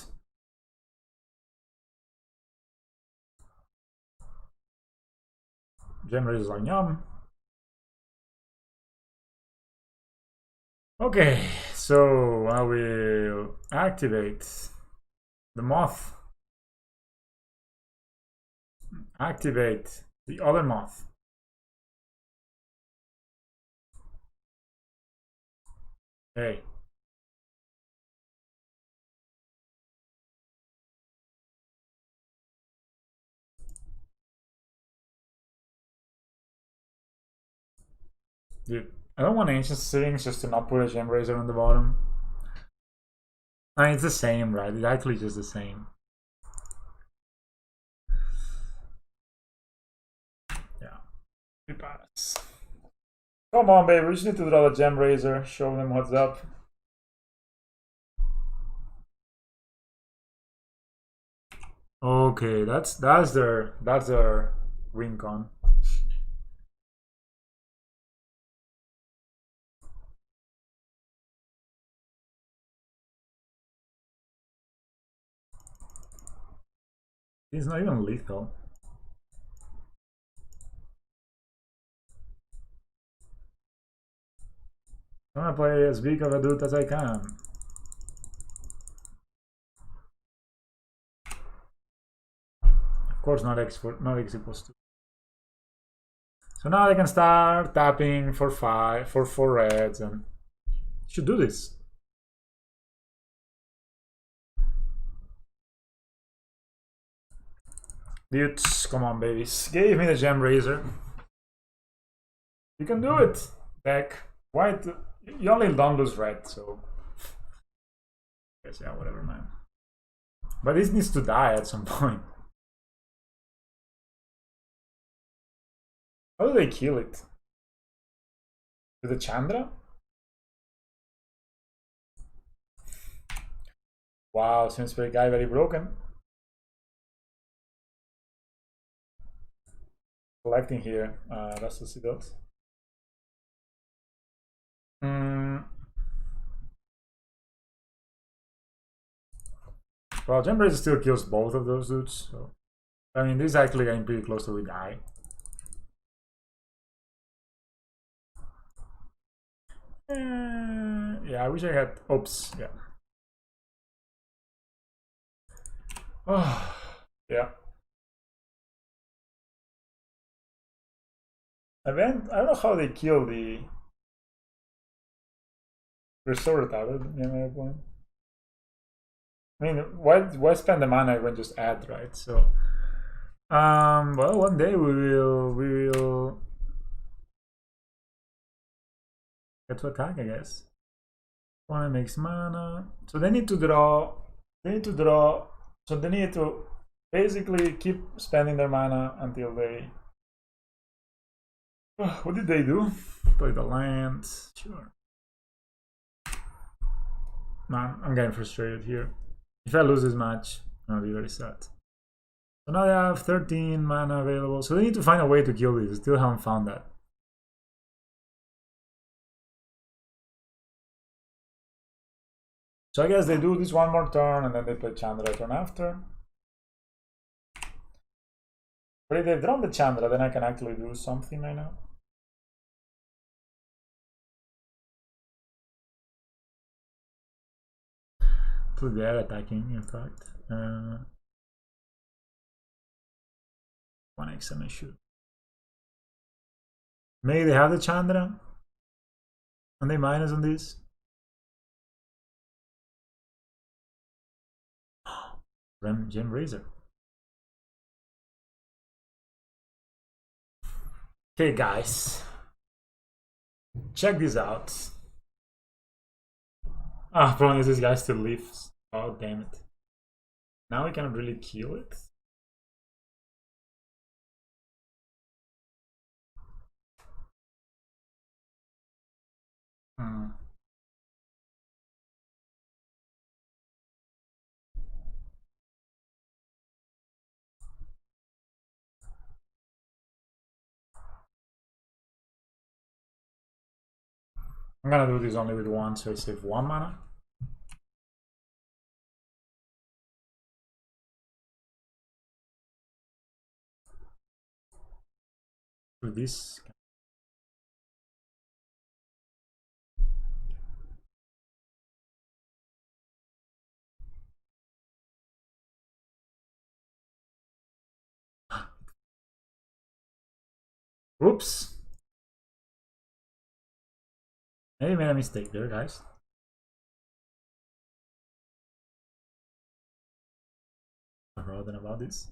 Gemrazer is like yum. Okay, so I will activate the moth. Activate the other moth. Hey. Dude, I don't want ancient settings just to not put a Gemrazer on the bottom. I mean, it's the same, right? It's actually just the same. Yeah, we pass. Come on, baby, we just need to draw the Gemrazer, show them what's up. Okay, that's their win con. He's not even lethal. I'm gonna play as big of a dude as I can. Of course, not X equals 2. So now they can start tapping for 4 reds, and should do this. Dudes, come on, babies. Give me the Gemrazer. You can do it. Deck. White. You only don't lose red, so. Guess, yeah, whatever, man. But this needs to die at some point. How do they kill it? With the Chandra? Wow, seems very guy very broken. Collecting here, Darksteel Citadel. Well, Gemrazer still kills both of those dudes, so I mean this is actually getting pretty close to we die. Yeah, I wish I had. Oops, yeah. Oh, yeah. I don't know how they kill the. We're so retarded, in my point. I mean, why spend the mana when just add, right? So, well, one day we will get to attack, I guess. One makes mana, so they need to draw. They need to draw. So they need to basically keep spending their mana until they. What did they do? Play the land. Sure. Man, I'm getting frustrated here. If I lose this match, I'll be very sad. So now they have 13 mana available. So they need to find a way to kill this. Still haven't found that. So I guess they do this one more turn and then they play Chandra turn after. But if they've drawn the Chandra, then I can actually do something right now. So they're attacking, in fact. 1x I may shoot. Maybe they have the Chandra. And they minus on this. Gemrazer. Okay, guys. Check this out. Ah, problem is this guy still lives. Oh, damn it. Now we cannot really kill it. I'm gonna do this only with one, so I save 1 mana. With this. Oops. Maybe made a mistake there, guys. I'm forgotten about this.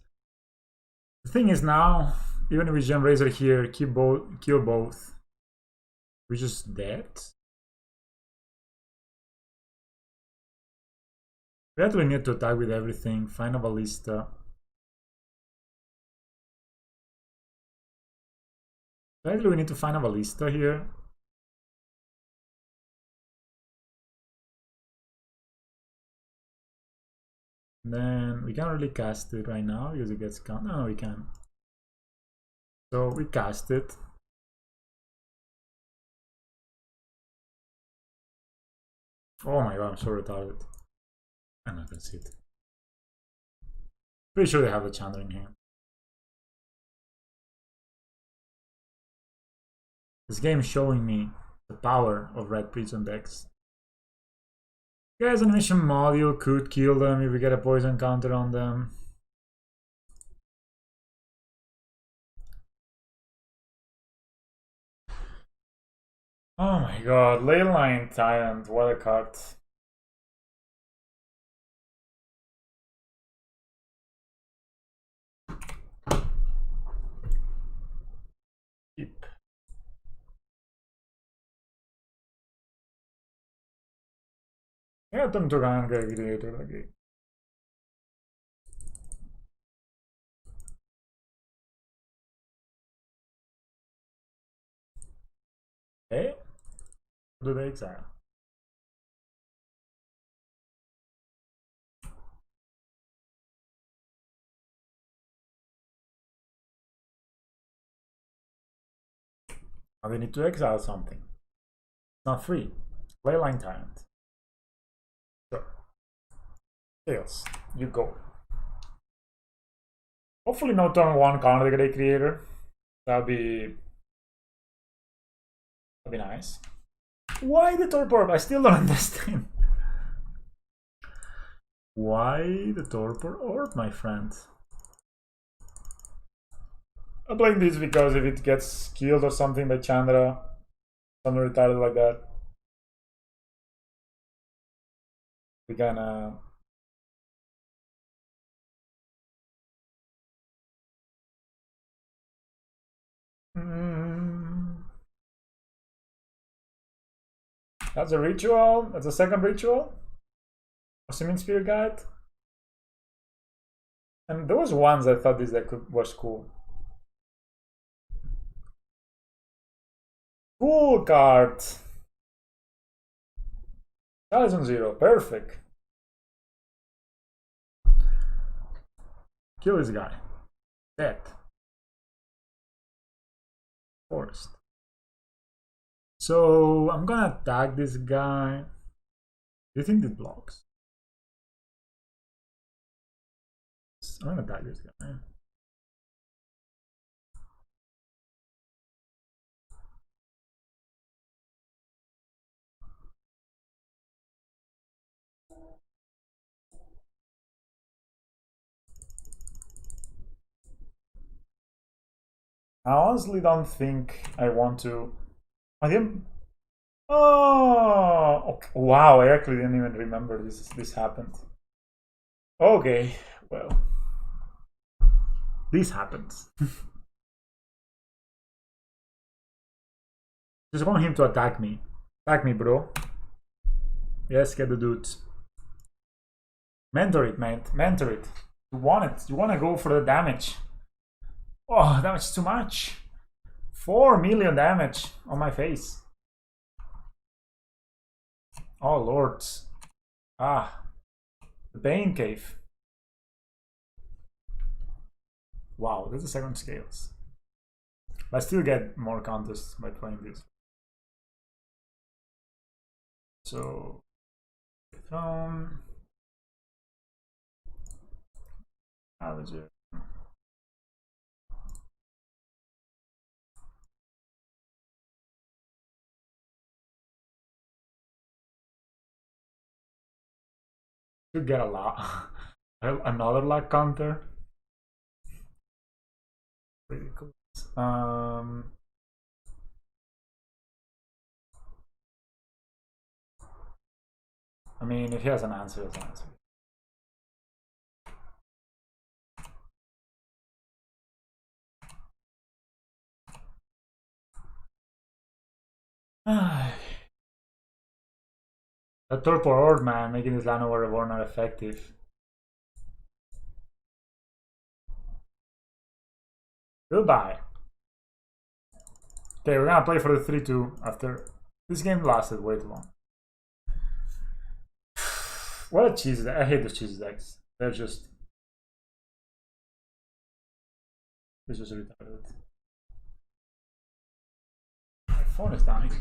The thing is now, even with Gemrazer here, kill both. We're just dead. We actually need to attack with everything, find a Ballista. Actually, we need to find a Ballista here. And then we can't really cast it right now because it gets count. No, we can. So we cast it. Oh my god, I'm so retarded. I'm not gonna see it. Pretty sure they have the Chandra in hand. This game is showing me the power of red prison decks. Guys, animation module could kill them if we get a poison counter on them. Oh my god, Leyline Tyrant, what a card. Keep. Я там Туранга играет враги. Okay. What do they exile? Now they need to exile something. It's not free. Leyline Tyrant. Sure. Scales, you go. Hopefully no turn 1 counter deck creator. That'd be nice. Why the Torpor? I still don't understand. Why the Torpor Orb, my friend? I'm playing this because if it gets killed or something by Chandra, something retarded like that, we gonna... That's a ritual. That's a second ritual. Assuming Spirit Guide. And there was once I thought this deck was cool. Cool card. Talisman 0. Perfect. Kill this guy. Dead. Forest. So I'm gonna attack this guy. Do you think this blocks? I'm gonna attack this guy. I honestly don't think I want to. I didn't. Oh, okay. Wow! I actually didn't even remember this happened. Okay, well, this happens. Just want him to attack me. Attack me, bro. Yes, get the dudes. Mentor it, man. Mentor it. You want it. You want to go for the damage. Oh, damage is too much. 4 million damage on my face. Oh, lords. Ah. The Bane Cave. Wow, that's the second scales. But I still get more contests by playing this. So, Ravager. To get a lot. Another luck counter. Pretty cool. I mean, if he has an answer, it's an answer. That Torpor Orb, man, making this Llanowar Reborn not effective. Goodbye. Okay, we're gonna play for the 3-2 after this game lasted way too long. What a cheese deck. I hate the cheese decks. They're just... This was retarded. My phone is dying.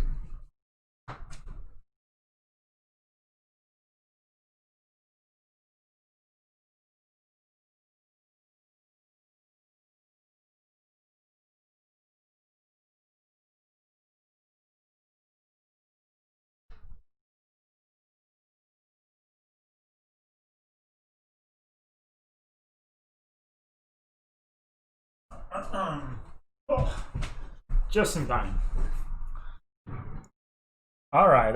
Oh, just in time. Alright.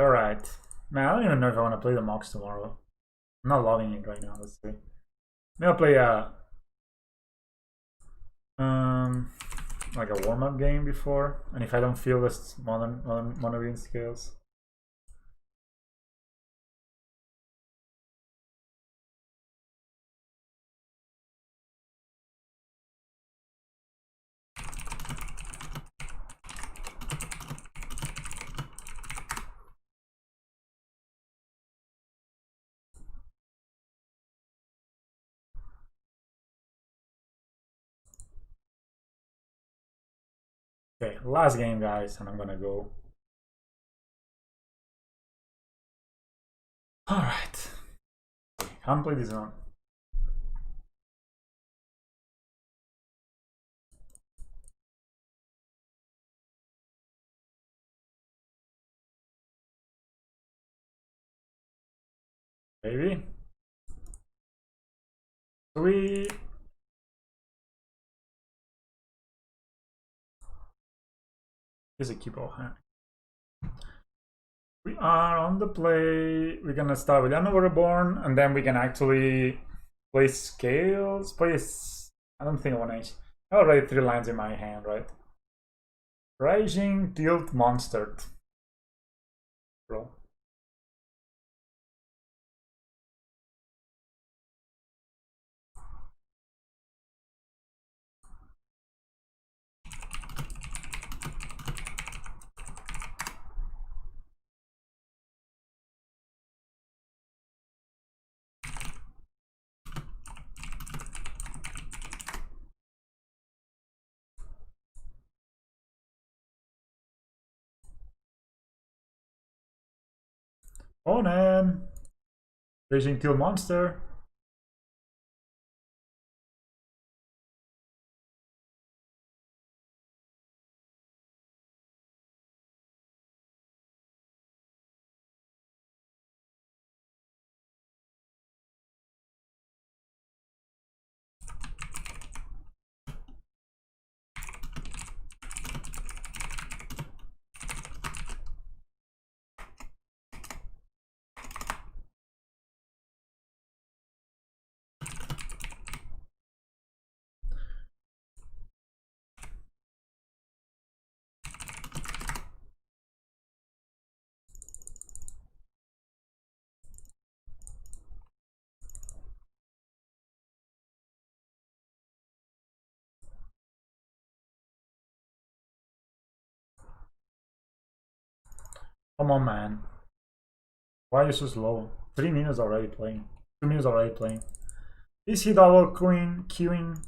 Man, I don't even know if I want to play the Mox tomorrow. I'm not loving it right now, let's see. Maybe I'll play like a warm-up game before, and if I don't feel this Monogreen Scales. Okay, last game, guys, and I'm gonna go. All right. Can't play this one. Maybe. We is a keeper. We are on the play. We're gonna start with Llanowar Reborn, and then we can actually play Scales. I don't think I want to. I already 3 lines in my hand, right? Raging, Tilt, Monstered. Bro. Oh man! Raging Tilt Monster. Come on, man. Why are you so slow? 3 minutes already playing. 2 minutes already playing. Is he double queuing?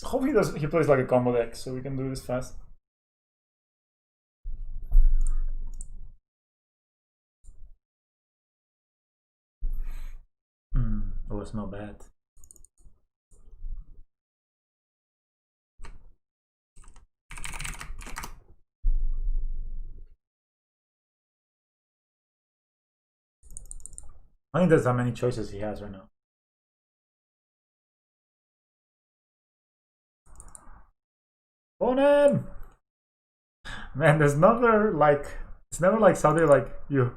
Hope he plays like a combo deck so we can do this fast. Oh, it's not bad. I think there's how many choices he has right now. Onem! Man, there's never like it's never like something like you.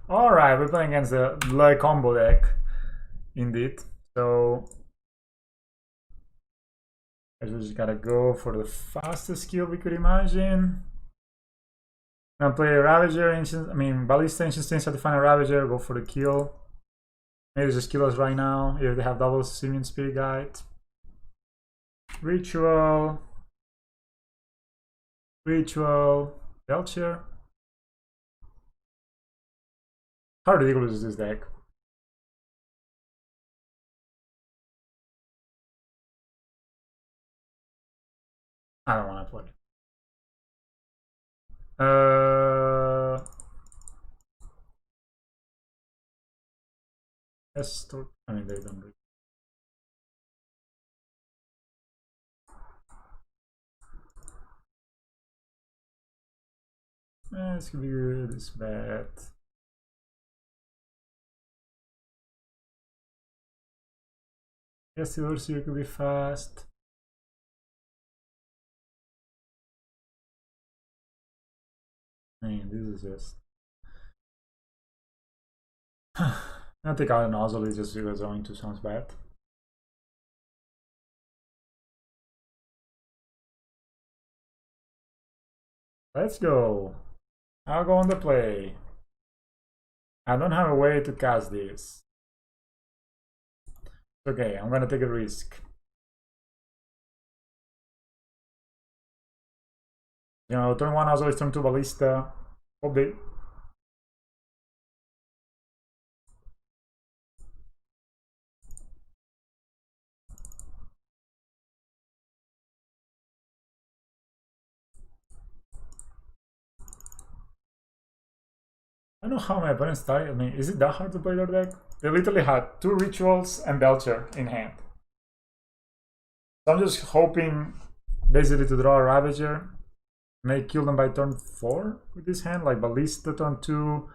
Alright, we're playing against the Le combo deck. Indeed. So I just gotta go for the fastest skill we could imagine. Gonna play Ravager, Ballista, Ancient Stance to find a Ravager, go for the kill. Maybe just kill us right now if they have double Simian Spirit Guide. Ritual, Belcher. How ridiculous is this deck? I don't want to play. Yes, I mean they don't read. This could be good, it's bad. Yes, Silver Seal could be fast. Man, this is just. I think out an Ozolith just because going to sounds bad. Let's go. I'll go on the play. I don't have a way to cast this. Okay, I'm gonna take a risk. You know, turn 1 Ozolith, turn 2 Ballista. Hope they I don't know how my opponents started. I mean, is it that hard to play their deck? They literally had 2 Rituals and Belcher in hand. So I'm just hoping basically to draw a Ravager, may kill them by turn 4 with this hand, like Ballista turn 2,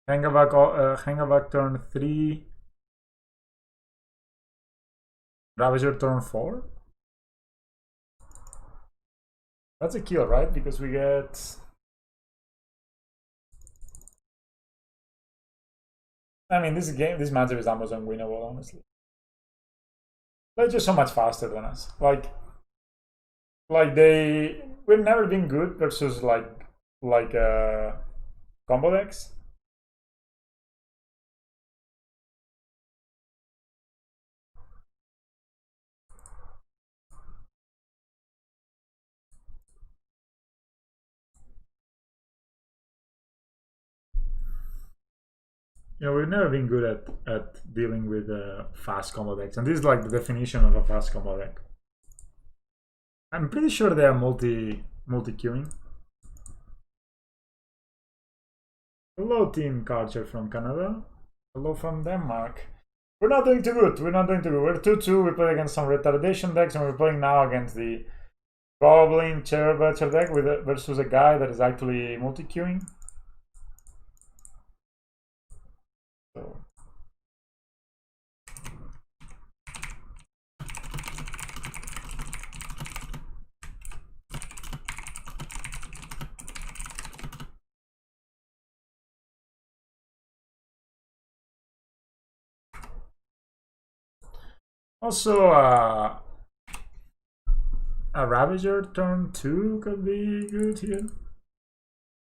Hangarback turn 3, Ravager turn 4. That's a kill, right? Because we get... I mean, this matchup is almost unwinnable, honestly. They're just so much faster than us. Like we've never been good versus combo decks. You know, we've never been good at dealing with fast combo decks, and this is like the definition of a fast combo deck. I'm pretty sure they are multi-queuing. Hello, Team Carcher from Canada. Hello from Denmark. We're not doing too good. We're not doing too good. We're 2-2. We played against some retardation decks, and we're playing now against the Goblin Chair-Butcher deck versus a guy that is actually multi-queuing. So. Also, a Ravager turn 2 could be good here.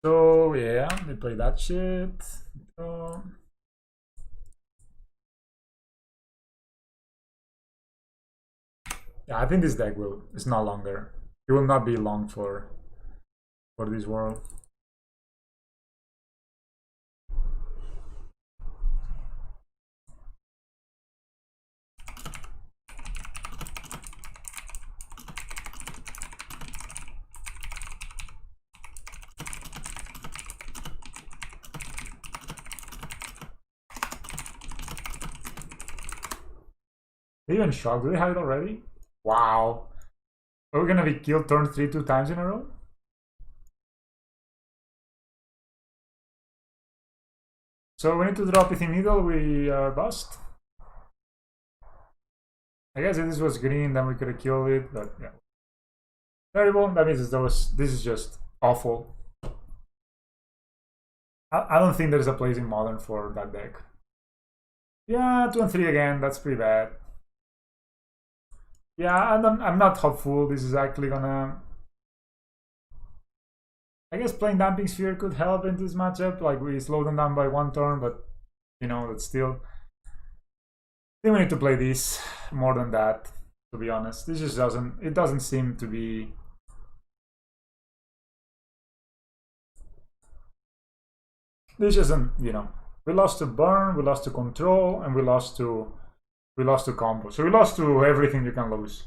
So yeah, they play that shit. Yeah, I think this deck is not longer. It will not be long for this world. Even shocked. Do they have it already? Wow. Are we gonna be killed turn 3 2 times in a row? So we need to draw Pithing Needle, we are bust. I guess if this was green, then we could have killed it, but yeah. Terrible, that means this is just awful. I don't think there's a place in Modern for that deck. Yeah, 2 and 3 again, that's pretty bad. Yeah, I'm not hopeful this is actually gonna... I guess playing Damping Sphere could help in this matchup, like we slow them down by 1 turn, but you know, that's still... I think we need to play this more than that, to be honest. This just doesn't seem to be... This isn't, you know, we lost to Burn, we lost to Control, and we lost to Combo. So we lost to everything you can lose.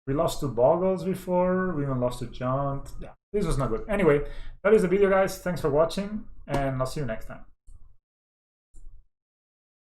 We lost to Boggles before, we even lost to Jaunt. Yeah, this was not good. Anyway, that is the video, guys. Thanks for watching, and I'll see you next time.